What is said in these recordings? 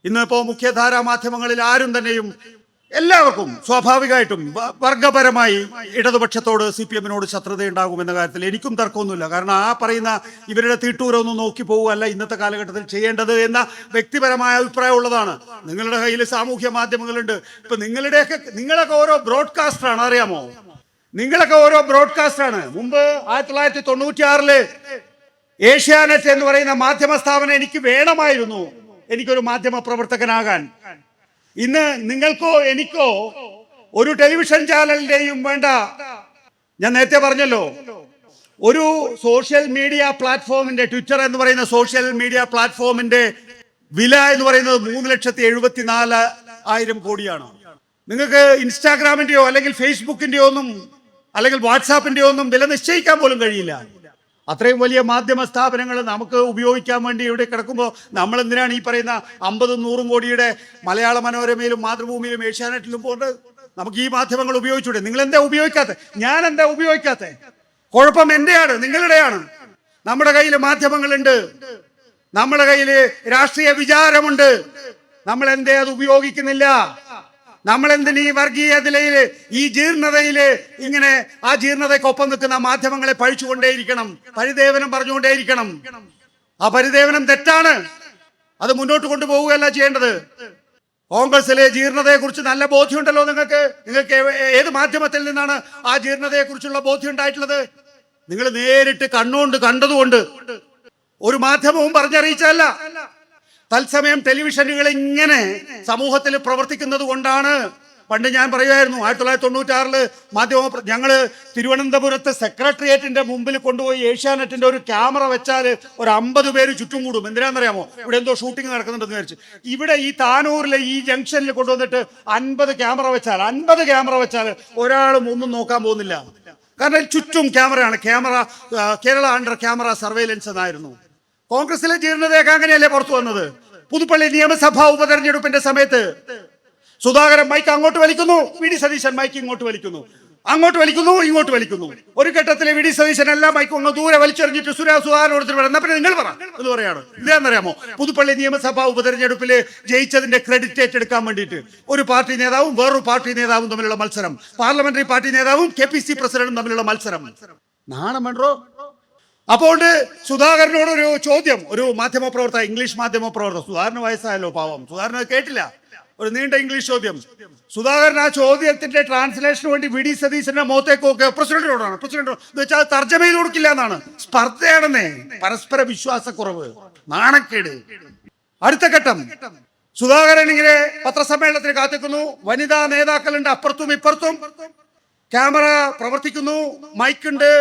ഇന്നിപ്പോൾ മുഖ്യധാരാ മാധ്യമങ്ങളിൽ ആരും തന്നെയും എല്ലാവർക്കും സ്വാഭാവികമായിട്ടും വർഗപരമായി ഇടതുപക്ഷത്തോട് CPM-നോട് ശത്രുതയുണ്ടാകുമെന്ന കാര്യത്തിൽ എനിക്കും തർക്കമൊന്നുമില്ല. കാരണം ആ പറയുന്ന ഇവരുടെ തീട്ടൂരൊന്നും നോക്കി പോവുകയല്ല ഇന്നത്തെ കാലഘട്ടത്തിൽ ചെയ്യേണ്ടത് എന്ന വ്യക്തിപരമായ അഭിപ്രായം ഉള്ളതാണ്. നിങ്ങളുടെ കയ്യിൽ സാമൂഹ്യ മാധ്യമങ്ങളുണ്ട്. ഇപ്പൊ നിങ്ങളൊക്കെ ഓരോ ബ്രോഡ്കാസ്റ്ററാണ്, അറിയാമോ? നിങ്ങളൊക്കെ ഓരോ ബ്രോഡ്കാസ്റ്ററാണ്. മുമ്പ് 1996 ഏഷ്യാനെറ്റ് എന്ന് പറയുന്ന മാധ്യമ സ്ഥാപനം എനിക്ക് വേണമായിരുന്നു, എനിക്കൊരു മാധ്യമ പ്രവർത്തകനാകാൻ. ഇന്ന് നിങ്ങൾക്കോ എനിക്കോ ഒരു ടെലിവിഷൻ ചാനലിന്റെയും വേണ്ട. ഞാൻ നേരത്തെ പറഞ്ഞല്ലോ, ഒരു സോഷ്യൽ മീഡിയ പ്ലാറ്റ്ഫോമിന്റെ, ട്വിറ്റർ എന്ന് പറയുന്ന സോഷ്യൽ മീഡിയ പ്ലാറ്റ്ഫോമിന്റെ വില എന്ന് പറയുന്നത് 3,74,000 കോടിയാണ്. നിങ്ങൾക്ക് ഇൻസ്റ്റാഗ്രാമിന്റെയോ അല്ലെങ്കിൽ ഫേസ്ബുക്കിന്റെയോ ഒന്നും അല്ലെങ്കിൽ വാട്സാപ്പിന്റെയോ ഒന്നും വില നിശ്ചയിക്കാൻ പോലും കഴിയില്ല. അത്രയും വലിയ മാധ്യമ സ്ഥാപനങ്ങൾ നമുക്ക് ഉപയോഗിക്കാൻ വേണ്ടി ഇവിടെ കിടക്കുമ്പോൾ നമ്മൾ എന്തിനാണ് ഈ പറയുന്ന 50-100 കോടിയുടെ മലയാള മനോരമയിലും മാതൃഭൂമിയിലും ഏഷ്യാനെറ്റിലും പോകുന്നത്? നമുക്ക് ഈ മാധ്യമങ്ങൾ ഉപയോഗിച്ചൂടെ? നിങ്ങൾ എന്താ ഉപയോഗിക്കാത്ത? ഞാൻ എന്താ ഉപയോഗിക്കാത്ത? കുഴപ്പം എന്റെയാണ്, നിങ്ങളുടെയാണ്. നമ്മുടെ കയ്യിൽ മാധ്യമങ്ങളുണ്ട്, നമ്മുടെ കയ്യിൽ രാഷ്ട്രീയ വിചാരമുണ്ട്. നമ്മൾ എന്തേ അത് ഉപയോഗിക്കുന്നില്ല? നമ്മൾ എന്തിന് ഈ വർഗീയതയില്, ഈ ജീർണതയില് ഇങ്ങനെ ആ ജീർണതയ്ക്കൊപ്പം നിൽക്കുന്ന മാധ്യമങ്ങളെ പഴിച്ചുകൊണ്ടേയിരിക്കണം, പരിദേവനം പറഞ്ഞുകൊണ്ടേയിരിക്കണം? ആ പരിദേവനം തെറ്റാണ്. അത് മുന്നോട്ട് കൊണ്ടുപോവുകയല്ല ചെയ്യേണ്ടത്. കോൺഗ്രസിലെ ജീർണതയെ കുറിച്ച് നല്ല ബോധ്യമുണ്ടല്ലോ നിങ്ങൾക്ക്. ഏത് മാധ്യമത്തിൽ നിന്നാണ് ആ ജീർണതയെ കുറിച്ചുള്ള ബോധ്യം ഉണ്ടായിട്ടുള്ളത്? നിങ്ങൾ നേരിട്ട് കണ്ണുകൊണ്ട് കണ്ടതുകൊണ്ട്, ഒരു മാധ്യമവും പറഞ്ഞറിയിച്ചല്ല. തത്സമയം ടെലിവിഷനുകൾ ഇങ്ങനെ സമൂഹത്തിൽ പ്രവർത്തിക്കുന്നത് കൊണ്ടാണ്. പണ്ട് ഞാൻ പറയുമായിരുന്നു, 1996 ഞങ്ങള് തിരുവനന്തപുരത്ത് സെക്രട്ടേറിയറ്റിന്റെ മുമ്പിൽ കൊണ്ടുപോയി ഏഷ്യാനെറ്റിന്റെ ഒരു ക്യാമറ വെച്ചാൽ ഒരു 50 പേര് ചുറ്റും കൂടും. എന്തിനാണെന്നറിയാമോ? ഇവിടെ എന്തോ ഷൂട്ടിംഗ് നടക്കുന്നുണ്ടെന്ന് വിചാരിച്ചു. ഇവിടെ ഈ താനൂരിലെ ഈ ജംഗ്ഷനിൽ കൊണ്ടുവന്നിട്ട് 50 ക്യാമറ വെച്ചാൽ ഒരാളും ഒന്നും നോക്കാൻ പോകുന്നില്ല. കാരണം ചുറ്റും ക്യാമറയാണ്. കേരള അണ്ടർ ക്യാമറ സർവൈലൻസ് എന്നായിരുന്നു. കോൺഗ്രസിലെ ജീർണതയൊക്കെ അങ്ങനെയല്ലേ പുറത്തു വന്നത്? പുതുപ്പള്ളി നിയമസഭാ ഉപതെരഞ്ഞെടുപ്പിന്റെ സമയത്ത് സുധാകരൻ മൈക്ക് അങ്ങോട്ട് വലിക്കുന്നു, വി.ഡി. സതീശൻ മൈക്ക് ഇങ്ങോട്ട് വലിക്കുന്നു, അങ്ങോട്ട് വലിക്കുന്നു, ഇങ്ങോട്ട് വലിക്കുന്നു. ഒരു ഘട്ടത്തിലെ വി.ഡി. സതീശൻ എല്ലാ മൈക്കും ഒന്ന് ദൂരെ വലിച്ചെറിഞ്ഞിട്ട് സുധാകരനോട് എന്നാ പിന്നെ നിങ്ങൾ പറ എന്ന് പറയാണ്. ഇതാണെന്നറിയാമോ? പുതുപ്പള്ളി നിയമസഭാ ഉപതെരഞ്ഞെടുപ്പിൽ ജയിച്ചതിന്റെ ക്രെഡിറ്റ് ഏറ്റെടുക്കാൻ വേണ്ടിയിട്ട് ഒരു പാർട്ടി നേതാവും വേറൊരു പാർട്ടി നേതാവും തമ്മിലുള്ള മത്സരം, പാർലമെന്ററി പാർട്ടി നേതാവും KPC പ്രസിഡന്റും തമ്മിലുള്ള മത്സരം. നാണം വേണ്ടോ? അപ്പോൾ സുധാകരനോടൊരു ചോദ്യം, ഒരു മാധ്യമ പ്രവർത്തക, ഇംഗ്ലീഷ് മാധ്യമ പ്രവർത്തക, സുധാകരന് വയസ്സായല്ലോ പാവം, സുധാകരൻ കേട്ടില്ല, ഒരു നീണ്ട ഇംഗ്ലീഷ് ചോദ്യം. സുധാകരൻ ആ ചോദ്യത്തിന്റെ ട്രാൻസ്ലേഷന് വേണ്ടി വി.ഡി. സതീശന്റെ മുഖത്തേക്ക് നോക്കുക. പ്രസിഡന്റിനോടാണ്. പ്രസിഡന്റ് എന്ന് വെച്ചാൽ തർജ്ജമ ചെയ്ത് കൊടുക്കില്ല എന്നാണ്. സ്പർദ്ധയാണെന്നേ, പരസ്പര വിശ്വാസക്കുറവ്, നാണക്കേട്. അടുത്ത ഘട്ടം, സുധാകരൻ ഇങ്ങനെ പത്രസമ്മേളനത്തിന് കാത്തിക്കുന്നു. വനിതാ നേതാക്കളുണ്ട് അപ്പുറത്തും ഇപ്പുറത്തും. ക്യാമറ പ്രവർത്തിക്കുന്നു, മൈക്കുണ്ട്.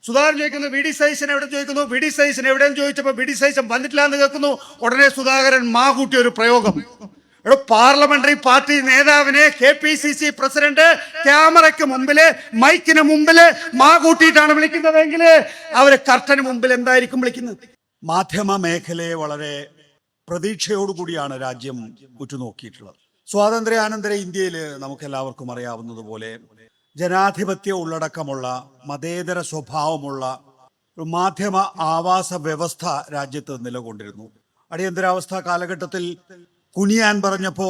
സുധാകരൻ ചോദിക്കുന്നു വി.ഡി. സതീശൻ എവിടെ ചോദിക്കുന്നു. വി.ഡി. സതീശൻ എവിടെയെന്ന് ചോദിച്ചപ്പോൾ വി.ഡി. സതീശൻ വന്നിട്ടില്ല എന്ന് കേൾക്കുന്നു. ഉടനെ സുധാകരൻ കൂട്ടിയ ഒരു പ്രയോഗം. പാർലമെന്ററി പാർട്ടി നേതാവിനെ KPCC പ്രസിഡന്റ് ക്യാമറയ്ക്ക് മുമ്പില്, മൈക്കിന് മുമ്പില് കൂട്ടിയിട്ടാണ് വിളിക്കുന്നതെങ്കിൽ അവര് കർട്ടന് മുമ്പിൽ എന്തായിരിക്കും വിളിക്കുന്നത്? മാധ്യമ മേഖലയെ വളരെ പ്രതീക്ഷയോടുകൂടിയാണ് രാജ്യം ഉറ്റുനോക്കിയിട്ടുള്ളത്. സ്വാതന്ത്ര്യാനന്തര ഇന്ത്യയിൽ നമുക്ക് എല്ലാവർക്കും അറിയാവുന്നതുപോലെ ജനാധിപത്യ ഉള്ളടക്കമുള്ള മതേതര സ്വഭാവമുള്ള ഒരു മാധ്യമ ആവാസ വ്യവസ്ഥ രാജ്യത്ത് നിലകൊണ്ടിരുന്നു. അടിയന്തരാവസ്ഥ കാലഘട്ടത്തിൽ കുനിയാൻ പറഞ്ഞപ്പോ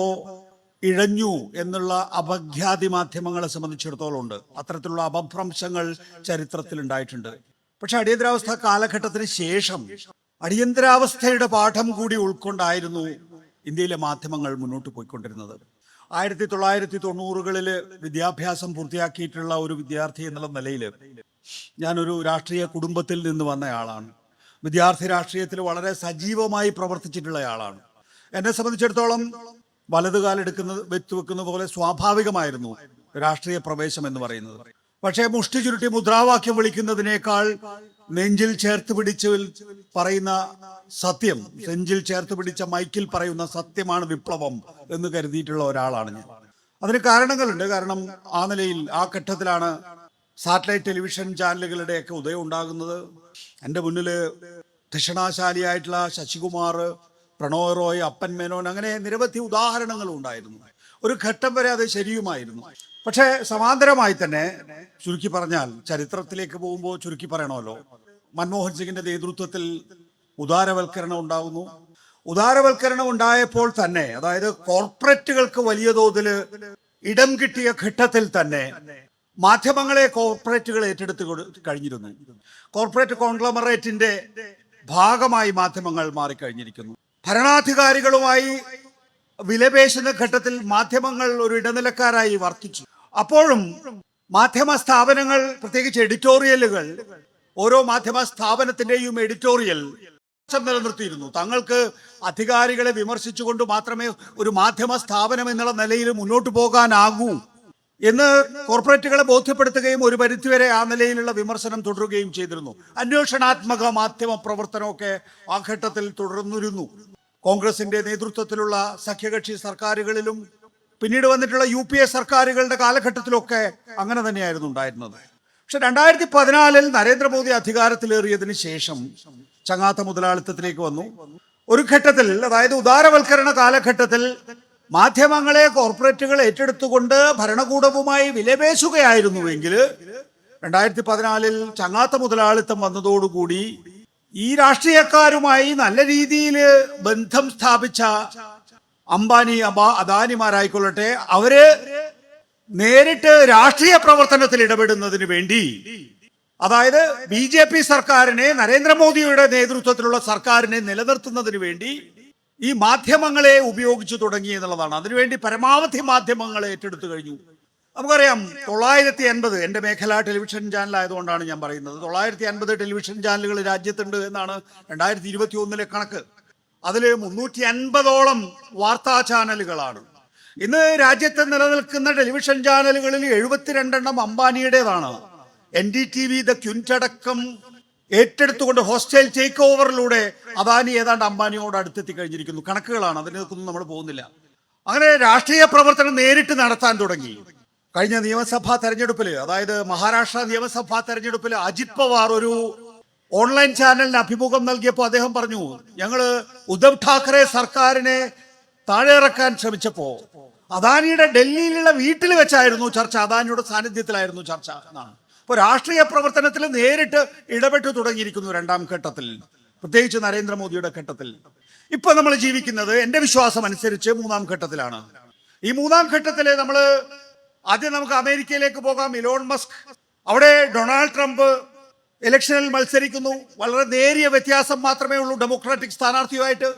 ഇഴഞ്ഞു എന്നുള്ള അപഖ്യാതി മാധ്യമങ്ങളെ സംബന്ധിച്ചിടത്തോളം ഉണ്ട്. അത്തരത്തിലുള്ള അപഭ്രംശങ്ങൾ ചരിത്രത്തിൽ ഉണ്ടായിട്ടുണ്ട്. പക്ഷെ അടിയന്തരാവസ്ഥ കാലഘട്ടത്തിന് ശേഷം അടിയന്തരാവസ്ഥയുടെ പാഠം കൂടി ഉൾക്കൊണ്ടായിരുന്നു ഇന്ത്യയിലെ മാധ്യമങ്ങൾ മുന്നോട്ട് പോയിക്കൊണ്ടിരുന്നത്. 1990-കളിൽ വിദ്യാഭ്യാസം പൂർത്തിയാക്കിയിട്ടുള്ള ഒരു വിദ്യാർത്ഥി എന്നുള്ള നിലയിൽ ഞാനൊരു രാഷ്ട്രീയ കുടുംബത്തിൽ നിന്ന് വന്നയാളാണ്. വിദ്യാർത്ഥി രാഷ്ട്രീയത്തിൽ വളരെ സജീവമായി പ്രവർത്തിച്ചിട്ടുള്ള ആളാണ്. എന്നെ സംബന്ധിച്ചിടത്തോളം വലതുകാലെടുക്കുന്നത് വെക്കുന്ന പോലെ സ്വാഭാവികമായിരുന്നു രാഷ്ട്രീയ പ്രവേശം എന്ന് പറയുന്നത്. പക്ഷേ മുഷ്ടി ചുരുട്ടി മുദ്രാവാക്യം വിളിക്കുന്നതിനേക്കാൾ നെഞ്ചിൽ ചേർത്ത് പിടിച്ച് പറയുന്ന സത്യം, നെഞ്ചിൽ ചേർത്ത് പിടിച്ച മൈക്കിൽ പറയുന്ന സത്യമാണ് വിപ്ലവം എന്ന് കരുതിയിട്ടുള്ള ഒരാളാണ് ഞാൻ. അതിന് കാരണങ്ങളുണ്ട്. കാരണം ആ നിലയിൽ, ആ ഘട്ടത്തിലാണ് സാറ്റലൈറ്റ് ടെലിവിഷൻ ചാനലുകളുടെയൊക്കെ ഉദയം ഉണ്ടാകുന്നത്. എൻ്റെ മുന്നിൽ ധിഷണാശാലിയായിട്ടുള്ള ശശികുമാർ, പ്രണോയ് റോയ്, അപ്പൻ മേനോൻ, അങ്ങനെ നിരവധി ഉദാഹരണങ്ങൾ ഉണ്ടായിരുന്നു. ഒരു ഘട്ടം വരെ അത് ശരിയുമായിരുന്നു. പക്ഷേ സമാന്തരമായി തന്നെ ചുരുക്കി പറഞ്ഞാൽ, ചരിത്രത്തിലേക്ക് പോകുമ്പോൾ ചുരുക്കി പറയണമല്ലോ, മൻമോഹൻ സിംഗിന്റെ നേതൃത്വത്തിൽ ഉദാരവൽക്കരണം ഉണ്ടാകുന്നു. ഉദാരവൽക്കരണം ഉണ്ടായപ്പോൾ തന്നെ, അതായത് കോർപ്പറേറ്റുകൾക്ക് വലിയ തോതിൽ ഇടം കിട്ടിയ ഘട്ടത്തിൽ തന്നെ മാധ്യമങ്ങളെ കോർപ്പറേറ്റുകൾ ഏറ്റെടുത്ത് കഴിഞ്ഞിരുന്നു. കോർപ്പറേറ്റ് കോൺഗ്ലോമറേറ്റിന്റെ ഭാഗമായി മാധ്യമങ്ങൾ മാറിക്കഴിഞ്ഞിരിക്കുന്നു. ഭരണാധികാരികളുമായി വിലപേശുന്ന ഘട്ടത്തിൽ മാധ്യമങ്ങൾ ഒരു ഇടനിലക്കാരായി വർത്തിച്ചു. അപ്പോഴും മാധ്യമ സ്ഥാപനങ്ങൾ, പ്രത്യേകിച്ച് എഡിറ്റോറിയലുകൾ, ഓരോ മാധ്യമ സ്ഥാപനത്തിന്റെയും എഡിറ്റോറിയൽ നിലനിർത്തിയിരുന്നു. തങ്ങൾക്ക് അധികാരികളെ വിമർശിച്ചുകൊണ്ട് മാത്രമേ ഒരു മാധ്യമ സ്ഥാപനം എന്നുള്ള നിലയിൽ മുന്നോട്ട് പോകാനാകൂ എന്ന് കോർപ്പറേറ്റുകളെ ബോധ്യപ്പെടുത്തുകയും ഒരു പരിധിവരെ ആ നിലയിലുള്ള വിമർശനം തുടരുകയും ചെയ്തിരുന്നു. അന്വേഷണാത്മക മാധ്യമ പ്രവർത്തനമൊക്കെ ആ ഘട്ടത്തിൽ തുടർന്നിരുന്നു. കോൺഗ്രസിന്റെ നേതൃത്വത്തിലുള്ള സഖ്യകക്ഷി സർക്കാരുകളിലും പിന്നീട് വന്നിട്ടുള്ള UPA സർക്കാരുകളുടെ കാലഘട്ടത്തിലൊക്കെ അങ്ങനെ തന്നെയായിരുന്നു ഉണ്ടായിരുന്നത്. പക്ഷെ 2014 നരേന്ദ്രമോദി അധികാരത്തിലേറിയതിനു ശേഷം ചങ്ങാത്ത മുതലാളിത്തത്തിലേക്ക് വന്നു. ഒരു ഘട്ടത്തിൽ, അതായത് ഉദാരവൽക്കരണ കാലഘട്ടത്തിൽ, മാധ്യമങ്ങളെ കോർപ്പറേറ്റുകൾ ഏറ്റെടുത്തുകൊണ്ട് ഭരണകൂടവുമായി വിലപേശുകയായിരുന്നുവെങ്കിൽ 2014 ചങ്ങാത്ത മുതലാളിത്തം വന്നതോടുകൂടി ഈ രാഷ്ട്രീയക്കാരുമായി നല്ല രീതിയിൽ ബന്ധം സ്ഥാപിച്ച അംബാനി അദാനിമാരായിക്കൊള്ളട്ടെ, അവര് നേരിട്ട് രാഷ്ട്രീയ പ്രവർത്തനത്തിൽ ഇടപെടുന്നതിന് വേണ്ടി, അതായത് BJP സർക്കാരിനെ, നരേന്ദ്രമോദിയുടെ നേതൃത്വത്തിലുള്ള സർക്കാരിനെ നിലനിർത്തുന്നതിന് വേണ്ടി ഈ മാധ്യമങ്ങളെ ഉപയോഗിച്ചു തുടങ്ങി എന്നുള്ളതാണ്. അതിനുവേണ്ടി പരമാവധി മാധ്യമങ്ങളെ ഏറ്റെടുത്തു കഴിഞ്ഞു. നമുക്കറിയാം 950, എൻ്റെ മേഖല ടെലിവിഷൻ ചാനൽ ആയതുകൊണ്ടാണ് ഞാൻ പറയുന്നത്, 950 ടെലിവിഷൻ ചാനലുകൾ രാജ്യത്തുണ്ട് എന്നാണ് 2021 കണക്ക്. അതിൽ 350ഓളം വാർത്താ ചാനലുകളാണ്. ഇന്ന് രാജ്യത്ത് നിലനിൽക്കുന്ന ടെലിവിഷൻ ചാനലുകളിൽ 72 അംബാനിയുടേതാണ്. NDTV, ദ ക്വിൻറ്റ് അടക്കം ഏറ്റെടുത്തുകൊണ്ട് ഹോസ്റ്റൽ ടേക്ക് ഓവറിലൂടെ അദാനി ഏതാണ്ട് അംബാനിയോട് അടുത്തെത്തി കഴിഞ്ഞിരിക്കുന്നു. കണക്കുകളാണ്, അതിനൊന്നും നമ്മൾ പോകുന്നില്ല. അങ്ങനെ രാഷ്ട്രീയ പ്രവർത്തനം നേരിട്ട് നടത്താൻ തുടങ്ങി. കഴിഞ്ഞ നിയമസഭാ തെരഞ്ഞെടുപ്പിൽ, അതായത് മഹാരാഷ്ട്ര നിയമസഭാ തെരഞ്ഞെടുപ്പിൽ അജിത് പവാർ ഒരു ഓൺലൈൻ ചാനലിന് അഭിമുഖം നൽകിയപ്പോൾ അദ്ദേഹം പറഞ്ഞു, ഞങ്ങള് ഉദ്ധവ് ഠാക്കറെ സർക്കാരിനെ താഴെ ഇറക്കാൻ ശ്രമിച്ചപ്പോ അദാനിയുടെ ഡൽഹിയിലുള്ള വീട്ടിൽ വെച്ചായിരുന്നു ചർച്ച, അദാനിയുടെ സാന്നിധ്യത്തിലായിരുന്നു ചർച്ച എന്നാണ്. ഇപ്പോൾ രാഷ്ട്രീയ പ്രവർത്തനത്തിൽ നേരിട്ട് ഇടപെട്ടു തുടങ്ങിയിരിക്കുന്നു രണ്ടാം ഘട്ടത്തിൽ, പ്രത്യേകിച്ച് നരേന്ദ്രമോദിയുടെ ഘട്ടത്തിൽ. ഇപ്പൊ നമ്മൾ ജീവിക്കുന്നത് എൻ്റെ വിശ്വാസം അനുസരിച്ച് 3-ാം ഘട്ടത്തിലാണ്. ഈ 3-ാം ഘട്ടത്തിൽ നമ്മൾ ആദ്യം നമുക്ക് അമേരിക്കയിലേക്ക് പോകാം. ഇലോൺ മസ്ക്, അവിടെ ഡൊണാൾഡ് ട്രംപ് ഇലക്ഷനിൽ മത്സരിക്കുന്നു. വളരെ നേരിയ വ്യത്യാസം മാത്രമേ ഉള്ളൂ ഡെമോക്രാറ്റിക് സ്ഥാനാർത്ഥിയുമായിട്ട്.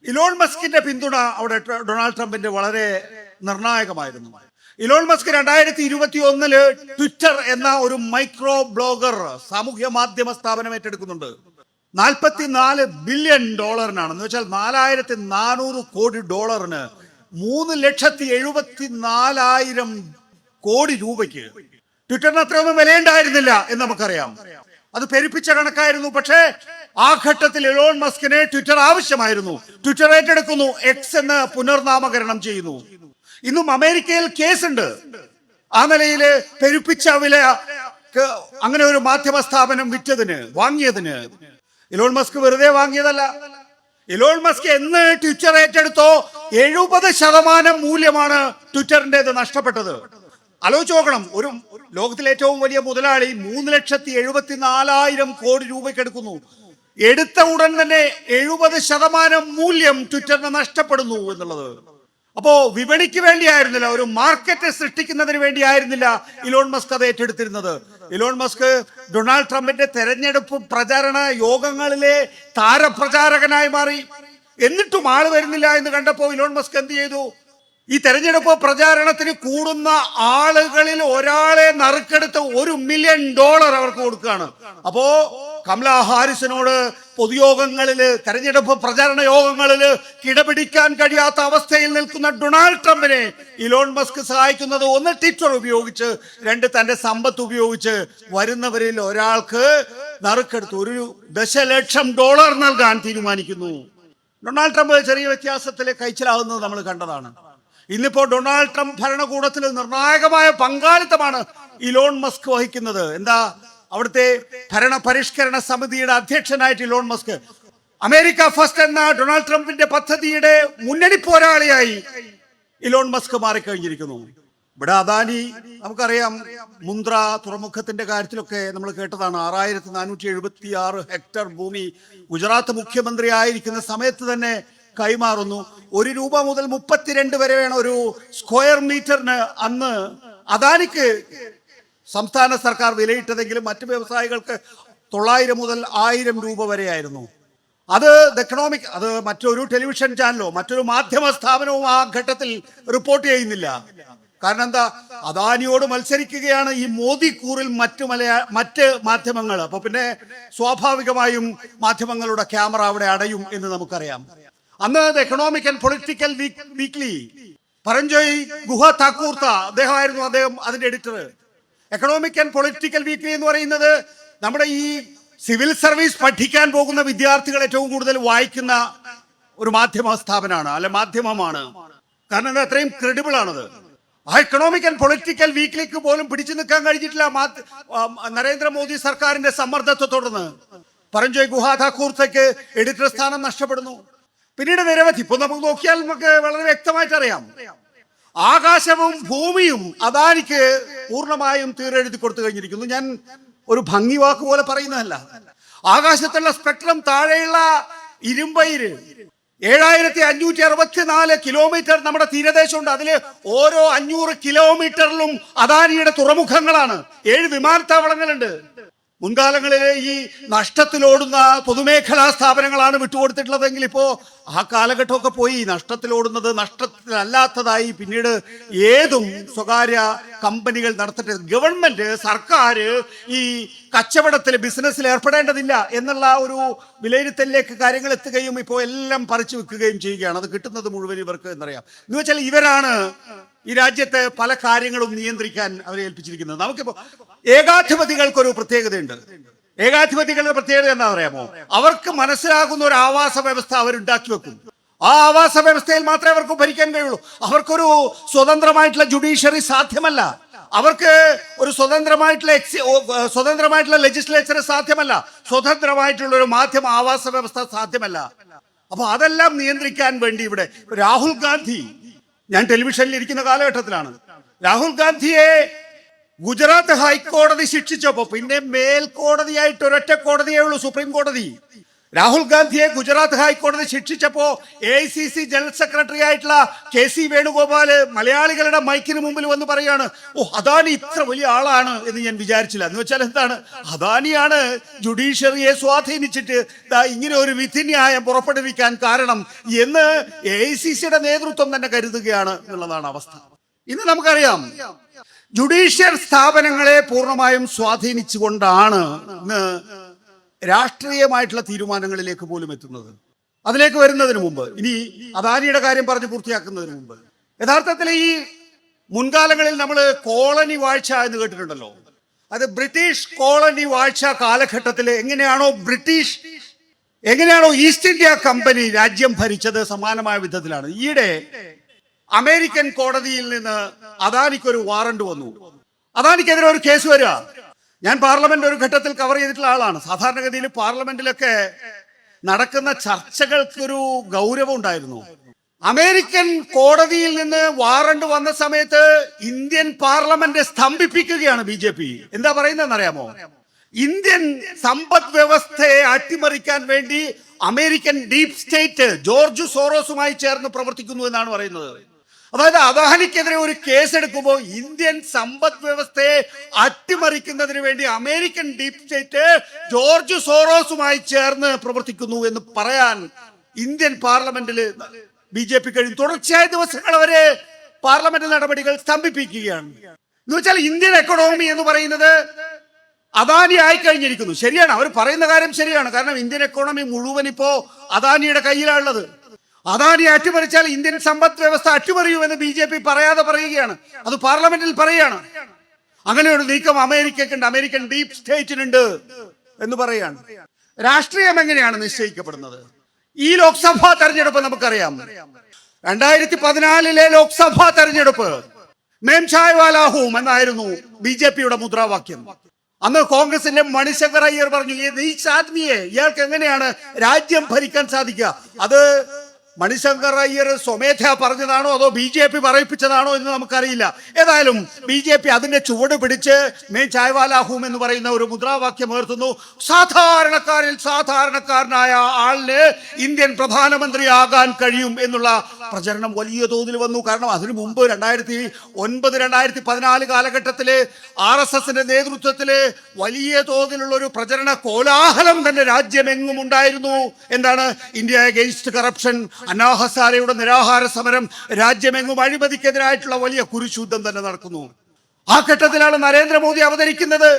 ഇലോൺ മസ്കിന്റെ പിന്തുണ അവിടെ ഡൊണാൾഡ് ട്രംപിന്റെ വളരെ നിർണായകമായിരുന്നു. ഇലോൺ മസ്ക് 2021 ട്വിറ്റർ എന്ന ഒരു മൈക്രോ ബ്ലോഗർ സാമൂഹ്യ മാധ്യമ സ്ഥാപനം ഏറ്റെടുക്കുന്നുണ്ട്. $44 ബില്യൺ എന്ന് വെച്ചാൽ $4400 കോടി, $3,74,000 കോടി രൂപയ്ക്ക്. ട്വിറ്ററിന് അത്രയൊന്നും വിലയുണ്ടായിരുന്നില്ല എന്ന് നമുക്കറിയാം, അത് പെരുപ്പിച്ച കണക്കായിരുന്നു. പക്ഷേ ആ ഘട്ടത്തിൽ ഇലോൺ മസ്കിനെ ട്വിറ്റർ ആവശ്യമായിരുന്നു. ട്വിറ്റർ ഏറ്റെടുക്കുന്നു, എക്സ് എന്ന് പുനർനാമകരണം ചെയ്യുന്നു. ഇന്നും അമേരിക്കയിൽ കേസുണ്ട് ആ നിലയിൽ പെരുപ്പിച്ച വില അങ്ങനെ ഒരു മാധ്യമ സ്ഥാപനം വാങ്ങിയതിന്. ഇലോൺ മസ്ക് വെറുതെ വാങ്ങിയതല്ല. ഇലോൺ മസ്ക് എന്ന് ട്വിറ്റർ ഏറ്റെടുത്തോ 70% മൂല്യമാണ് ട്വിറ്ററിൻ്റെത് നഷ്ടപ്പെട്ടത്. ആലോചിച്ച് നോക്കണം, ഒരു ലോകത്തിലെ ഏറ്റവും വലിയ മുതലാളി 3,74,000 കോടി രൂപയ്ക്ക് എടുക്കുന്നു. എടുത്ത ഉടൻ തന്നെ 70% മൂല്യം ട്വിറ്ററിന് നഷ്ടപ്പെടുന്നു എന്നുള്ളത്. അപ്പോ വിപണിക്ക് വേണ്ടിയായിരുന്നില്ല, ഒരു മാർക്കറ്റ് സൃഷ്ടിക്കുന്നതിന് വേണ്ടിയായിരുന്നില്ല ഇലോൺ മസ്ക് അത് ഏറ്റെടുത്തിരുന്നത്. ഇലോൺ മസ്ക് ഡൊണാൾഡ് ട്രംപിന്റെ തെരഞ്ഞെടുപ്പ് പ്രചാരണ യോഗങ്ങളിലെ താരപ്രചാരകനായി മാറി. എന്നിട്ടും ആള് വരുന്നില്ല എന്ന് കണ്ടപ്പോൾ ഇലോൺ മസ്ക് എന്ത് ചെയ്തു? ഈ തെരഞ്ഞെടുപ്പ് പ്രചാരണത്തിന് കൂടുന്ന ആളുകളിൽ ഒരാളെ നറുക്കെടുത്ത് $1 മില്യൺ അവർക്ക് കൊടുക്കുകയാണ്. അപ്പോ കമലാ ഹാരിസിനോട് പൊതുയോഗങ്ങളില്, തെരഞ്ഞെടുപ്പ് പ്രചാരണ യോഗങ്ങളില് കിടപിടിക്കാൻ കഴിയാത്ത അവസ്ഥയിൽ നിൽക്കുന്ന ഡൊണാൾഡ് ട്രംപിനെ ഇലോൺ മസ്ക് സഹായിക്കുന്നത്, ഒന്ന് ട്വിറ്റർ ഉപയോഗിച്ച്, രണ്ട് തന്റെ സമ്പത്ത് ഉപയോഗിച്ച് വരുന്നവരിൽ ഒരാൾക്ക് നറുക്കെടുത്ത് $1 ദശലക്ഷം നൽകാൻ തീരുമാനിക്കുന്നു. ഡൊണാൾഡ് ട്രംപ് ചെറിയ വ്യത്യാസത്തിൽ കൈച്ചലാവുന്നത് നമ്മൾ കണ്ടതാണ്. ഇന്നിപ്പോ ഡൊണാൾഡ് ട്രംപ് ഭരണകൂടത്തിൽ നിർണായകമായ പങ്കാളിത്തമാണ് ഇലോൺ മസ്ക് വഹിക്കുന്നത്. എന്താ? അവിടുത്തെ ഭരണ പരിഷ്കരണ സമിതിയുടെ അധ്യക്ഷനായിട്ട് ഇലോൺ മസ്ക്, അമേരിക്ക ഫസ്റ്റ് എന്ന ഡൊണാൾഡ് ട്രംപിന്റെ പദ്ധതിയുടെ മുന്നണി പോരാളിയായി ഇലോൺ മസ്ക് മാറിക്കഴിഞ്ഞിരിക്കുന്നു. ഇവിടെ അദാനി, നമുക്കറിയാം, മുന്ദ്ര തുറമുഖത്തിന്റെ കാര്യത്തിലൊക്കെ നമ്മൾ കേട്ടതാണ്. 6476 ഹെക്ടർ ഭൂമി ഗുജറാത്ത് മുഖ്യമന്ത്രി ആയിരിക്കുന്ന സമയത്ത് തന്നെ കൈമാറുന്നു. 1 രൂപ മുതൽ 32 വരെയാണ് ഒരു സ്ക്വയർ മീറ്ററിന് അന്ന് അദാനിക്ക് സംസ്ഥാന സർക്കാർ വിലയിട്ടതെങ്കിലും മറ്റ് വ്യവസായികൾക്ക് 900 മുതൽ 1000 രൂപ വരെയായിരുന്നു. അത് എക്കണോമിക്, അത് മറ്റൊരു ടെലിവിഷൻ ചാനലോ മറ്റൊരു മാധ്യമ സ്ഥാപനവും ആ ഘട്ടത്തിൽ റിപ്പോർട്ട് ചെയ്യുന്നില്ല. കാരണം എന്താ, അദാനിയോട് മത്സരിക്കുകയാണ് ഈ മോദി കൂറിൽ മറ്റ് മാധ്യമങ്ങൾ. അപ്പൊ പിന്നെ സ്വാഭാവികമായും മാധ്യമങ്ങളുടെ ക്യാമറ അവിടെ അടയും എന്ന് നമുക്കറിയാം. അന്ന് economic and political weekly Paranjoy ഗുഹ താക്കൂർത്ത അദ്ദേഹം അതിന്റെ editor. Economic and political weekly എന്ന് പറയുന്നത് നമ്മുടെ ഈ സിവിൽ സർവീസ് പഠിക്കാൻ പോകുന്ന വിദ്യാർത്ഥികൾ ഏറ്റവും കൂടുതൽ വായിക്കുന്ന ഒരു മാധ്യമ സ്ഥാപനമാണ്, അല്ലെ മാധ്യമമാണ്. കാരണം അത് അത്രയും ക്രെഡിബിൾ ആണത്. ആ എക്കണോമിക് ആൻഡ് പൊളിറ്റിക്കൽ വീക്കിലേക്ക് പോലും പിടിച്ചു നിൽക്കാൻ കഴിഞ്ഞിട്ടില്ല നരേന്ദ്രമോദി സർക്കാരിന്റെ സമ്മർദ്ദത്തെ തുടർന്ന്. പരഞ്ജോയ് ഗുഹ താക്കൂർത്തയ്ക്ക് എഡിറ്റർ സ്ഥാനം നഷ്ടപ്പെടുന്നു. പിന്നീട് നിരവധി, ഇപ്പൊ നമുക്ക് നോക്കിയാൽ നമുക്ക് വളരെ വ്യക്തമായിട്ട് അറിയാം. ആകാശവും ഭൂമിയും അദാനിക്ക് പൂർണ്ണമായും തീരെഴുതി കൊടുത്തു കഴിഞ്ഞിരിക്കുന്നു. ഞാൻ ഒരു ഭംഗി വാക്ക് പോലെ പറയുന്നതല്ല. ആകാശത്തുള്ള സ്പെക്ട്രം, താഴെയുള്ള ഇരുമ്പയിര് 7564 കിലോമീറ്റർ നമ്മുടെ തീരദേശമുണ്ട്. അതില് ഓരോ 500 കിലോമീറ്ററിലും അദാനിയുടെ തുറമുഖങ്ങളാണ്. 7 വിമാനത്താവളങ്ങളുണ്ട്. മുൻകാലങ്ങളിലെ ഈ നഷ്ടത്തിലോടുന്ന പൊതുമേഖലാ സ്ഥാപനങ്ങളാണ് വിട്ടുകൊടുത്തിട്ടുള്ളതെങ്കിൽ ഇപ്പോ ആ കാലഘട്ടമൊക്കെ പോയി. നഷ്ടത്തിലോടുന്നത് നഷ്ടത്തിലല്ലാത്തതായി പിന്നീട് ഏതും സ്വകാര്യ കമ്പനികൾ നടത്തട്ടെ. ഗവൺമെന്റ്, സർക്കാർ ഈ കച്ചവടത്തിൽ, ബിസിനസ്സിൽ ഏർപ്പെടേണ്ടതില്ല എന്നുള്ള ഒരു വിലയിരുത്തലിലേക്ക് കാര്യങ്ങൾ എത്തുകയും ഇപ്പോൾ എല്ലാം പറിച്ചു വെക്കുകയും ചെയ്യുകയാണ്. അത് കിട്ടുന്നത് മുഴുവൻ ഇവർക്ക് എന്നറിയാം. എന്ന് വെച്ചാൽ ഇവരാണ് ഈ രാജ്യത്തെ പല കാര്യങ്ങളും നിയന്ത്രിക്കാൻ അവരെ ഏൽപ്പിച്ചിരിക്കുന്നത്. നമുക്കിപ്പോ ഏകാധിപതികൾക്കൊരു പ്രത്യേകതയുണ്ട്. ഏകാധിപതികളുടെ പ്രത്യേകത എന്താ പറയാമോ? അവർക്ക് മനസ്സിലാകുന്ന ഒരു ആവാസ വ്യവസ്ഥ അവരുണ്ടാക്കി വെക്കും. ആ ആവാസ വ്യവസ്ഥയിൽ മാത്രമേ അവർക്ക് ഭരിക്കാൻ കഴിയുള്ളൂ. അവർക്കൊരു സ്വതന്ത്രമായിട്ടുള്ള ജുഡീഷ്യറി സാധ്യമല്ല. അവർക്ക് ഒരു സ്വതന്ത്രമായിട്ടുള്ള ലെജിസ്ലേച്ചർ സാധ്യമല്ല. സ്വതന്ത്രമായിട്ടുള്ള ഒരു മാധ്യമ ആവാസ വ്യവസ്ഥ സാധ്യമല്ല. അപ്പൊ അതെല്ലാം നിയന്ത്രിക്കാൻ വേണ്ടി ഇവിടെ രാഹുൽ ഗാന്ധി, ഞാൻ ടെലിവിഷനിൽ ഇരിക്കുന്ന കാലഘട്ടത്തിലാണ്, രാഹുൽ ഗാന്ധിയെ ഗുജറാത്ത് ഹൈക്കോടതി ശിക്ഷിച്ചപ്പോ, പിന്നെ മേൽക്കോടതിയായിട്ട് ഒരൊറ്റ കോടതിയേ ഉള്ളൂ, സുപ്രീം കോടതി. രാഹുൽ ഗാന്ധിയെ ഗുജറാത്ത് ഹൈക്കോടതി ശിക്ഷിച്ചപ്പോ AICC ജനറൽ സെക്രട്ടറി ആയിട്ടുള്ള KC വേണുഗോപാല് മലയാളികളുടെ മൈക്കിന് മുമ്പിൽ വന്ന് പറയാണ്, അദാനി ഇത്ര വലിയ ആളാണ് എന്ന് ഞാൻ വിചാരിച്ചില്ല. എന്ന് വെച്ചാൽ എന്താണ്, അദാനിയാണ് ജുഡീഷ്യറിയെ സ്വാധീനിച്ചിട്ട് ഇങ്ങനെ ഒരു വിധിന്യായം പുറപ്പെടുവിക്കാൻ കാരണം എന്ന് AICCയുടെ നേതൃത്വം തന്നെ കരുതുകയാണ് എന്നുള്ളതാണ് അവസ്ഥ. ഇന്ന് നമുക്കറിയാം, ജുഡീഷ്യൽ സ്ഥാപനങ്ങളെ പൂർണ്ണമായും സ്വാധീനിച്ചുകൊണ്ടാണ് ഇന്ന് രാഷ്ട്രീയമായിട്ടുള്ള തീരുമാനങ്ങളിലേക്ക് പോലും എത്തുന്നത്. അതിലേക്ക് വരുന്നതിന് മുമ്പ്, ഇനി അദാനിയുടെ കാര്യം പറഞ്ഞ് പൂർത്തിയാക്കുന്നതിന് മുമ്പ്, യഥാർത്ഥത്തിൽ ഈ മുൻകാലങ്ങളിൽ നമ്മൾ കോളനി വാഴ്ച എന്ന് കേട്ടിട്ടുണ്ടല്ലോ. അത് ബ്രിട്ടീഷ് കോളനി വാഴ്ച കാലഘട്ടത്തിൽ എങ്ങനെയാണോ ഈസ്റ്റ് ഇന്ത്യ കമ്പനി രാജ്യം ഭരിച്ചത്, സമാനമായ വിധത്തിലാണ്. ഈയിടെ അമേരിക്കൻ കോടതിയിൽ നിന്ന് അദാനിക്കൊരു വാറണ്ട് വന്നു. അദാനിക്കെതിരെ ഒരു കേസ് വരിക. ഞാൻ പാർലമെന്റ് ഒരു ഘട്ടത്തിൽ കവർ ചെയ്തിട്ടുള്ള ആളാണ്. സാധാരണഗതിയിൽ പാർലമെന്റിലൊക്കെ നടക്കുന്ന ചർച്ചകൾക്കൊരു ഗൗരവം ഉണ്ടായിരുന്നു. അമേരിക്കൻ കോടതിയിൽ നിന്ന് വാറണ്ട് വന്ന സമയത്ത് ഇന്ത്യൻ പാർലമെന്റ് സ്തംഭിപ്പിക്കുകയാണ് BJP. എന്താ പറയുന്നതെന്ന് അറിയാമോ? ഇന്ത്യൻ സമ്പദ് വ്യവസ്ഥയെ അട്ടിമറിക്കാൻ വേണ്ടി അമേരിക്കൻ ഡീപ് സ്റ്റേറ്റ് ജോർജ് സോറോസുമായി ചേർന്ന് പ്രവർത്തിക്കുന്നു എന്നാണ് പറയുന്നത്. അതായത് അദാനിക്കെതിരെ ഒരു കേസ് എടുക്കുമ്പോൾ ഇന്ത്യൻ സമ്പദ് വ്യവസ്ഥയെ അട്ടിമറിക്കുന്നതിന് വേണ്ടി അമേരിക്കൻ ഡീപ് സ്റ്റേറ്റ് ജോർജ് സോറോസുമായി ചേർന്ന് പ്രവർത്തിക്കുന്നു എന്ന് പറയാൻ ഇന്ത്യൻ പാർലമെന്റിൽ BJP കഴിയും. തുടർച്ചയായ ദിവസങ്ങൾ അവരെ പാർലമെന്റ് നടപടികൾ സ്തംഭിപ്പിക്കുകയാണ്. എന്ന് വെച്ചാൽ ഇന്ത്യൻ എക്കണോമി എന്ന് പറയുന്നത് അദാനി ആയിക്കഴിഞ്ഞിരിക്കുന്നു. ശരിയാണ്, അവർ പറയുന്ന കാര്യം ശരിയാണ്. കാരണം ഇന്ത്യൻ എക്കോണമി മുഴുവൻ ഇപ്പോ അദാനിയുടെ കയ്യിലാണുള്ളത്. അദാനി അട്ടിമറിച്ചാൽ ഇന്ത്യൻ സമ്പദ് വ്യവസ്ഥ അട്ടിമറിയൂ എന്ന് BJP പറയാതെ പറയുകയാണ്. അത് പാർലമെന്റിൽ പറയുകയാണ്. അങ്ങനെ ഒരു നീക്കം അമേരിക്കക്കുണ്ട്, അമേരിക്കൻ ഡീപ് സ്റ്റേറ്റിനുണ്ട് എന്ന് പറയാണ്. രാഷ്ട്രീയം എങ്ങനെയാണ് നിശ്ചയിക്കപ്പെടുന്നത്? ഈ ലോക്സഭാ തെരഞ്ഞെടുപ്പ് നമുക്കറിയാം. 2014 ലോക്സഭാ തെരഞ്ഞെടുപ്പ് മേം ചായ് വാലാ ഹൂം എന്നായിരുന്നു BJPയുടെ മുദ്രാവാക്യം. അന്ന് കോൺഗ്രസിന്റെ മണിശങ്കർ അയ്യർ പറഞ്ഞു, ഈ നീച്ച് ആദ്മിയെ, ഇയാൾക്ക് എങ്ങനെയാണ് രാജ്യം ഭരിക്കാൻ സാധിക്കുക? അത് മണിശങ്കർ അയ്യർ സ്വമേധയാ പറഞ്ഞതാണോ അതോ BJP പറയിപ്പിച്ചതാണോ എന്ന് നമുക്കറിയില്ല. ഏതായാലും BJP അതിന്റെ ചുവട് പിടിച്ച് മേ ചായ്വാലാ ഹൂം എന്ന് പറയുന്ന ഒരു മുദ്രാവാക്യം ഉയർത്തുന്നു. സാധാരണക്കാരിൽ സാധാരണക്കാരനായ ആളിന് ഇന്ത്യൻ പ്രധാനമന്ത്രിയാകാൻ കഴിയും എന്നുള്ള പ്രചരണം വലിയ തോതിൽ വന്നു. കാരണം അതിനു മുമ്പ് 2009-2014 കാലഘട്ടത്തില് RSSന്റെ നേതൃത്വത്തില് വലിയ തോതിലുള്ള ഒരു പ്രചരണ കോലാഹലം തന്നെ രാജ്യമെങ്ങും ഉണ്ടായിരുന്നു. എന്താണ്? ഇന്ത്യ അഗെയിൻസ്റ്റ് കറപ്ഷൻ, അന്നാ ഹസാരെയുടെ നിരാഹാര സമരം, രാജ്യമെങ്ങും അഴിമതിക്കെതിരായിട്ടുള്ള വലിയ കുരിശുദ്ധം തന്നെ നടക്കുന്നു. ആ ഘട്ടത്തിലാണ് നരേന്ദ്രമോദി അവതരിക്കുന്നത്.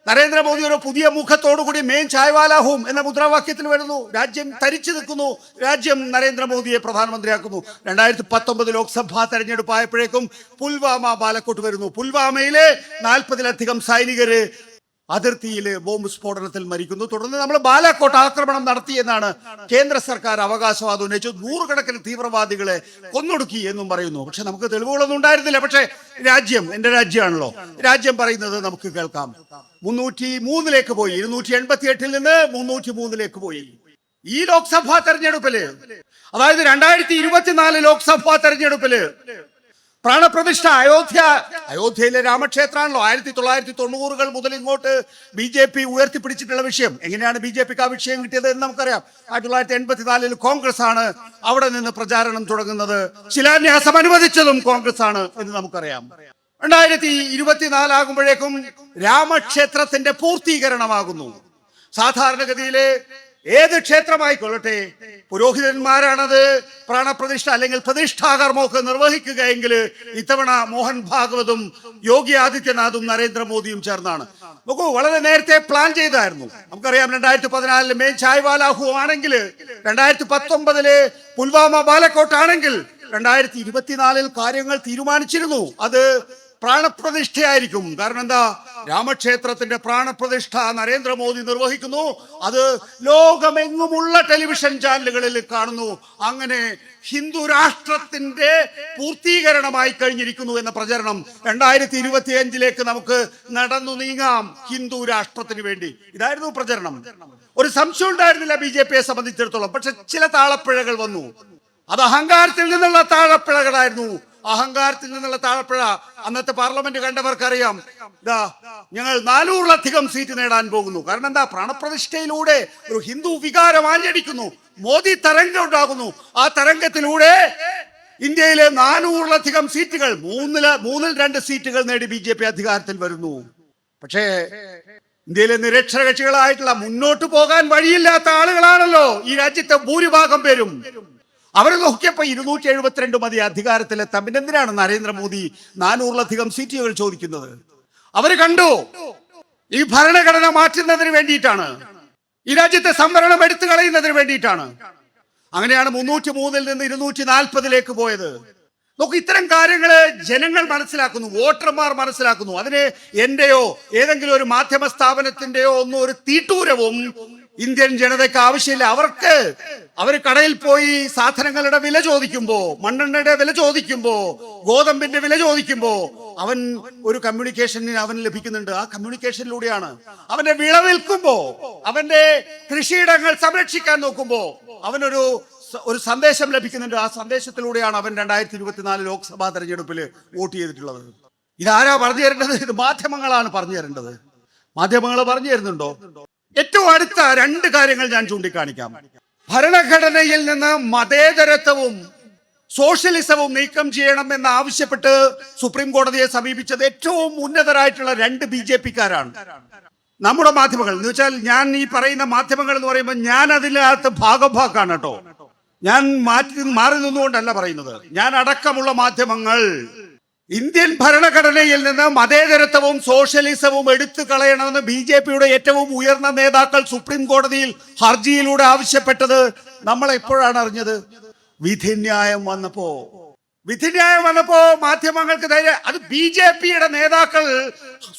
നരേന്ദ്രമോദി ഒരു പുതിയ മുഖത്തോടുകൂടി മെയിൻ ചായ്വാലാ ഹൂം എന്ന മുദ്രാവാക്യത്തിൽ വരുന്നു. രാജ്യം തരിച്ചു നിൽക്കുന്നു. രാജ്യം നരേന്ദ്രമോദിയെ പ്രധാനമന്ത്രിയാക്കുന്നു. 2019 ലോക്സഭാ തെരഞ്ഞെടുപ്പ് ആയപ്പോഴേക്കും പുൽവാമ ബാലക്കോട്ട് വരുന്നു. പുൽവാമയിലെ 40-ലധികം സൈനികര് അതിർത്തിയിൽ ബോംബ് സ്ഫോടനത്തിൽ മരിക്കുന്നു. തുടർന്ന് നമ്മൾ ബാലാക്കോട്ട് ആക്രമണം നടത്തിയെന്നാണ് കേന്ദ്ര സർക്കാർ അവകാശവാദം ഉന്നയിച്ചു. 100 കണക്കിന് തീവ്രവാദികളെ കൊന്നൊടുക്കി എന്നും പറയുന്നു. പക്ഷെ നമുക്ക് തെളിവുകളൊന്നും ഉണ്ടായിരുന്നില്ല. പക്ഷെ രാജ്യം, എന്റെ രാജ്യമാണല്ലോ, രാജ്യം പറയുന്നത് നമുക്ക് കേൾക്കാം. 303 പോയി, 288 നിന്ന് 303 പോയി. ഈ ലോക്സഭാ തെരഞ്ഞെടുപ്പില്, അതായത് 2024 ലോക്സഭാ തെരഞ്ഞെടുപ്പില് പ്രാണപ്രതിഷ്ഠ അയോധ്യയിലെ രാമക്ഷേത്രമാണല്ലോ 1990-കൾ മുതൽ ഇങ്ങോട്ട് BJP ഉയർത്തിപ്പിടിച്ചിട്ടുള്ള വിഷയം. എങ്ങനെയാണ് BJPക്ക് ആ വിഷയം കിട്ടിയത് എന്ന് നമുക്കറിയാം. 1984 കോൺഗ്രസ് ആണ് അവിടെ നിന്ന് പ്രചാരണം തുടങ്ങുന്നത്. ശിലാന്യാസം അനുവദിച്ചതും കോൺഗ്രസ് ആണ് എന്ന് നമുക്കറിയാം. 2024 ആകുമ്പോഴേക്കും രാമക്ഷേത്രത്തിന്റെ പൂർത്തീകരണമാകുന്നു. സാധാരണഗതിയിലെ ഏത് ക്ഷേത്രമായിക്കൊള്ളട്ടെ, പുരോഹിതന്മാരാണത് പ്രാണപ്രതിഷ്ഠ അല്ലെങ്കിൽ പ്രതിഷ്ഠാകർമ്മമൊക്കെ നിർവഹിക്കുക എങ്കിൽ ഇത്തവണ മോഹൻ ഭാഗവതും യോഗി ആദിത്യനാഥും നരേന്ദ്രമോദിയും ചേർന്നാണ്. നോക്കൂ, വളരെ നേരത്തെ പ്ലാൻ ചെയ്തായിരുന്നു. നമുക്കറിയാം 2014 മെയിൻ ചായ്വാലാ ഹൂം ആണെങ്കിൽ, 2019 പുൽവാമ ബാലക്കോട്ട് ആണെങ്കിൽ, 2024 കാര്യങ്ങൾ തീരുമാനിച്ചിരുന്നു. അത് പ്രാണപ്രതിഷ്ഠയായിരിക്കും. കാരണം എന്താ? രാമക്ഷേത്രത്തിന്റെ പ്രാണപ്രതിഷ്ഠ നരേന്ദ്രമോദി നിർവഹിക്കുന്നു. അത് ലോകമെങ്ങുമുള്ള ടെലിവിഷൻ ചാനലുകളിൽ കാണുന്നു. അങ്ങനെ ഹിന്ദു രാഷ്ട്രത്തിന്റെ പൂർത്തീകരണമായി കഴിഞ്ഞിരിക്കുന്നു എന്ന പ്രചരണം 2025 നമുക്ക് നടന്നു നീങ്ങാം. ഹിന്ദു രാഷ്ട്രത്തിന് വേണ്ടി ഇതായിരുന്നു പ്രചരണം. ഒരു സംശയം ഉണ്ടായിരുന്നില്ല BJPയെ സംബന്ധിച്ചിടത്തോളം. പക്ഷെ ചില താളപ്പിഴകൾ വന്നു. അത് അഹങ്കാരത്തിൽ നിന്നുള്ള താളപ്പിഴകളായിരുന്നു. അഹങ്കാരത്തിൽ നിന്നുള്ള താഴെപ്പുഴ അന്നത്തെ പാർലമെന്റ് കണ്ടവർക്കറിയാം. ഞങ്ങൾ 400-ലധികം സീറ്റ് നേടാൻ പോകുന്നു. കാരണം എന്താ? പ്രാണപ്രതിഷ്ഠയിലൂടെ ഒരു ഹിന്ദു വികാരം ആഞ്ഞടിക്കുന്നു. മോദി തരംഗം ഉണ്ടാകുന്നു. ആ തരംഗത്തിലൂടെ ഇന്ത്യയിലെ 400-ലധികം സീറ്റുകൾ, 3-2 സീറ്റുകൾ നേടി BJP അധികാരത്തിൽ വരുന്നു. പക്ഷേ ഇന്ത്യയിലെ നിരക്ഷരകക്ഷികളായിട്ടുള്ള, മുന്നോട്ട് പോകാൻ വഴിയില്ലാത്ത ആളുകളാണല്ലോ ഈ രാജ്യത്തെ ഭൂരിഭാഗം പേരും. അവർ നോക്കിയപ്പോ 272 മതി അധികാരത്തിലെത്താൻ. പിന്നെ എന്തിനാണ് നരേന്ദ്രമോദി 400-ലധികം സീറ്റുകൾ ചോദിക്കുന്നത്? അവര് കണ്ടു ഈ ഭരണഘടന മാറ്റുന്നതിന് വേണ്ടിയിട്ടാണ്, ഈ രാജ്യത്തെ സംവരണം എടുത്തു കളയുന്നതിന് വേണ്ടിയിട്ടാണ്. അങ്ങനെയാണ് 303 നിന്ന് 240 പോയത്. നോക്കൂ, ഇത്തരം കാര്യങ്ങള് ജനങ്ങൾ മനസ്സിലാക്കുന്നു, വോട്ടർമാർ മനസ്സിലാക്കുന്നു. അതിന് എന്റെയോ ഏതെങ്കിലും ഒരു മാധ്യമ സ്ഥാപനത്തിന്റെയോ ഒന്നും ഒരു തീട്ടൂരവും ഇന്ത്യൻ ജനതയ്ക്ക് ആവശ്യമില്ല. അവർ കടയിൽ പോയി സാധനങ്ങളുടെ വില ചോദിക്കുമ്പോ, മണ്ണെണ്ണയുടെ വില ചോദിക്കുമ്പോ, ഗോതമ്പിന്റെ വില ചോദിക്കുമ്പോ അവൻ ഒരു കമ്മ്യൂണിക്കേഷന് അവൻ ലഭിക്കുന്നുണ്ട്. ആ കമ്മ്യൂണിക്കേഷനിലൂടെയാണ് അവന്റെ വിളവിൽക്കുമ്പോ, അവന്റെ കൃഷിയിടങ്ങൾ സംരക്ഷിക്കാൻ നോക്കുമ്പോ അവനൊരു സന്ദേശം ലഭിക്കുന്നുണ്ട്. ആ സന്ദേശത്തിലൂടെയാണ് അവൻ 2024 ലോക്സഭാ തെരഞ്ഞെടുപ്പിൽ വോട്ട് ചെയ്തിട്ടുള്ളത്. ഇതാരാ പറഞ്ഞു തരേണ്ടത്? ഇത് മാധ്യമങ്ങളാണ് പറഞ്ഞു തരേണ്ടത്. മാധ്യമങ്ങൾ പറഞ്ഞു തരുന്നുണ്ടോ? ഏറ്റവും അടുത്ത 2 കാര്യങ്ങൾ ഞാൻ ചൂണ്ടിക്കാണിക്കാം. ഭരണഘടനയിൽ നിന്ന് മതേതരത്വവും സോഷ്യലിസവും നീക്കം ചെയ്യണം എന്ന് ആവശ്യപ്പെട്ട് സുപ്രീം കോടതിയെ സമീപിച്ചത് ഏറ്റവും ഉന്നതരായിട്ടുള്ള 2 BJPക്കാരാണ്. നമ്മുടെ മാധ്യമങ്ങൾ എന്ന് വെച്ചാൽ, ഞാൻ ഈ പറയുന്ന മാധ്യമങ്ങൾ എന്ന് പറയുമ്പോൾ ഞാൻ അതിനകത്ത് ഭാഗഭാക്കാണ് കേട്ടോ. ഞാൻ മാറി നിന്നുകൊണ്ടല്ല പറയുന്നത്. ഞാൻ അടക്കമുള്ള മാധ്യമങ്ങൾ ഇന്ത്യൻ ഭരണഘടനയിൽ നിന്ന് മതേതരത്വവും സോഷ്യലിസവും എടുത്തു കളയണമെന്ന് BJPയുടെ ഏറ്റവും ഉയർന്ന നേതാക്കൾ സുപ്രീം കോടതിയിൽ ഹർജിയിലൂടെ ആവശ്യപ്പെട്ടത് നമ്മൾ എപ്പോഴാണ് അറിഞ്ഞത്? വിധിന്യായം വന്നപ്പോ മാധ്യമങ്ങൾക്ക് ധൈര്യം. അത് BJPയുടെ നേതാക്കൾ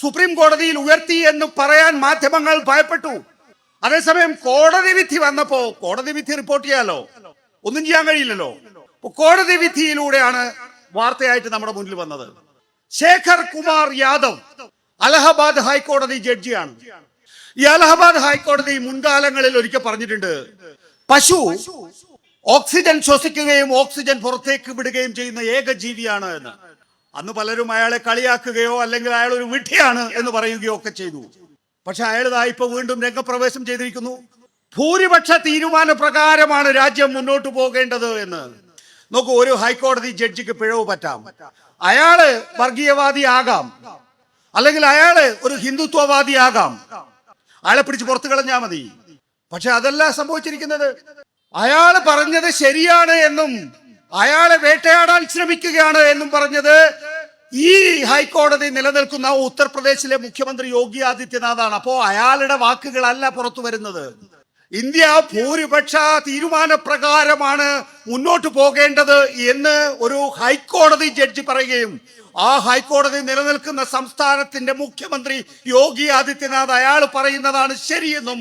സുപ്രീം കോടതിയിൽ ഉയർത്തി എന്ന് പറയാൻ മാധ്യമങ്ങൾ ഭയപ്പെട്ടു. അതേസമയം കോടതി വിധി വന്നപ്പോ, കോടതി വിധി റിപ്പോർട്ട് ചെയ്യാലോ, ഒന്നും ചെയ്യാൻ കഴിയില്ലല്ലോ. കോടതി വിധിയിലൂടെയാണ് വാർത്തയായിട്ട് നമ്മുടെ മുന്നിൽ വന്നത്. ശേഖർ കുമാർ യാദവ് അലഹബാദ് ഹൈക്കോടതി ജഡ്ജിയാണ്. ഈ അലഹബാദ് ഹൈക്കോടതി മുൻകാലങ്ങളിൽ ഒരിക്കൽ പറഞ്ഞിട്ടുണ്ട്, പശു ഓക്സിജൻ ശ്വസിക്കുകയും ഓക്സിജൻ പുറത്തേക്ക് വിടുകയും ചെയ്യുന്ന ഏക ജീവിയാണ് എന്ന്. അന്ന് പലരും അയാളെ കളിയാക്കുകയോ അല്ലെങ്കിൽ അയാൾ ഒരു വിഡ്ഢിയാണ് എന്ന് പറയുകയോ ഒക്കെ ചെയ്തു. പക്ഷെ അയാൾ ഇപ്പൊ വീണ്ടും രംഗപ്രവേശം ചെയ്തിരിക്കുന്നു. ഭൂരിപക്ഷ തീരുമാന പ്രകാരമാണ് രാജ്യം മുന്നോട്ട് പോകേണ്ടത് എന്ന്. നോക്കൂ, ഒരു ഹൈക്കോടതി ജഡ്ജിക്ക് പിഴവ് പറ്റാം. അയാള് വർഗീയവാദിയാകാം, അല്ലെങ്കിൽ അയാള് ഒരു ഹിന്ദുത്വവാദിയാകാം. അയാളെ പിടിച്ച് പുറത്തു കളഞ്ഞാൽ മതി. പക്ഷെ അതല്ല സംഭവിച്ചിരിക്കുന്നത്. അയാൾ പറഞ്ഞത് ശരിയാണ് എന്നും അയാളെ വേട്ടയാടാൻ ശ്രമിക്കുകയാണ് എന്നും പറഞ്ഞത് ഈ ഹൈക്കോടതി നിലനിൽക്കുന്ന ഉത്തർപ്രദേശിലെ മുഖ്യമന്ത്രി യോഗി ആദിത്യനാഥാണ്. അപ്പോ അയാളുടെ വാക്കുകളല്ല പുറത്തു വരുന്നത്. ഇന്ത്യ ഭൂരിപക്ഷ തീരുമാനപ്രകാരമാണ് മുന്നോട്ട് പോകേണ്ടത് എന്ന് ഒരു ഹൈക്കോടതി ജഡ്ജി പറയുകയും ആ ഹൈക്കോടതി നിലനിൽക്കുന്ന സംസ്ഥാനത്തിന്റെ മുഖ്യമന്ത്രി യോഗി ആദിത്യനാഥ് അയാൾ പറയുന്നതാണ് ശരിയെന്നും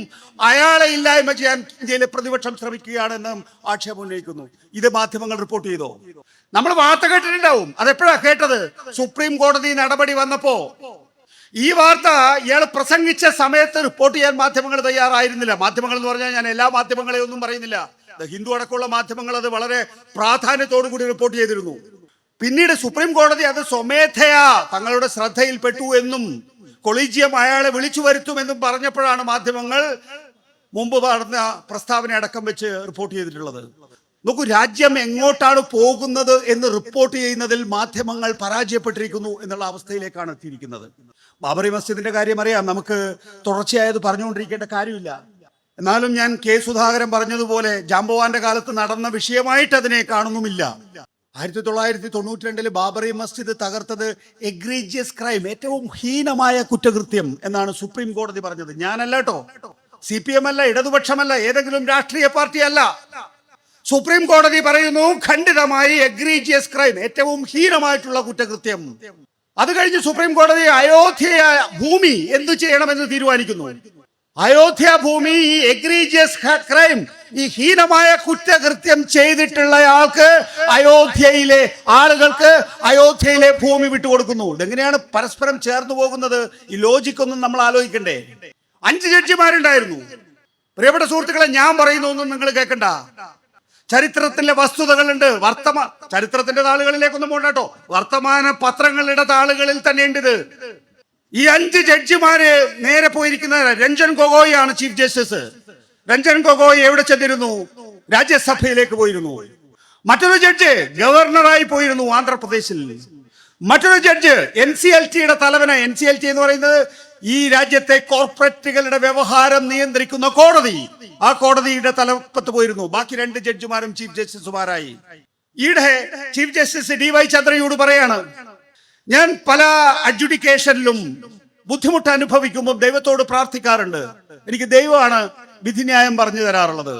അയാളെ ഇല്ലായ്മ ചെയ്യാൻ ഇന്ത്യയിലെ പ്രതിപക്ഷം ശ്രമിക്കുകയാണെന്നും ആക്ഷേപം ഉന്നയിക്കുന്നു. ഇത് മാധ്യമങ്ങൾ റിപ്പോർട്ട് ചെയ്തോ? നമ്മൾ വാർത്ത കേട്ടിട്ടുണ്ടാവും. അതെപ്പോഴാ കേട്ടത്? സുപ്രീം കോടതി നടപടി വന്നപ്പോ. ഈ വാർത്ത ഇയാൾ പ്രസംഗിച്ച സമയത്ത് റിപ്പോർട്ട് ചെയ്യാൻ മാധ്യമങ്ങൾ തയ്യാറായിരുന്നില്ല. മാധ്യമങ്ങൾ എന്ന് പറഞ്ഞാൽ ഞാൻ എല്ലാ മാധ്യമങ്ങളെയും ഒന്നും പറയുന്നില്ല. ഹിന്ദു അടക്കമുള്ള മാധ്യമങ്ങൾ അത് വളരെ പ്രാധാന്യത്തോടു കൂടി റിപ്പോർട്ട് ചെയ്തിരുന്നു. പിന്നീട് സുപ്രീം കോടതി അത് സ്വമേധയാ തങ്ങളുടെ ശ്രദ്ധയിൽപ്പെട്ടു എന്നും കൊളീജിയം അയാളെ വിളിച്ചു വരുത്തുമെന്നും പറഞ്ഞപ്പോഴാണ് മാധ്യമങ്ങൾ മുമ്പ് പറഞ്ഞ പ്രസ്താവന അടക്കം വെച്ച് റിപ്പോർട്ട് ചെയ്തിട്ടുള്ളത്. നോക്കൂ, രാജ്യം എങ്ങോട്ടാണ് പോകുന്നത് എന്ന് റിപ്പോർട്ട് ചെയ്യുന്നതിൽ മാധ്യമങ്ങൾ പരാജയപ്പെട്ടിരിക്കുന്നു എന്നുള്ള അവസ്ഥയിലേക്കാണ് എത്തിയിരിക്കുന്നത്. ബാബറി മസ്ജിദിന്റെ കാര്യം അറിയാം, നമുക്ക് തുടർച്ചയായത് പറഞ്ഞുകൊണ്ടിരിക്കേണ്ട കാര്യമില്ല. എന്നാലും ഞാൻ കെ സുധാകരൻ പറഞ്ഞതുപോലെ ജാംബവാന്റെ കാലത്ത് നടന്ന വിഷയമായിട്ട് അതിനെ കാണുന്നുമില്ല. 1992 ബാബറി മസ്ജിദ് തകർത്തത് എഗ്രീജിയസ് ക്രൈം, ഏറ്റവും ഹീനമായ കുറ്റകൃത്യം എന്നാണ് സുപ്രീം കോടതി പറഞ്ഞത്. ഞാനല്ല കേട്ടോ, CPM അല്ല, ഇടതുപക്ഷമല്ല, ഏതെങ്കിലും രാഷ്ട്രീയ പാർട്ടി അല്ല. സുപ്രീം കോടതി പറയുന്നു ഖണ്ഡിതമായി എഗ്രീജിയസ് ക്രൈം, ഏറ്റവും ഹീനമായിട്ടുള്ള കുറ്റകൃത്യം. അത് കഴിഞ്ഞ് സുപ്രീം കോടതി അയോധ്യ ഭൂമി എന്തു ചെയ്യണമെന്ന് തീരുമാനിക്കുന്നു. അയോധ്യ ഭൂമി ഈ എഗ്രീജിയസ് ക്രൈം, ഈ ഹീനമായ കുറ്റകൃത്യം ചെയ്തിട്ടുള്ള ആൾക്ക്, അയോധ്യയിലെ ആളുകൾക്ക് അയോധ്യയിലെ ഭൂമി വിട്ടുകൊടുക്കുന്നു. ഇതെങ്ങനെയാണ് പരസ്പരം ചേർന്ന് പോകുന്നത്? ഈ ലോജിക്കൊന്നും നമ്മൾ ആലോചിക്കണ്ടേ? 5 ജഡ്ജിമാരുണ്ടായിരുന്നു. പ്രിയപ്പെട്ട സുഹൃത്തുക്കളെ, ഞാൻ പറയുന്നൊന്നും നിങ്ങൾ കേൾക്കണ്ട. ചരിത്രത്തിലെ വസ്തുതകളുണ്ട്. ചരിത്രത്തിന്റെ താളുകളിലേക്കൊന്നും പോകണ്ടോ, വർത്തമാന പത്രങ്ങളുടെ താളുകളിൽ തന്നെ ഉണ്ട് ഇത്. ഈ 5 ജഡ്ജിമാര് നേരെ പോയിരിക്കുന്ന രഞ്ജൻ ഗൊഗോയ് ആണ് ചീഫ് ജസ്റ്റിസ്. രഞ്ജൻ ഗൊഗോയ് എവിടെ ചെന്നിരുന്നു? രാജ്യസഭയിലേക്ക് പോയിരുന്നു. മറ്റൊരു ജഡ്ജ് ഗവർണറായി പോയിരുന്നു ആന്ധ്രാപ്രദേശിൽ. മറ്റൊരു ജഡ്ജ് NCLT-യുടെ തലവന്. NCLT എന്ന് പറയുന്നത് ഈ രാജ്യത്തെ കോർപ്പറേറ്റുകളുടെ വ്യവഹാരം നിയന്ത്രിക്കുന്ന കോടതി. ആ കോടതിയുടെ തലപ്പത്ത് പോയിരുന്നു. ബാക്കി 2 ജഡ്ജിമാരും ചീഫ് ജസ്റ്റിസുമാരായി. ഈയിടെ ചീഫ് ജസ്റ്റിസ് DY ചന്ദ്രചൂഡ് പറയാണ്, ഞാൻ പല അഡ്ജുഡിക്കേഷനിലും ബുദ്ധിമുട്ട് അനുഭവിക്കുമ്പോൾ ദൈവത്തോട് പ്രാർത്ഥിക്കാറുണ്ട്. എനിക്ക് ദൈവമാണ് വിധിന്യായം പറഞ്ഞു തരാറുള്ളത്.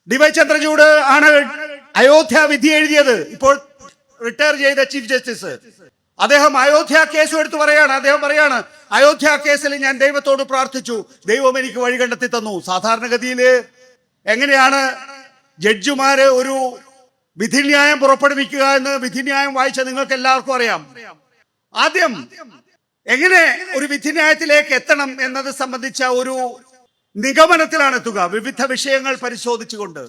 DY ചന്ദ്രചൂഡ് ആണ് അയോധ്യ വിധി എഴുതിയത്. ഇപ്പോൾ റിട്ടയർ ചെയ്ത ചീഫ് ജസ്റ്റിസ്. അദ്ദേഹം അയോധ്യ കേസ് എടുത്തു പറയാണ്. അദ്ദേഹം പറയാണ്, അയോധ്യ കേസിൽ ഞാൻ ദൈവത്തോട് പ്രാർത്ഥിച്ചു, ദൈവം എനിക്ക് വഴി കണ്ടെത്തി തന്നു. സാധാരണഗതിയിൽ എങ്ങനെയാണ് ജഡ്ജിമാര് ഒരു വിധിന്യായം പുറപ്പെടുവിക്കുക എന്ന് വിധിന്യായം വായിച്ച നിങ്ങൾക്ക് എല്ലാവർക്കും അറിയാം. ആദ്യം എങ്ങനെ ഒരു വിധിന്യായത്തിലേക്ക് എത്തണം എന്നത് സംബന്ധിച്ച ഒരു നിഗമനത്തിലാണ് എത്തുക, വിവിധ വിഷയങ്ങൾ പരിശോധിച്ചുകൊണ്ട്.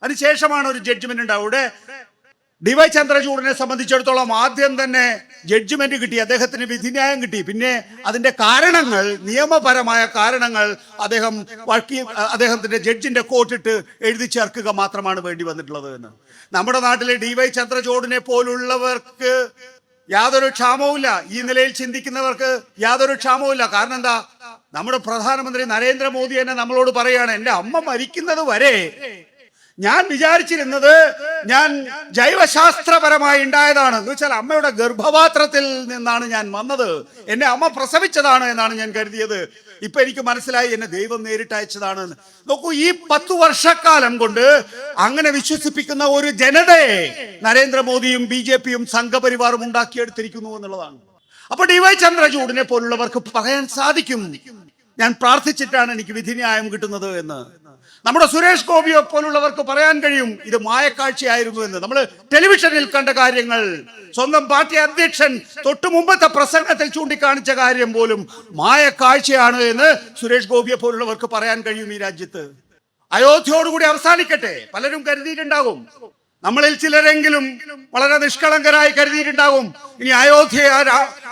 അതിനുശേഷമാണ് ഒരു ജഡ്ജ്മെന്റ് ഉണ്ടാവുക. ഇവിടെ DY ചന്ദ്രചൂഡിനെ സംബന്ധിച്ചിടത്തോളം ആദ്യം തന്നെ ജഡ്ജ്മെന്റ് കിട്ടി, അദ്ദേഹത്തിന് വിധിന്യായം കിട്ടി. പിന്നെ അതിന്റെ കാരണങ്ങൾ, നിയമപരമായ കാരണങ്ങൾ അദ്ദേഹത്തിന്റെ ജഡ്ജിന്റെ കോട്ടിട്ട് എഴുതി ചേർക്കുക മാത്രമാണ് വേണ്ടി വന്നിട്ടുള്ളത് എന്ന്. നമ്മുടെ നാട്ടിലെ DY ചന്ദ്രചൂഡിനെ പോലുള്ളവർക്ക് യാതൊരു ക്ഷാമവുമില്ല. ഈ നിലയിൽ ചിന്തിക്കുന്നവർക്ക് യാതൊരു ക്ഷാമവുമില്ല. കാരണം എന്താ? നമ്മുടെ പ്രധാനമന്ത്രി നരേന്ദ്രമോദി തന്നെ നമ്മളോട് പറയാണ്, എന്റെ അമ്മ മരിക്കുന്നത് വരെ ഞാൻ വിചാരിച്ചിരുന്നത് ഞാൻ ജൈവശാസ്ത്രപരമായി ഉണ്ടായതാണ്. എന്ന് വെച്ചാൽ അമ്മയുടെ ഗർഭപാത്രത്തിൽ നിന്നാണ് ഞാൻ വന്നത്, എന്നെ അമ്മ പ്രസവിച്ചതാണ് എന്നാണ് ഞാൻ കരുതിയത്. ഇപ്പൊ എനിക്ക് മനസ്സിലായി എന്നെ ദൈവം നേരിട്ട് അയച്ചതാണ്. നോക്കൂ, ഈ 10 വർഷക്കാലം കൊണ്ട് അങ്ങനെ വിശ്വസിപ്പിക്കുന്ന ഒരു ജനതയെ നരേന്ദ്രമോദിയും BJP-യും സംഘപരിവാറും ഉണ്ടാക്കിയെടുത്തിരിക്കുന്നു എന്നുള്ളതാണ്. അപ്പൊ DY ചന്ദ്രചൂഡിനെ പോലുള്ളവർക്ക് പറയാൻ സാധിക്കും, ഞാൻ പ്രാർത്ഥിച്ചിട്ടാണ് എനിക്ക് വിധിന്യായം കിട്ടുന്നത് എന്ന്. നമ്മുടെ സുരേഷ് ഗോപിയെ പോലുള്ളവർക്ക് പറയാൻ കഴിയും, ഇത് മായക്കാഴ്ചയായിരുന്നു എന്ന്. നമ്മൾ ടെലിവിഷനിൽ കണ്ട കാര്യങ്ങൾ, സ്വന്തം പാർട്ടി അധ്യക്ഷൻ തൊട്ടു മുമ്പത്തെ പ്രസംഗത്തിൽ ചൂണ്ടിക്കാണിച്ച കാര്യം പോലും മായക്കാഴ്ചയാണ് എന്ന് സുരേഷ് ഗോപിയെ പോലുള്ളവർക്ക് പറയാൻ കഴിയും ഈ രാജ്യത്ത്. അയോധ്യയോടുകൂടി അവസാനിക്കട്ടെ. പലരും കരുതിയിട്ടുണ്ടാകും, നമ്മളിൽ ചിലരെങ്കിലും വളരെ നിഷ്കളങ്കരായി കരുതിയിട്ടുണ്ടാകും, ഇനി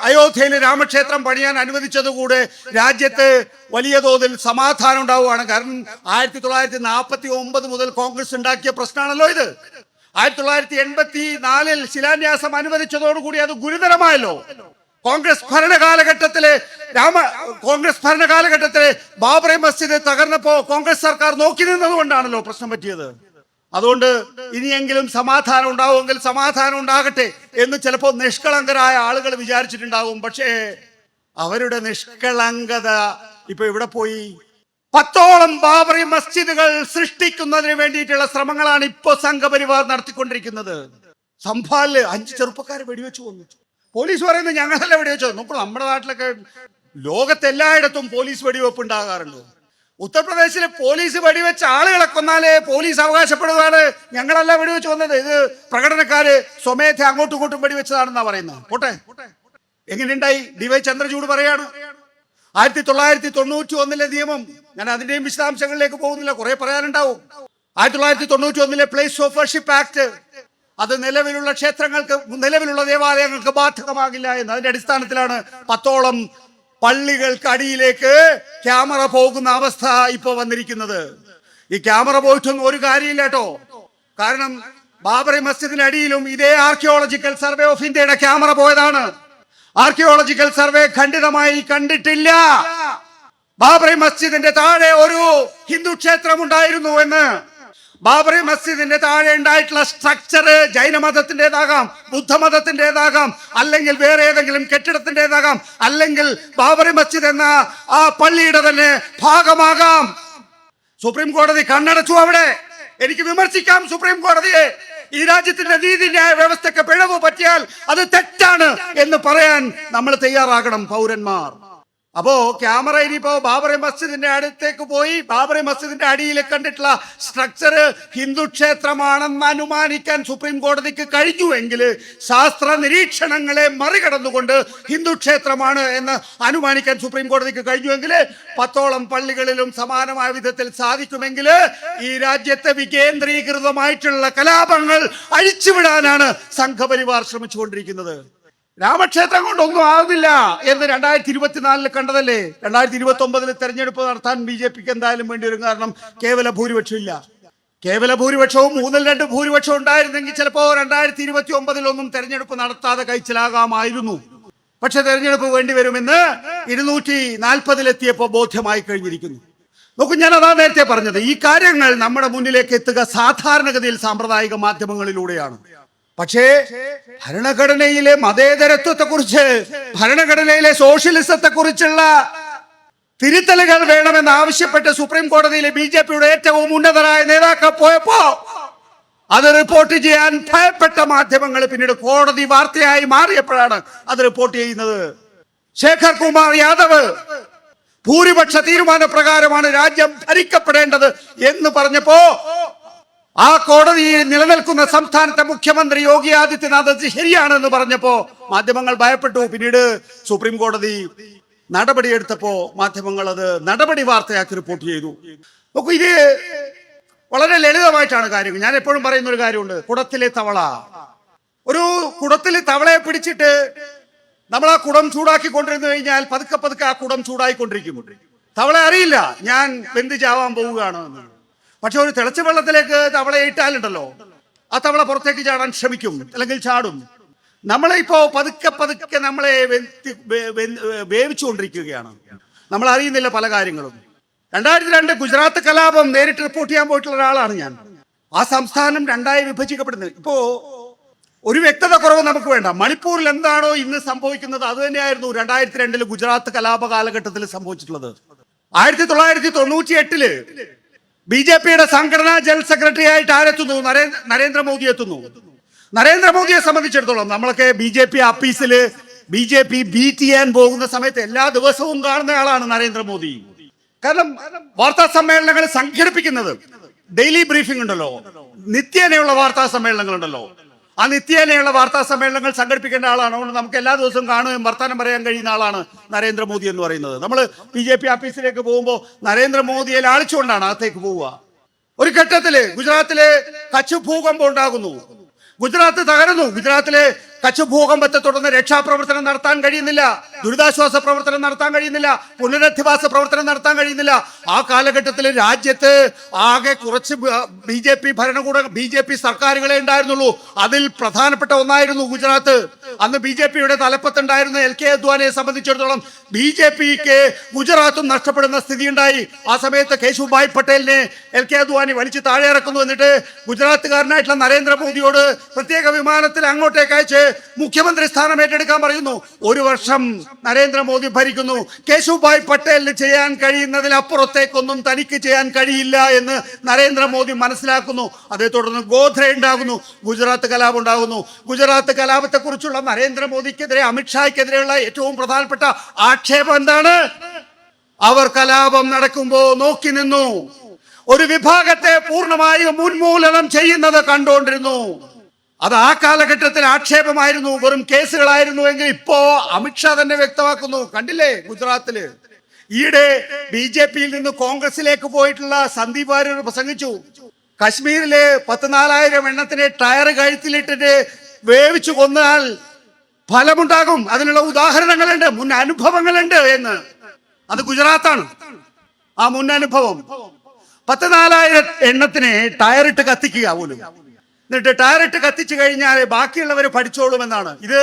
അയോധ്യയിൽ രാമക്ഷേത്രം പണിയാൻ അനുവദിച്ചതുകൂടെ രാജ്യത്ത് വലിയ തോതിൽ സമാധാനം ഉണ്ടാവുകയാണ്. കാരണം 1949 മുതൽ കോൺഗ്രസ് ഉണ്ടാക്കിയ പ്രശ്നമാണല്ലോ ഇത്. 1984 ശിലാന്യാസം അനുവദിച്ചതോടുകൂടി അത് ഗുരുതരമായല്ലോ. കോൺഗ്രസ് ഭരണകാലഘട്ടത്തിലെ ബാബറി മസ്ജിദ് തകർന്നപ്പോ കോൺഗ്രസ് സർക്കാർ നോക്കി നിന്നതുകൊണ്ടാണല്ലോ പ്രശ്നം പറ്റിയത്. അതുകൊണ്ട് ഇനിയെങ്കിലും സമാധാനം ഉണ്ടാവുമെങ്കിൽ സമാധാനം ഉണ്ടാകട്ടെ എന്ന് ചിലപ്പോൾ നിഷ്കളങ്കരായ ആളുകൾ വിചാരിച്ചിട്ടുണ്ടാവും. പക്ഷേ അവരുടെ നിഷ്കളങ്കത ഇപ്പൊ ഇവിടെ പോയി. 10ഓളം ബാബറി മസ്ജിദുകൾ സൃഷ്ടിക്കുന്നതിന് വേണ്ടിയിട്ടുള്ള ശ്രമങ്ങളാണ് ഇപ്പോൾ സംഘപരിവാർ നടത്തിക്കൊണ്ടിരിക്കുന്നത്. സംഭാലില് 5 ചെറുപ്പക്കാരെ വെടിവെച്ച് കൊന്നു. പോലീസ് പറയുന്നത് ഞങ്ങളല്ല വെടിവെച്ചത്. നോക്കൂ, നമ്മുടെ നാട്ടിലൊക്കെ ലോകത്തെല്ലായിടത്തും പോലീസ് വെടിവെപ്പ് ഉണ്ടാകാറുണ്ട്. ഉത്തർപ്രദേശിലെ പോലീസ് വെടിവെച്ച ആളുകളെ കൊന്നാലേ പോലീസ് അവകാശപ്പെടുകയാണ് ഞങ്ങളല്ല വെടിവെച്ച് കൊന്നത്, ഇത് പ്രകടനക്കാര് സ്വമേധ അങ്ങോട്ടും ഇങ്ങോട്ടും വെടിവെച്ചതാണെന്നാ പറയുന്നത്. പോട്ടെ, എങ്ങനെയുണ്ടായി? DY ചന്ദ്രചൂഡ് പറയാണ് 1991 നിയമം, ഞാൻ അതിന്റെയും വിശദാംശങ്ങളിലേക്ക് പോകുന്നില്ല, കുറെ പറയാനുണ്ടാവും. 1991 പ്ലേസ് ഓഫ് വർഷിപ്പ് ആക്ട്, അത് നിലവിലുള്ള ക്ഷേത്രങ്ങൾക്ക്, നിലവിലുള്ള ദേവാലയങ്ങൾക്ക് ബാധകമാകില്ല എന്ന്. അതിന്റെ അടിസ്ഥാനത്തിലാണ് 10ഓളം പള്ളികൾക്ക് അടിയിലേക്ക് ക്യാമറ പോകുന്ന അവസ്ഥ ഇപ്പൊ വന്നിരിക്കുന്നത്. ഈ ക്യാമറ പോയിട്ടൊന്നും ഒരു കാര്യമില്ല കേട്ടോ. കാരണം ബാബറി മസ്ജിദിന്റെ അടിയിലും ഇതേ ആർക്കിയോളജിക്കൽ സർവേ ഓഫ് ഇന്ത്യയുടെ ക്യാമറ പോയതാണ്. ആർക്കിയോളജിക്കൽ സർവേ ഖണ്ഡിതമായി കണ്ടിട്ടില്ല ബാബറി മസ്ജിദിന്റെ താഴെ ഒരു ഹിന്ദു ക്ഷേത്രം ഉണ്ടായിരുന്നു എന്ന്. ബാബറി മസ്ജിദിന്റെ താഴെ ഉണ്ടായിട്ടുള്ള സ്ട്രക്ചർ ജൈനമതത്തിൻ്റെതാകാം, ബുദ്ധമതത്തിൻ്റെതാകാം, അല്ലെങ്കിൽ വേറെ ഏതെങ്കിലും കെട്ടിടത്തിൻ്റെതാകാം, അല്ലെങ്കിൽ ബാബറി മസ്ജിദ് എന്ന ആ പള്ളിയുടെ തന്നെ ഭാഗമാകാം. സുപ്രീം കോടതി കണ്ണടച്ചു അവിടെ. എനിക്ക് വിമർശിക്കാം സുപ്രീം കോടതിയെ. ഈ രാജ്യത്തിന്റെ നീതിന്യായ വ്യവസ്ഥയ്ക്ക് പിഴവ് പറ്റിയാൽ അത് തെറ്റാണ് എന്ന് പറയാൻ നമ്മൾ തയ്യാറാകണം പൗരന്മാർ. അപ്പോ ക്യാമറ ഇനിയിപ്പോ ബാബറി മസ്ജിദിന്റെ അടുത്തേക്ക് പോയി ബാബറി മസ്ജിദിന്റെ അടിയിൽ കണ്ടിട്ടുള്ള സ്ട്രക്ചർ ഹിന്ദു ക്ഷേത്രമാണെന്ന് അനുമാനിക്കാൻ സുപ്രീം കോടതിക്ക് കഴിഞ്ഞുവെങ്കിൽ, ശാസ്ത്ര നിരീക്ഷണങ്ങളെ മറികടന്നുകൊണ്ട് ഹിന്ദു ക്ഷേത്രമാണ് എന്ന് അനുമാനിക്കാൻ സുപ്രീം കോടതിക്ക് കഴിഞ്ഞുവെങ്കിൽ 10ഓളം പള്ളികളിലും സമാനമായ വിധത്തിൽ സാധിക്കുമെങ്കിൽ ഈ രാജ്യത്തെ വികേന്ദ്രീകൃതമായിട്ടുള്ള കലാപങ്ങൾ അഴിച്ചുവിടാനാണ് സംഘപരിവാർ ശ്രമിച്ചുകൊണ്ടിരിക്കുന്നത്. രാമക്ഷേത്രം കൊണ്ടൊന്നും ആകുന്നില്ല എന്ന് 2024 കണ്ടതല്ലേ. 2029 തെരഞ്ഞെടുപ്പ് നടത്താൻ BJPക്ക് എന്തായാലും വേണ്ടി വരും. കാരണം കേവല ഭൂരിപക്ഷം ഇല്ല. കേവല ഭൂരിപക്ഷവും 3-2 ഭൂരിപക്ഷം ഉണ്ടായിരുന്നെങ്കിൽ ചിലപ്പോ 2029 തെരഞ്ഞെടുപ്പ് നടത്താതെ കഴിച്ചിലാകാമായിരുന്നു. പക്ഷെ തെരഞ്ഞെടുപ്പ് വേണ്ടി വരുമെന്ന് 240 ബോധ്യമായി കഴിഞ്ഞിരിക്കുന്നു. നോക്കൂ, ഞാൻ അതാ നേരത്തെ പറഞ്ഞത്, ഈ കാര്യങ്ങൾ നമ്മുടെ മുന്നിലേക്ക് എത്തുക സാധാരണഗതിയിൽ സാമ്പ്രദായിക മാധ്യമങ്ങളിലൂടെയാണ്. പക്ഷേ ഭരണഘടനയിലെ മതേതരത്വത്തെക്കുറിച്ച്, ഭരണഘടനയിലെ സോഷ്യലിസത്തെ കുറിച്ചുള്ള തിരുത്തലുകൾ വേണമെന്ന് ആവശ്യപ്പെട്ട് സുപ്രീം കോടതിയിലെ BJPയുടെ ഏറ്റവും ഉന്നതരായ നേതാക്കൾ പോയപ്പോ അത് റിപ്പോർട്ട് ചെയ്യാൻ ഭയപ്പെട്ട മാധ്യമങ്ങൾ പിന്നീട് കോടതി വാർത്തയായി മാറിയപ്പോഴാണ് അത് റിപ്പോർട്ട് ചെയ്യുന്നത്. ശേഖർ കുമാർ യാദവ് ഭൂരിപക്ഷ തീരുമാനപ്രകാരമാണ് രാജ്യം ഭരിക്കപ്പെടേണ്ടത് എന്ന് പറഞ്ഞപ്പോ ആ കോടതിയിൽ നിലനിൽക്കുന്ന സംസ്ഥാനത്തെ മുഖ്യമന്ത്രി യോഗി ആദിത്യനാഥ് ശരിയാണെന്ന് പറഞ്ഞപ്പോ മാധ്യമങ്ങൾ ഭയപ്പെട്ടു. പിന്നീട് സുപ്രീം കോടതി നടപടിയെടുത്തപ്പോ മാധ്യമങ്ങൾ അത് നടപടി വാർത്തയാക്കി റിപ്പോർട്ട് ചെയ്തു. നോക്കൂ, ഇത് വളരെ ലളിതമായിട്ടാണ് കാര്യങ്ങൾ. ഞാൻ എപ്പോഴും പറയുന്ന ഒരു കാര്യമുണ്ട്, കുടത്തിലെ തവള. ഒരു കുടത്തിലെ തവളയെ പിടിച്ചിട്ട് നമ്മൾ ആ കുടം ചൂടാക്കിക്കൊണ്ടിരുന്നു കഴിഞ്ഞാൽ പതുക്കെ പതുക്കെ ആ കുടം ചൂടായിക്കൊണ്ടിരിക്കും. തവള അറിയില്ല ഞാൻ വെന്ത് ചാവാൻ പോവുകയാണ് എന്ന്. പക്ഷെ ഒരു തിളച്ച വെള്ളത്തിലേക്ക് തവളയെ ഇട്ടാലുണ്ടല്ലോ, ആ തവള പുറത്തേക്ക് ചാടാൻ ശ്രമിക്കും, അല്ലെങ്കിൽ ചാടും. നമ്മളെ ഇപ്പോ പതുക്കെ പതുക്കെ നമ്മളെ വേവിച്ചുകൊണ്ടിരിക്കുകയാണ്. നമ്മൾ അറിയുന്നില്ല പല കാര്യങ്ങളും. 2002 ഗുജറാത്ത് കലാപം നേരിട്ട് റിപ്പോർട്ട് ചെയ്യാൻ പോയിട്ടുള്ള ഒരാളാണ് ഞാൻ. ആ സംസ്ഥാനം 2ആയി വിഭജിക്കപ്പെടുന്നത്. ഇപ്പോ ഒരു വ്യക്തത കുറവ് നമുക്ക് വേണ്ട. മണിപ്പൂരിൽ എന്താണോ ഇന്ന് സംഭവിക്കുന്നത് അത് തന്നെയായിരുന്നു 2002 ഗുജറാത്ത് കലാപ കാലഘട്ടത്തിൽ സംഭവിച്ചിട്ടുള്ളത്. 1998 BJPയുടെ സംഘടനാ ജനറൽ സെക്രട്ടറി ആയിട്ട് ആരെത്തുന്നു? നരേന്ദ്രമോദി എത്തുന്നു. നരേന്ദ്രമോദിയെ സംബന്ധിച്ചിടത്തോളം നമ്മളൊക്കെ BJP ആഫീസിൽ BJP ബീറ്റ് ചെയ്യാൻ പോകുന്ന സമയത്ത് എല്ലാ ദിവസവും കാണുന്ന ആളാണ് നരേന്ദ്രമോദി. കാരണം വാർത്താ സമ്മേളനങ്ങൾ സംഘടിപ്പിക്കുന്നത്, ഡെയിലി ബ്രീഫിംഗ് ഉണ്ടല്ലോ, നിത്യേനയുള്ള വാർത്താ സമ്മേളനങ്ങൾ ഉണ്ടല്ലോ, ആ നിത്യേനയുള്ള വാർത്താ സമ്മേളനങ്ങൾ സംഘടിപ്പിക്കേണ്ട ആളാണ്. അതുകൊണ്ട് നമുക്ക് എല്ലാ ദിവസവും കാണുകയും വർത്തമാനം പറയാൻ കഴിയുന്ന ആളാണ് നരേന്ദ്രമോദി എന്ന് പറയുന്നത്. നമ്മൾ BJP ആഫീസിലേക്ക് പോകുമ്പോൾ നരേന്ദ്രമോദിയെ ലാളിച്ചുകൊണ്ടാണ് അകത്തേക്ക് പോവുക. ഒരു ഘട്ടത്തില് ഗുജറാത്തിലെ കച്ച് ഭൂകമ്പം ഉണ്ടാകുന്നു, ഗുജറാത്ത് തകരുന്നു. ഗുജറാത്തിലെ കച്ച് ഭൂകമ്പത്തെ തുടർന്ന് രക്ഷാപ്രവർത്തനം നടത്താൻ കഴിയുന്നില്ല, ദുരിതാശ്വാസ പ്രവർത്തനം നടത്താൻ കഴിയുന്നില്ല, പുനരധിവാസ പ്രവർത്തനം നടത്താൻ കഴിയുന്നില്ല. ആ കാലഘട്ടത്തിൽ രാജ്യത്ത് ആകെ കുറച്ച് BJP സർക്കാരുകളെ ഉണ്ടായിരുന്നുള്ളൂ. അതിൽ പ്രധാനപ്പെട്ട ഒന്നായിരുന്നു ഗുജറാത്ത്. അന്ന് BJPയുടെ തലപ്പത്തുണ്ടായിരുന്ന LK അദ്വാനിയെ സംബന്ധിച്ചിടത്തോളം BJPക്ക് ഗുജറാത്തും നഷ്ടപ്പെടുന്ന സ്ഥിതി ഉണ്ടായി. ആ സമയത്ത് കേശുഭായ് പട്ടേലിനെ LK അദ്വാനി വലിച്ചു താഴെ ഇറക്കുന്നു. എന്നിട്ട് ഗുജറാത്തുകാരനായിട്ടുള്ള നരേന്ദ്രമോദിയോട് പ്രത്യേക വിമാനത്തിൽ അങ്ങോട്ടേക്ക് അയച്ച് മുഖ്യമന്ത്രി സ്ഥാനം ഏറ്റെടുക്കാൻ പറയുന്നു. ഒരു വർഷം നരേന്ദ്രമോദി ഭരിക്കുന്നു. കേശുഭായ് പട്ടേലിന് ചെയ്യാൻ കഴിയുന്നതിലപ്പുറത്തേക്കൊന്നും തനിക്ക് ചെയ്യാൻ കഴിയില്ല എന്ന് നരേന്ദ്രമോദി മനസ്സിലാക്കുന്നു. അതേ തുടർന്ന് ഗോധ്ര ഉണ്ടാകുന്നു, ഗുജറാത്ത് കലാപം ഉണ്ടാകുന്നു. ഗുജറാത്ത് കലാപത്തെ കുറിച്ചുള്ള നരേന്ദ്രമോദിക്കെതിരെ, അമിത്ഷായ്ക്കെതിരെയുള്ള ഏറ്റവും പ്രധാനപ്പെട്ട ആക്ഷേപം എന്താണ്? അവർ കലാപം നടക്കുമ്പോൾ നോക്കി നിന്നു, ഒരു വിഭാഗത്തെ പൂർണ്ണമായും ഉന്മൂലനം ചെയ്യുന്നത് കണ്ടുകൊണ്ടിരുന്നു. അത് ആ കാലഘട്ടത്തിൽ ആക്ഷേപമായിരുന്നു, വെറും കേസുകളായിരുന്നു എങ്കിൽ ഇപ്പോ അമിത്ഷാ തന്നെ വ്യക്തമാക്കുന്നു. കണ്ടില്ലേ ഗുജറാത്തില് ഈയിടെ BJPയിൽ നിന്ന് കോൺഗ്രസിലേക്ക് പോയിട്ടുള്ള സന്ദീപ് വാര്യർ പ്രസംഗിച്ചു. കശ്മീരില് 14,000 എണ്ണത്തിന് ടയർ കഴുത്തിലിട്ടിട്ട് വേവിച്ചു കൊന്നാൽ ഫലമുണ്ടാകും, അതിനുള്ള ഉദാഹരണങ്ങളുണ്ട്, മുൻ അനുഭവങ്ങളുണ്ട് എന്ന്. അത് ഗുജറാത്താണ് ആ മുൻ അനുഭവം. 14,000 എണ്ണത്തിന് ടയറിട്ട് കത്തിക്കുക പോലും, എന്നിട്ട് ടയറിട്ട് കത്തിച്ചു കഴിഞ്ഞാൽ ബാക്കിയുള്ളവർ പഠിച്ചോളുമെന്നാണ്. ഇത്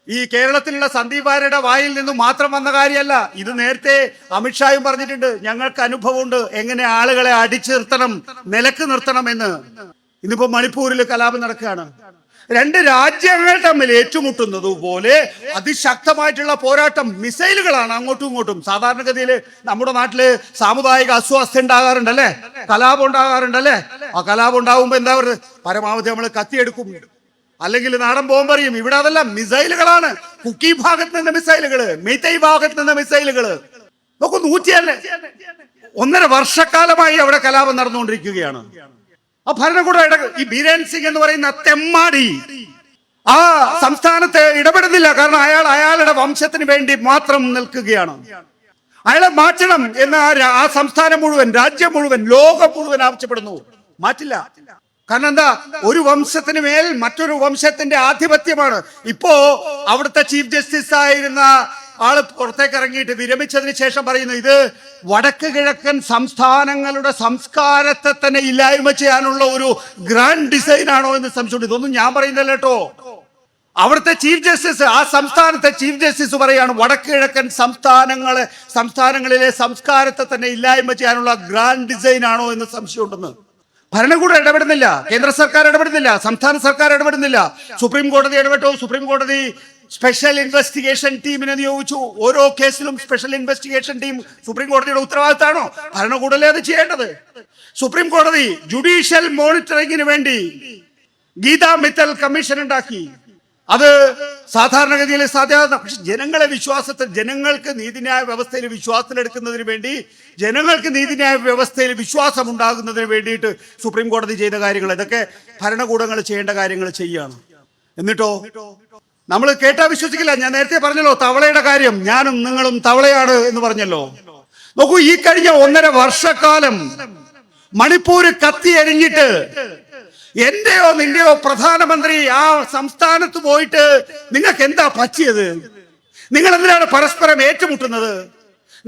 ഈ കേരളത്തിലുള്ള സന്ദീപ് വാര്യരുടെ വായിൽ നിന്നും മാത്രം വന്ന കാര്യമല്ല. ഇത് നേരത്തെ അമിത്ഷായും പറഞ്ഞിട്ടുണ്ട്, ഞങ്ങൾക്ക് അനുഭവമുണ്ട് എങ്ങനെ ആളുകളെ അടിച്ചു നിർത്തണം, നിലക്ക് നിർത്തണം എന്ന്. ഇന്നിപ്പോ മണിപ്പൂരിൽ കലാപം നടക്കുകയാണ്. രണ്ട് രാജ്യങ്ങൾ തമ്മിൽ ഏറ്റുമുട്ടുന്നത് പോലെ അതിശക്തമായിട്ടുള്ള പോരാട്ടം, മിസൈലുകളാണ് അങ്ങോട്ടും ഇങ്ങോട്ടും. സാധാരണഗതിയിൽ നമ്മുടെ നാട്ടില് സാമുദായിക അസ്വാസ്ഥ്യം ഉണ്ടാകാറുണ്ടല്ലേ, കലാപം ഉണ്ടാകാറുണ്ടല്ലേ. ആ കലാപം ഉണ്ടാകുമ്പോ എന്താ പറയുക, പരമാവധി നമ്മൾ കത്തിയെടുക്കും, അല്ലെങ്കിൽ നാടൻ ബോംബെറിയും. ഇവിടെ അതല്ല, മിസൈലുകളാണ്. കുക്കി ഭാഗത്ത് നിന്ന് മിസൈലുകള്, മെയ്തൈ ഭാഗത്ത് നിന്ന് മിസൈലുകള്. നോക്കൂ, 1.5 വർഷക്കാലമായി അവിടെ കലാപം നടന്നുകൊണ്ടിരിക്കുകയാണ്. ആ ഭരണകൂടം ഈ ബീരേൻ സിംഗ് എന്ന് പറയുന്ന തെമ്മാടി ആ സംസ്ഥാനത്ത് ഇടപെടുന്നില്ല. കാരണം അയാളുടെ വംശത്തിന് വേണ്ടി മാത്രം നിൽക്കുകയാണ്. അയാളെ മാറ്റണം എന്ന് ആ സംസ്ഥാനം മുഴുവൻ, രാജ്യം മുഴുവൻ, ലോകം മുഴുവൻ ആവശ്യപ്പെടുന്നു. മാറ്റില്ല. കാരണം എന്താ, ഒരു വംശത്തിന് മേൽ മറ്റൊരു വംശത്തിന്റെ ആധിപത്യമാണ്. ഇപ്പോ അവിടുത്തെ ചീഫ് ജസ്റ്റിസ് ആയിരുന്ന ആള് പുറത്തേക്ക് ഇറങ്ങിയിട്ട് വിരമിച്ചതിന് ശേഷം പറയുന്നു, ഇത് വടക്ക് കിഴക്കൻ സംസ്ഥാനങ്ങളുടെ സംസ്കാരത്തെ തന്നെ ഇല്ലായ്മ ചെയ്യാനുള്ള ഒരു ഗ്രാൻഡ് ഡിസൈൻ ആണോ എന്ന് സംശയമുണ്ട്. ഇതൊന്നും ഞാൻ പറയുന്നില്ല കേട്ടോ. അവിടുത്തെ ചീഫ് ജസ്റ്റിസ്, ആ സംസ്ഥാനത്തെ ചീഫ് ജസ്റ്റിസ് പറയാണ്, വടക്ക് കിഴക്കൻ സംസ്ഥാനങ്ങളിലെ സംസ്കാരത്തെ തന്നെ ഇല്ലായ്മ ചെയ്യാനുള്ള ഗ്രാൻഡ് ഡിസൈൻ ആണോ എന്ന് സംശയമുണ്ടെന്ന്. ഭരണകൂടം ഇടപെടുന്നില്ല, കേന്ദ്ര സർക്കാർ ഇടപെടുന്നില്ല, സംസ്ഥാന സർക്കാർ ഇടപെടുന്നില്ല. സുപ്രീം കോടതി ഇടപെട്ടു. സുപ്രീം കോടതി സ്പെഷ്യൽ ഇൻവെസ്റ്റിഗേഷൻ ടീമിനെ നിയോഗിച്ചു. ഓരോ കേസിലും സ്പെഷ്യൽ ഇൻവെസ്റ്റിഗേഷൻ ടീം സുപ്രീം കോടതിയുടെ ഉത്തരവാദിത്തമാണോ? ഭരണകൂടമല്ലേ അത് ചെയ്യേണ്ടത്. സുപ്രീം കോടതി ജുഡീഷ്യൽ മോണിറ്ററിംഗിന് വേണ്ടി ഗീതാ മിത്തൽ കമ്മീഷൻ ഉണ്ടാക്കി. അത് സാധാരണഗതിയിൽ സാധ്യത. പക്ഷെ ജനങ്ങൾക്ക് നീതിന്യായ വ്യവസ്ഥയിൽ വിശ്വാസത്തിലെടുക്കുന്നതിന് വേണ്ടി, ജനങ്ങൾക്ക് നീതിന്യായ വ്യവസ്ഥയിൽ വിശ്വാസം ഉണ്ടാകുന്നതിന് വേണ്ടിയിട്ട് സുപ്രീം കോടതി ചെയ്ത കാര്യങ്ങൾ, ഇതൊക്കെ ഭരണകൂടങ്ങൾ ചെയ്യേണ്ട കാര്യങ്ങൾ ചെയ്യാണ്. എന്നിട്ടോ നമ്മൾ കേട്ടാ വിശ്വസിക്കില്ല. ഞാൻ നേരത്തെ പറഞ്ഞല്ലോ തവളയുടെ കാര്യം, ഞാനും നിങ്ങളും തവളയാണ് എന്ന് പറഞ്ഞല്ലോ. നോക്കൂ, ഈ കഴിഞ്ഞ 1.5 വർഷക്കാലം മണിപ്പൂര് കത്തി എരിഞ്ഞിട്ട് എന്റെയോ നിന്റെയോ പ്രധാനമന്ത്രി ആ സംസ്ഥാനത്ത് പോയിട്ട് നിങ്ങൾക്ക് എന്താ പറ്റിയത്? നിങ്ങൾ എന്തിനാണ് പരസ്പരം ഏറ്റുമുട്ടുന്നത്?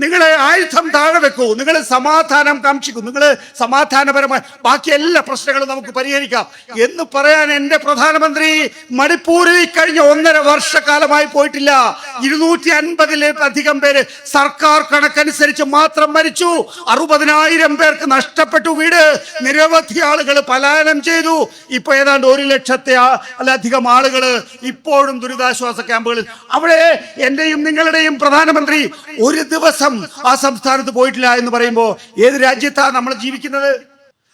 നിങ്ങൾ ആയുധം താഴെ വെക്കൂ, നിങ്ങൾ സമാധാനം കാക്ഷിക്കൂ, നിങ്ങൾ സമാധാനപരമായ ബാക്കി എല്ലാ പ്രശ്നങ്ങളും നമുക്ക് പരിഹരിക്കാം എന്ന് പറയാൻ എന്റെ പ്രധാനമന്ത്രി മണിപ്പൂരിൽ കഴിഞ്ഞ 1.5 വർഷക്കാലമായി പോയിട്ടില്ല. 250-ലധികം പേര് സർക്കാർ കണക്കനുസരിച്ച് മാത്രം മരിച്ചു. 60,000 പേർക്ക് നഷ്ടപ്പെട്ടു വീട്. നിരവധി ആളുകൾ പലായനം ചെയ്തു. ഇപ്പൊ ഏതാണ്ട് 1,00,000-ലധികം ആളുകൾ ഇപ്പോഴും ദുരിതാശ്വാസ ക്യാമ്പുകളിൽ. അവിടെ എന്റെയും നിങ്ങളുടെയും പ്രധാനമന്ത്രി ഒരു ദിവസം ആ സംസ്ഥാനത്ത് പോയിട്ടില്ല എന്ന് പറയുമ്പോൾ ഏത് രാജ്യത്താണ് നമ്മൾ ജീവിക്കുന്നത്?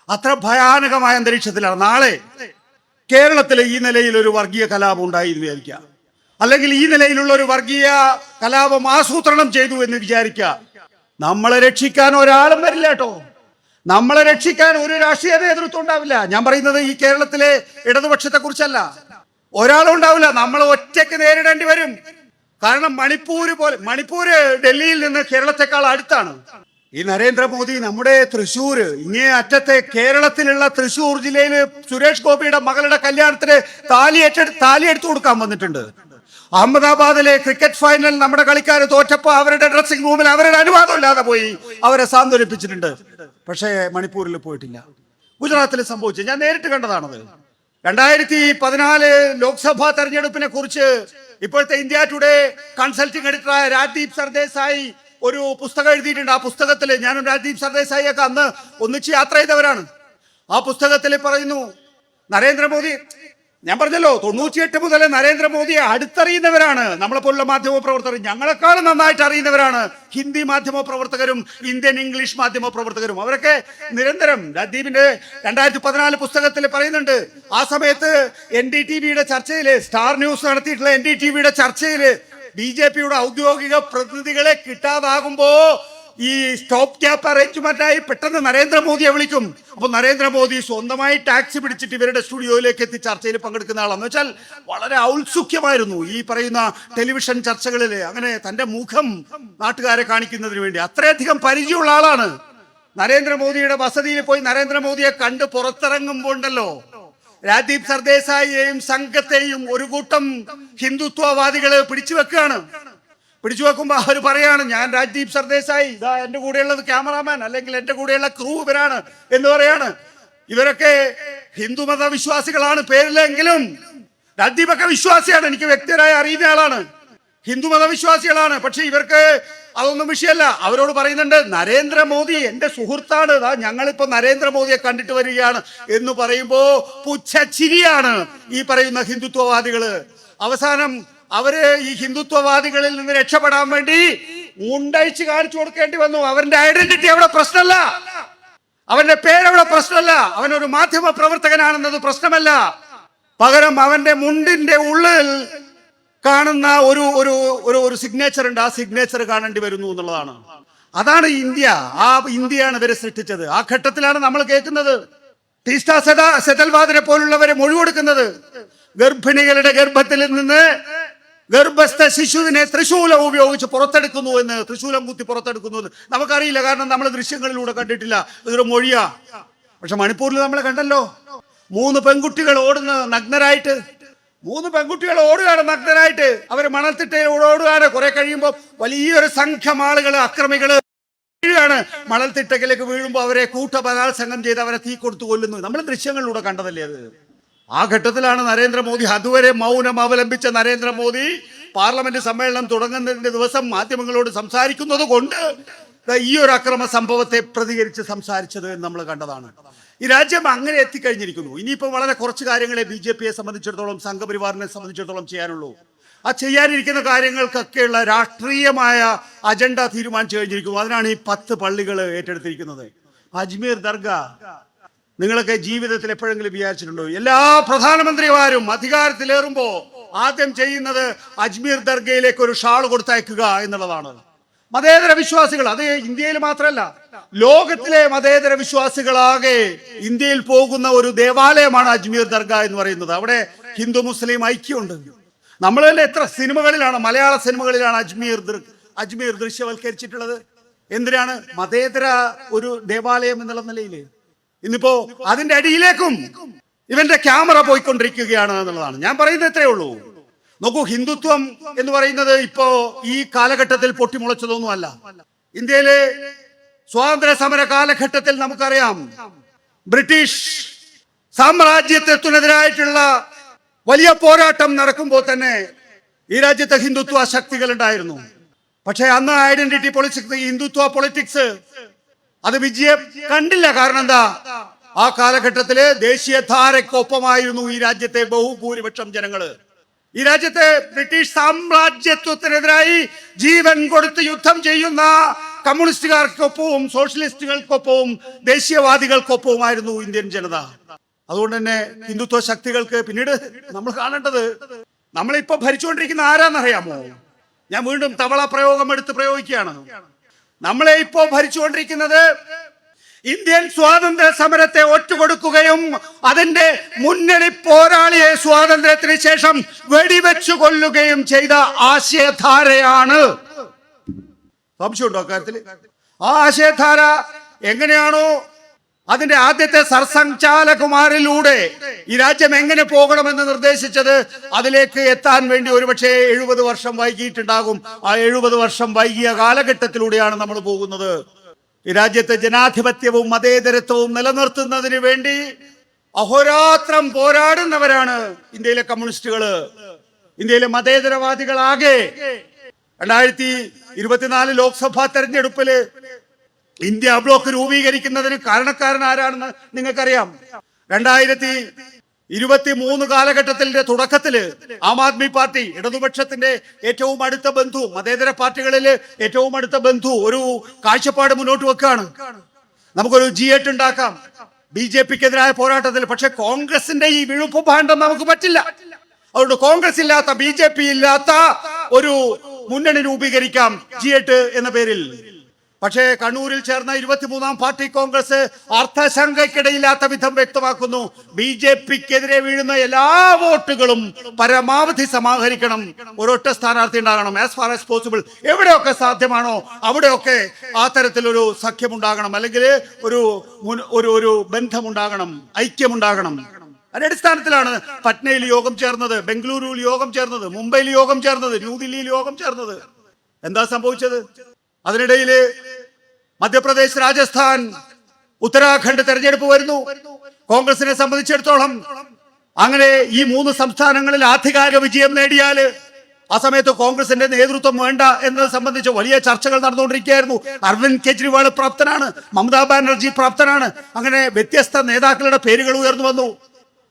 അത്ര ഭയാനകമായ അന്തരീക്ഷത്തിലാണ്. നാളെ കേരളത്തിൽ ഈ നിലയിൽ ഒരു വർഗീയ കലാപം ഉണ്ടായി എന്ന് വിചാരിക്കുക, അല്ലെങ്കിൽ ഈ നിലയിലുള്ള ഒരു വർഗീയ കലാപം ആസൂത്രണം ചെയ്തു എന്ന് വിചാരിക്കുക. നമ്മളെ രക്ഷിക്കാൻ ഒരാളും വരില്ല കേട്ടോ. നമ്മളെ രക്ഷിക്കാൻ ഒരു രാഷ്ട്രീയ നേതൃത്വം ഉണ്ടാവില്ല. ഞാൻ പറയുന്നത് ഈ കേരളത്തിലെ ഇടതുപക്ഷത്തെ കുറിച്ചല്ല. ഒരാളും ഉണ്ടാവില്ല. നമ്മൾ ഒറ്റയ്ക്ക് നേരിടേണ്ടി വരും. കാരണം മണിപ്പൂര് ഡൽഹിയിൽ നിന്ന് കേരളത്തെക്കാൾ അടുത്താണ്. ഈ നരേന്ദ്രമോദി നമ്മുടെ തൃശ്ശൂര് ഇങ്ങേ അറ്റത്തെ കേരളത്തിലുള്ള തൃശ്ശൂർ ജില്ലയില് സുരേഷ് ഗോപിയുടെ മകളുടെ കല്യാണത്തിന് താലി എടുത്തു കൊടുക്കാൻ വന്നിട്ടുണ്ട്. അഹമ്മദാബാദിലെ ക്രിക്കറ്റ് ഫൈനൽ നമ്മുടെ കളിക്കാർ തോറ്റപ്പോ അവരുടെ ഡ്രസ്സിംഗ് റൂമിൽ അവരുടെ അനുവാദം ഇല്ലാതെ പോയി അവരെ സാന്ത്വനിപ്പിച്ചിട്ടുണ്ട്. പക്ഷേ മണിപ്പൂരിൽ പോയിട്ടില്ല. ഗുജറാത്തിൽ സംഭവിച്ചു, ഞാൻ നേരിട്ട് കണ്ടതാണത്. 2014 ലോക്സഭാ തെരഞ്ഞെടുപ്പിനെ കുറിച്ച് ഇപ്പോഴത്തെ India today consulting എഡിറ്ററായ Rajdeep Sardesai ഒരു പുസ്തകം എഴുതിയിട്ടുണ്ട്. ആ പുസ്തകത്തിൽ ഞാനും രാജ്ദീപ് സർദേശായി ഒക്കെ അന്ന് ഒന്നിച്ച് യാത്ര ചെയ്തവരാണ്. ആ പുസ്തകത്തിൽ പറയുന്നു, നരേന്ദ്രമോദി, ഞാൻ പറഞ്ഞല്ലോ 98 മുതൽ നരേന്ദ്രമോദിയെ അടുത്തറിയുന്നവരാണ് നമ്മളെപ്പോലുള്ള മാധ്യമ പ്രവർത്തകർ. ഞങ്ങളെക്കാളും നന്നായിട്ട് അറിയുന്നവരാണ് ഹിന്ദി മാധ്യമ പ്രവർത്തകരും ഇന്ത്യൻ ഇംഗ്ലീഷ് മാധ്യമ പ്രവർത്തകരും. അവരൊക്കെ നിരന്തരം രാജ്ദീപിന്റെ 2014 പുസ്തകത്തിൽ പറയുന്നുണ്ട്, ആ സമയത്ത് NDTVയുടെ ചർച്ചയില്, സ്റ്റാർ ന്യൂസ് നടത്തിയിട്ടുള്ള NDTVയുടെ ചർച്ചയില് BJPയുടെ ഔദ്യോഗിക പ്രതിനിധികളെ കിട്ടാതാകുമ്പോ ഈ സ്റ്റോപ്പ് ക്യാപ്പ് അറേഞ്ച്മെന്റായി പെട്ടെന്ന് നരേന്ദ്രമോദിയെ വിളിക്കും. അപ്പൊ നരേന്ദ്രമോദി സ്വന്തമായി ടാക്സി പിടിച്ചിട്ട് ഇവരുടെ സ്റ്റുഡിയോയിലേക്ക് എത്തി ചർച്ചയിൽ പങ്കെടുക്കുന്ന ആളാന്ന് വെച്ചാൽ വളരെ ഔത്സുക്യമായിരുന്നു ഈ പറയുന്ന ടെലിവിഷൻ ചർച്ചകളിൽ. അങ്ങനെ തന്റെ മുഖം നാട്ടുകാരെ കാണിക്കുന്നതിന് വേണ്ടി അത്രയധികം പരിചയമുള്ള ആളാണ്. നരേന്ദ്രമോദിയുടെ വസതിയിൽ പോയി നരേന്ദ്രമോദിയെ കണ്ട് പുറത്തിറങ്ങുമ്പോൾ ഉണ്ടല്ലോ, രാജ്ദീപ് സർദേശായിയെയും സംഘത്തെയും ഒരു കൂട്ടം ഹിന്ദുത്വവാദികള് പിടിച്ചു വെക്കുമ്പോ അവർ പറയാണ്, ഞാൻ രാജ്ദീപ് സർദേശായി, ഇതാ എന്റെ കൂടെയുള്ളത് ക്യാമറാമാൻ, അല്ലെങ്കിൽ എന്റെ കൂടെയുള്ള ക്രൂ ഇവരാണ് എന്ന് പറയാണ്. ഇവരൊക്കെ ഹിന്ദുമത വിശ്വാസികളാണ് പേരിലെങ്കിലും രാജ്ദീപൊക്കെ വിശ്വാസിയാണ്, എനിക്ക് വ്യക്തിപരമായി അറിയുന്ന ആളാണ്, ഹിന്ദുമത വിശ്വാസികളാണ്. പക്ഷെ ഇവർക്ക് അതൊന്നും വിഷയമല്ല. അവരോട് പറയുന്നുണ്ട്, നരേന്ദ്രമോദി എന്റെ സുഹൃത്താണ്, ഞങ്ങളിപ്പോ നരേന്ദ്രമോദിയെ കണ്ടിട്ട് വരികയാണ് എന്ന് പറയുമ്പോ പുച്ഛച്ചിരിയാണ് ഈ പറയുന്ന ഹിന്ദുത്വവാദികള്. അവസാനം അവര് ഈ ഹിന്ദുത്വവാദികളിൽ നിന്ന് രക്ഷപ്പെടാൻ വേണ്ടി മുണ്ടഴിച്ച് കാണിച്ചു കൊടുക്കേണ്ടി വന്നു. അവന്റെ ഐഡന്റിറ്റി അവിടെ പ്രശ്നമല്ല, അവന്റെ പേരവിടെ പ്രശ്നമല്ല, അവനൊരു മാധ്യമ പ്രവർത്തകനാണെന്നത് പ്രശ്നമല്ല. പകരം അവന്റെ മുണ്ടിന്റെ ഉള്ളിൽ കാണുന്ന ഒരു ഒരു ഒരു സിഗ്നേച്ചർ ഉണ്ട്, ആ സിഗ്നേച്ചർ കാണേണ്ടി വരുന്നു എന്നുള്ളതാണ്. അതാണ് ഇന്ത്യ. ആ ഇന്ത്യയാണ് ഇവരെ സൃഷ്ടിച്ചത്. ആ ഘട്ടത്തിലാണ് നമ്മൾ കേൾക്കുന്നത് ടീസ്റ്റ സെതൽവാദിനെ പോലുള്ളവരെ മൊഴി കൊടുക്കുന്നത്. ഗർഭിണികളുടെ ഗർഭത്തിൽ നിന്ന് ഗർഭസ്ഥ ശിശുവിനെ ത്രിശൂലം ഉപയോഗിച്ച് പുറത്തെടുക്കുന്നു എന്ന്, ത്രിശൂലം കുത്തി പുറത്തെടുക്കുന്നു എന്ന് നമുക്കറിയില്ല, കാരണം നമ്മൾ ദൃശ്യങ്ങളിലൂടെ കണ്ടിട്ടില്ല, ഇതൊരു മൊഴിയാ. പക്ഷെ മണിപ്പൂരിൽ നമ്മൾ കണ്ടല്ലോ, 3 പെൺകുട്ടികൾ ഓടുന്ന നഗ്നരായിട്ട്, 3 പെൺകുട്ടികൾ ഓടുകയാണ് നഗ്നരായിട്ട്. അവർ മണൽത്തിട്ടയിൽ ഓടുകയാണ്. കുറെ കഴിയുമ്പോൾ വലിയൊരു സംഘം ആളുകൾ, അക്രമികള് വീഴുകയാണ്. മണൽത്തിട്ടയിലേക്ക് വീഴുമ്പോൾ അവരെ കൂട്ടബലാത്സംഗം ചെയ്ത് അവരെ തീ കൊടുത്തു കൊല്ലുന്നു. നമ്മൾ ദൃശ്യങ്ങളിലൂടെ കണ്ടതല്ലേ അത്. ആ ഘട്ടത്തിലാണ് നരേന്ദ്രമോദി, അതുവരെ മൗനം അവലംബിച്ച നരേന്ദ്രമോദി പാർലമെന്റ് സമ്മേളനം തുടങ്ങുന്നതിന്റെ ദിവസം മാധ്യമങ്ങളോട് സംസാരിക്കുന്നത് കൊണ്ട് ഈ ഒരു അക്രമ സംഭവത്തെ പ്രതികരിച്ച് സംസാരിച്ചത് എന്ന് നമ്മൾ കണ്ടതാണ്. ഈ രാജ്യം അങ്ങനെ എത്തിക്കഴിഞ്ഞിരിക്കുന്നു. ഇനിയിപ്പോൾ വളരെ കുറച്ച് കാര്യങ്ങളെ BJPയെ സംബന്ധിച്ചിടത്തോളം, സംഘപരിവാറിനെ സംബന്ധിച്ചിടത്തോളം ചെയ്യാനുള്ളൂ. ആ ചെയ്യാനിരിക്കുന്ന കാര്യങ്ങൾക്കൊക്കെയുള്ള രാഷ്ട്രീയമായ അജണ്ട തീരുമാനിച്ചു കഴിഞ്ഞിരിക്കുന്നു. അതിനാണ് ഈ 10 പള്ളികൾ ഏറ്റെടുത്തിരിക്കുന്നത്. അജ്മീർ ദർഗ നിങ്ങളൊക്കെ ജീവിതത്തിൽ എപ്പോഴെങ്കിലും വിചാരിച്ചിട്ടുണ്ടോ? എല്ലാ പ്രധാനമന്ത്രിമാരും അധികാരത്തിലേറുമ്പോ ആദ്യം ചെയ്യുന്നത് അജ്മീർ ദർഗയിലേക്ക് ഒരു ഷാൾ കൊടുത്തയക്കുക എന്നുള്ളതാണ്. മതേതര വിശ്വാസികൾ, അത് ഇന്ത്യയിൽ മാത്രമല്ല, ലോകത്തിലെ മതേതര വിശ്വാസികളാകെ ഇന്ത്യയിൽ പോകുന്ന ഒരു ദേവാലയമാണ് അജ്മീർ ദർഗ എന്ന് പറയുന്നത്. അവിടെ ഹിന്ദു മുസ്ലിം ഐക്യമുണ്ട്. നമ്മൾ തന്നെ എത്ര സിനിമകളിലാണ്, മലയാള സിനിമകളിലാണ് അജ്മീർ ദൃശ്യവൽക്കരിച്ചിട്ടുള്ളത്. എന്തിനാണ്? മതേതര ഒരു ദേവാലയം എന്നുള്ള നിലയിൽ. ഇന്നിപ്പോ അതിന്റെ അടിയിലേക്കും ഇവന്റെ ക്യാമറ പോയിക്കൊണ്ടിരിക്കുകയാണ് എന്നുള്ളതാണ്. ഞാൻ പറയുന്നത് എത്രയേ ഉള്ളൂ. നോക്കൂ, ഹിന്ദുത്വം എന്ന് പറയുന്നത് ഇപ്പോ ഈ കാലഘട്ടത്തിൽ പൊട്ടിമുളച്ചതൊന്നുമല്ല. ഇന്ത്യയിലെ സ്വാതന്ത്ര്യ സമര കാലഘട്ടത്തിൽ നമുക്കറിയാം, ബ്രിട്ടീഷ് സാമ്രാജ്യത്വത്തിനെതിരായിട്ടുള്ള വലിയ പോരാട്ടം നടക്കുമ്പോൾ തന്നെ ഈ രാജ്യത്തെ ഹിന്ദുത്വ ശക്തികൾ ഉണ്ടായിരുന്നു. പക്ഷെ അന്ന് ഐഡന്റിറ്റി പൊളിറ്റിക്സ്, ഹിന്ദുത്വ പൊളിറ്റിക്സ് അത് വിജയം കണ്ടില്ല. കാരണം എന്താ? ആ കാലഘട്ടത്തില് ദേശീയധാരക്കൊപ്പമായിരുന്നു ഈ രാജ്യത്തെ ബഹുഭൂരിപക്ഷം ജനങ്ങള്. ഈ രാജ്യത്തെ ബ്രിട്ടീഷ് സാമ്രാജ്യത്വത്തിനെതിരായി ജീവൻ കൊടുത്ത് യുദ്ധം ചെയ്യുന്ന കമ്മ്യൂണിസ്റ്റുകാർക്കൊപ്പവും സോഷ്യലിസ്റ്റുകൾക്കൊപ്പവും ദേശീയവാദികൾക്കൊപ്പവുമായിരുന്നു ഇന്ത്യൻ ജനത. അതുകൊണ്ട് തന്നെ ഹിന്ദുത്വ ശക്തികൾക്ക് പിന്നീട് നമ്മൾ കാണേണ്ടത്, നമ്മളിപ്പോ ഭരിച്ചുകൊണ്ടിരിക്കുന്ന ആരാന്നറിയാമോ? ഞാൻ വീണ്ടും തവള പ്രയോഗം എടുത്ത് പ്രയോഗിക്കുകയാണ്. നമ്മളെ ഇപ്പോ ഭരിച്ചുകൊണ്ടിരിക്കുന്നത് ഇന്ത്യൻ സ്വാതന്ത്ര്യ സമരത്തെ ഒറ്റുകൊടുക്കുകയും അതിന്റെ മുന്നണി പോരാളിയെ സ്വാതന്ത്ര്യത്തിന് ശേഷം വെടിവെച്ചു കൊല്ലുകയും ചെയ്ത ആശയധാരയാണ്. സംശയമുണ്ടോ അക്കാര്യത്തിൽ? ആ ആശയധാര എങ്ങനെയാണോ അതിന്റെ ആദ്യത്തെ സർസംഘചാലകുമാരിലൂടെ ഈ രാജ്യം എങ്ങനെ പോകണമെന്ന് നിർദ്ദേശിച്ചത്, അതിലേക്ക് എത്താൻ വേണ്ടി ഒരുപക്ഷെ 70 വർഷം വൈകിയിട്ടുണ്ടാകും. ആ 70 വർഷം വൈകിയ കാലഘട്ടത്തിലൂടെയാണ് നമ്മൾ പോകുന്നത്. ഈ രാജ്യത്തെ ജനാധിപത്യവും മതേതരത്വവും നിലനിർത്തുന്നതിന് വേണ്ടി അഹോരാത്രം പോരാടുന്നവരാണ് ഇന്ത്യയിലെ കമ്മ്യൂണിസ്റ്റുകള്, ഇന്ത്യയിലെ മതേതരവാദികളാകെ. 2024 ലോക്സഭാ തെരഞ്ഞെടുപ്പില് ഇന്ത്യ ബ്ലോക്ക് രൂപീകരിക്കുന്നതിന് കാരണക്കാരൻ ആരാണെന്ന് നിങ്ങൾക്കറിയാം. 2023 കാലഘട്ടത്തിന്റെ തുടക്കത്തില് ആം ആദ്മി പാർട്ടി, ഇടതുപക്ഷത്തിന്റെ ഏറ്റവും അടുത്ത ബന്ധു, മതേതര പാർട്ടികളില് ഏറ്റവും അടുത്ത ബന്ധു, ഒരു കാഴ്ചപ്പാട് മുന്നോട്ട് വെക്കുകയാണ്. നമുക്കൊരു G8 ഉണ്ടാക്കാം BJPക്കെതിരായ പോരാട്ടത്തിൽ. പക്ഷെ കോൺഗ്രസിന്റെ ഈ വിഴുപ്പ് ഭാണ്ഡം നമുക്ക് പറ്റില്ല. അതുകൊണ്ട് കോൺഗ്രസ് ഇല്ലാത്ത, BJP ഇല്ലാത്ത ഒരു മുന്നണി രൂപീകരിക്കാം G8 എന്ന പേരിൽ. പക്ഷേ കണ്ണൂരിൽ ചേർന്ന 23-ാം പാർട്ടി കോൺഗ്രസ് അർത്ഥശങ്കയ്ക്കിടയില്ലാത്ത വിധം വ്യക്തമാക്കുന്നു, BJPക്കെതിരെ വീഴുന്ന എല്ലാ വോട്ടുകളും പരമാവധി സമാഹരിക്കണം, ഒരൊറ്റ സ്ഥാനാർത്ഥി ഉണ്ടാകണം, ആസ് ഫാർ ആസ് പോസിബിൾ. എവിടെയൊക്കെ സാധ്യമാണോ അവിടെയൊക്കെ ആ തരത്തിലൊരു സഖ്യമുണ്ടാകണം, അല്ലെങ്കിൽ ഒരു ബന്ധമുണ്ടാകണം, ഐക്യമുണ്ടാകണം. അതിന്റെ അടിസ്ഥാനത്തിലാണ് പട്നയിൽ യോഗം ചേർന്നത്, ബംഗളൂരുവിൽ യോഗം ചേർന്നത്, മുംബൈയിൽ യോഗം ചേർന്നത്, ന്യൂദില്ലിയിൽ യോഗം ചേർന്നത്. എന്താ സംഭവിച്ചത്? അതിനിടയിൽ മധ്യപ്രദേശ്, രാജസ്ഥാൻ, ഉത്തരാഖണ്ഡ് തെരഞ്ഞെടുപ്പ് വരുന്നു. കോൺഗ്രസിനെ സംബന്ധിച്ചിടത്തോളം അങ്ങനെ ഈ 3 സംസ്ഥാനങ്ങളിൽ ആധികാരിക വിജയം നേടിയാൽ ആ സമയത്ത് കോൺഗ്രസിന്റെ നേതൃത്വം വേണ്ട എന്നത് സംബന്ധിച്ച് വലിയ ചർച്ചകൾ നടന്നുകൊണ്ടിരിക്കുകയായിരുന്നു. അരവിന്ദ് കെജ്രിവാൾ പ്രാപ്തനാണ്, മമതാ ബാനർജി പ്രാപ്തനാണ്. അങ്ങനെ വ്യത്യസ്ത നേതാക്കളുടെ പേരുകൾ ഉയർന്നു വന്നു.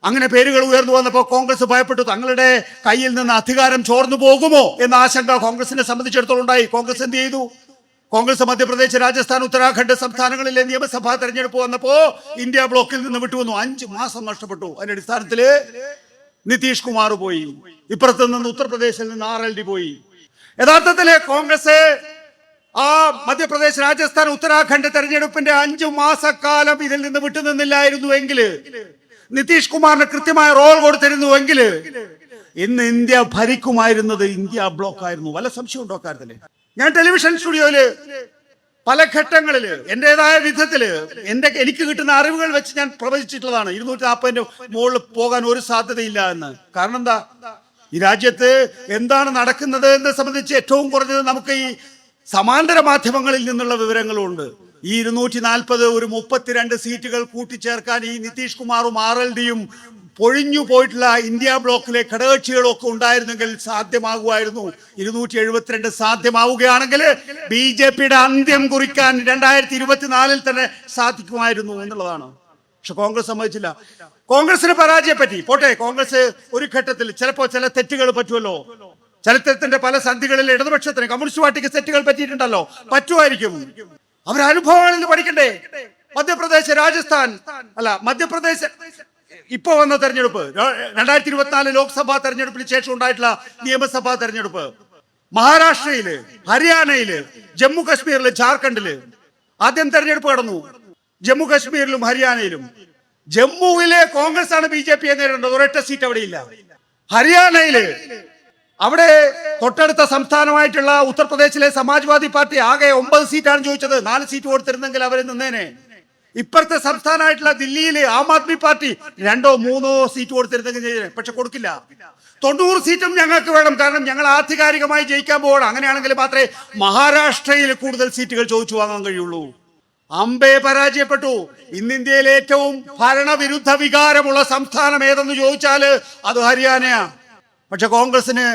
അങ്ങനെ പേരുകൾ ഉയർന്നു വന്നപ്പോൾ കോൺഗ്രസ് ഭയപ്പെട്ടു, തങ്ങളുടെ കയ്യിൽ നിന്ന് അധികാരം ചോർന്നു പോകുമോ എന്ന ആശങ്ക കോൺഗ്രസിനെ സംബന്ധിച്ചിടത്തോളം ഉണ്ടായി. കോൺഗ്രസ് എന്ത് ചെയ്തു? കോൺഗ്രസ് മധ്യപ്രദേശ്, രാജസ്ഥാൻ, ഉത്തരാഖണ്ഡ് സംസ്ഥാനങ്ങളിലെ നിയമസഭാ തെരഞ്ഞെടുപ്പ് വന്നപ്പോ ഇന്ത്യ ബ്ലോക്കിൽ നിന്ന് വിട്ടുവന്നു. 5 മാസം നഷ്ടപ്പെട്ടു. അതിന്റെ അടിസ്ഥാനത്തില് നിതീഷ് കുമാർ പോയി, ഇപ്പുറത്ത് നിന്ന് ഉത്തർപ്രദേശിൽ നിന്ന് RLD പോയി. യഥാർത്ഥത്തില് കോൺഗ്രസ് ആ മധ്യപ്രദേശ്, രാജസ്ഥാൻ, ഉത്തരാഖണ്ഡ് തെരഞ്ഞെടുപ്പിന്റെ 5 മാസക്കാലം ഇതിൽ നിന്ന് വിട്ടുനിന്നില്ലായിരുന്നുവെങ്കിൽ, നിതീഷ് കുമാറിന് കൃത്യമായ റോൾ കൊടുത്തിരുന്നുവെങ്കിൽ ഇന്ന് ഇന്ത്യ ഭരിക്കുമായിരുന്നത് ഇന്ത്യ ബ്ലോക്ക് ആയിരുന്നു. വല്ല സംശയം ഉണ്ടോ കാര്യത്തില്? ഞാൻ ടെലിവിഷൻ സ്റ്റുഡിയോയില് പല ഘട്ടങ്ങളില് എന്റേതായ വിധത്തില് എനിക്ക് കിട്ടുന്ന അറിവുകൾ വെച്ച് ഞാൻ പ്രവചിച്ചിട്ടുള്ളതാണ് 240 മുകളിൽ പോകാൻ ഒരു സാധ്യതയില്ല എന്ന്. കാരണം എന്താ? ഈ രാജ്യത്ത് എന്താണ് നടക്കുന്നത് എന്ന് സംബന്ധിച്ച് ഏറ്റവും കുറഞ്ഞത് നമുക്ക് ഈ സമാന്തര മാധ്യമങ്ങളിൽ നിന്നുള്ള വിവരങ്ങളുണ്ട്. ഈ 240 ഒരു 32 സീറ്റുകൾ കൂട്ടിച്ചേർക്കാൻ ഈ നിതീഷ് കുമാറും RLDയും പൊഴിഞ്ഞു പോയിട്ടുള്ള ഇന്ത്യ ബ്ലോക്കിലെ ഘടകകക്ഷികളൊക്കെ ഉണ്ടായിരുന്നെങ്കിൽ സാധ്യമാകുമായിരുന്നു. 272 സാധ്യമാവുകയാണെങ്കിൽ BJPയുടെ അന്ത്യം കുറിക്കാൻ 2024 തന്നെ സാധിക്കുമായിരുന്നു എന്നുള്ളതാണ്. പക്ഷെ കോൺഗ്രസ് സമ്മതിച്ചില്ല. കോൺഗ്രസിന് പരാജയപ്പറ്റി. പോട്ടെ, കോൺഗ്രസ് ഒരു ഘട്ടത്തിൽ ചിലപ്പോൾ ചില തെറ്റുകൾ പറ്റുമല്ലോ. ചരിത്രത്തിന്റെ പല സന്ധികളിൽ ഇടതുപക്ഷത്തിന്, കമ്മ്യൂണിസ്റ്റ് പാർട്ടിക്ക് തെറ്റുകൾ പറ്റിയിട്ടുണ്ടല്ലോ, പറ്റുമായിരിക്കും. അവരനുഭവങ്ങളിൽ നിന്ന് പഠിക്കണ്ടേ? മധ്യപ്രദേശ്, രാജസ്ഥാൻ, മധ്യപ്രദേശ് ഇപ്പൊ വന്ന തെരഞ്ഞെടുപ്പ്, 2024 ലോക്സഭാ തെരഞ്ഞെടുപ്പിന് ശേഷം ഉണ്ടായിട്ടുള്ള നിയമസഭാ തെരഞ്ഞെടുപ്പ്, മഹാരാഷ്ട്രയില്, ഹരിയാനയില്, ജമ്മു കശ്മീരില്, ജാർഖണ്ഡില് ആദ്യം തെരഞ്ഞെടുപ്പ് കടന്നു. ജമ്മു കശ്മീരിലും ഹരിയാനയിലും. ജമ്മുവിലെ കോൺഗ്രസ് ആണ് BJPയെ നേരിടേണ്ടത്, ഒരൊറ്റ സീറ്റ് അവിടെ ഇല്ല. ഹരിയാനയില്, അവിടെ തൊട്ടടുത്ത സംസ്ഥാനമായിട്ടുള്ള ഉത്തർപ്രദേശിലെ സമാജ്വാദി പാർട്ടി ആകെ 9 സീറ്റാണ് ചോദിച്ചത്. 4 സീറ്റ് കൊടുത്തിരുന്നെങ്കിൽ അവർ നിന്നേനെ. ഇപ്പുറത്തെ സംസ്ഥാനമായിട്ടുള്ള ദില്ലിയിലെ Aam Aadmi party 2 or 3 seat കൊടുത്തിരുന്നെങ്കിൽ, പക്ഷെ കൊടുക്കില്ല. 90 സീറ്റും ഞങ്ങൾക്ക് വേണം, കാരണം ഞങ്ങൾ ആധികാരികമായി ജയിക്കാൻ പോകണം. അങ്ങനെയാണെങ്കിൽ മാത്രമേ മഹാരാഷ്ട്രയിൽ കൂടുതൽ സീറ്റുകൾ ചോദിച്ചു വാങ്ങാൻ കഴിയുള്ളൂ. അമ്പെ പരാജയപ്പെട്ടു. ഇന്ന് ഇന്ത്യയിലെ ഏറ്റവും ഭരണവിരുദ്ധ വികാരമുള്ള സംസ്ഥാനം ഏതെന്ന് ചോദിച്ചാല് അത് ഹരിയാനയാ. പക്ഷെ കോൺഗ്രസിന്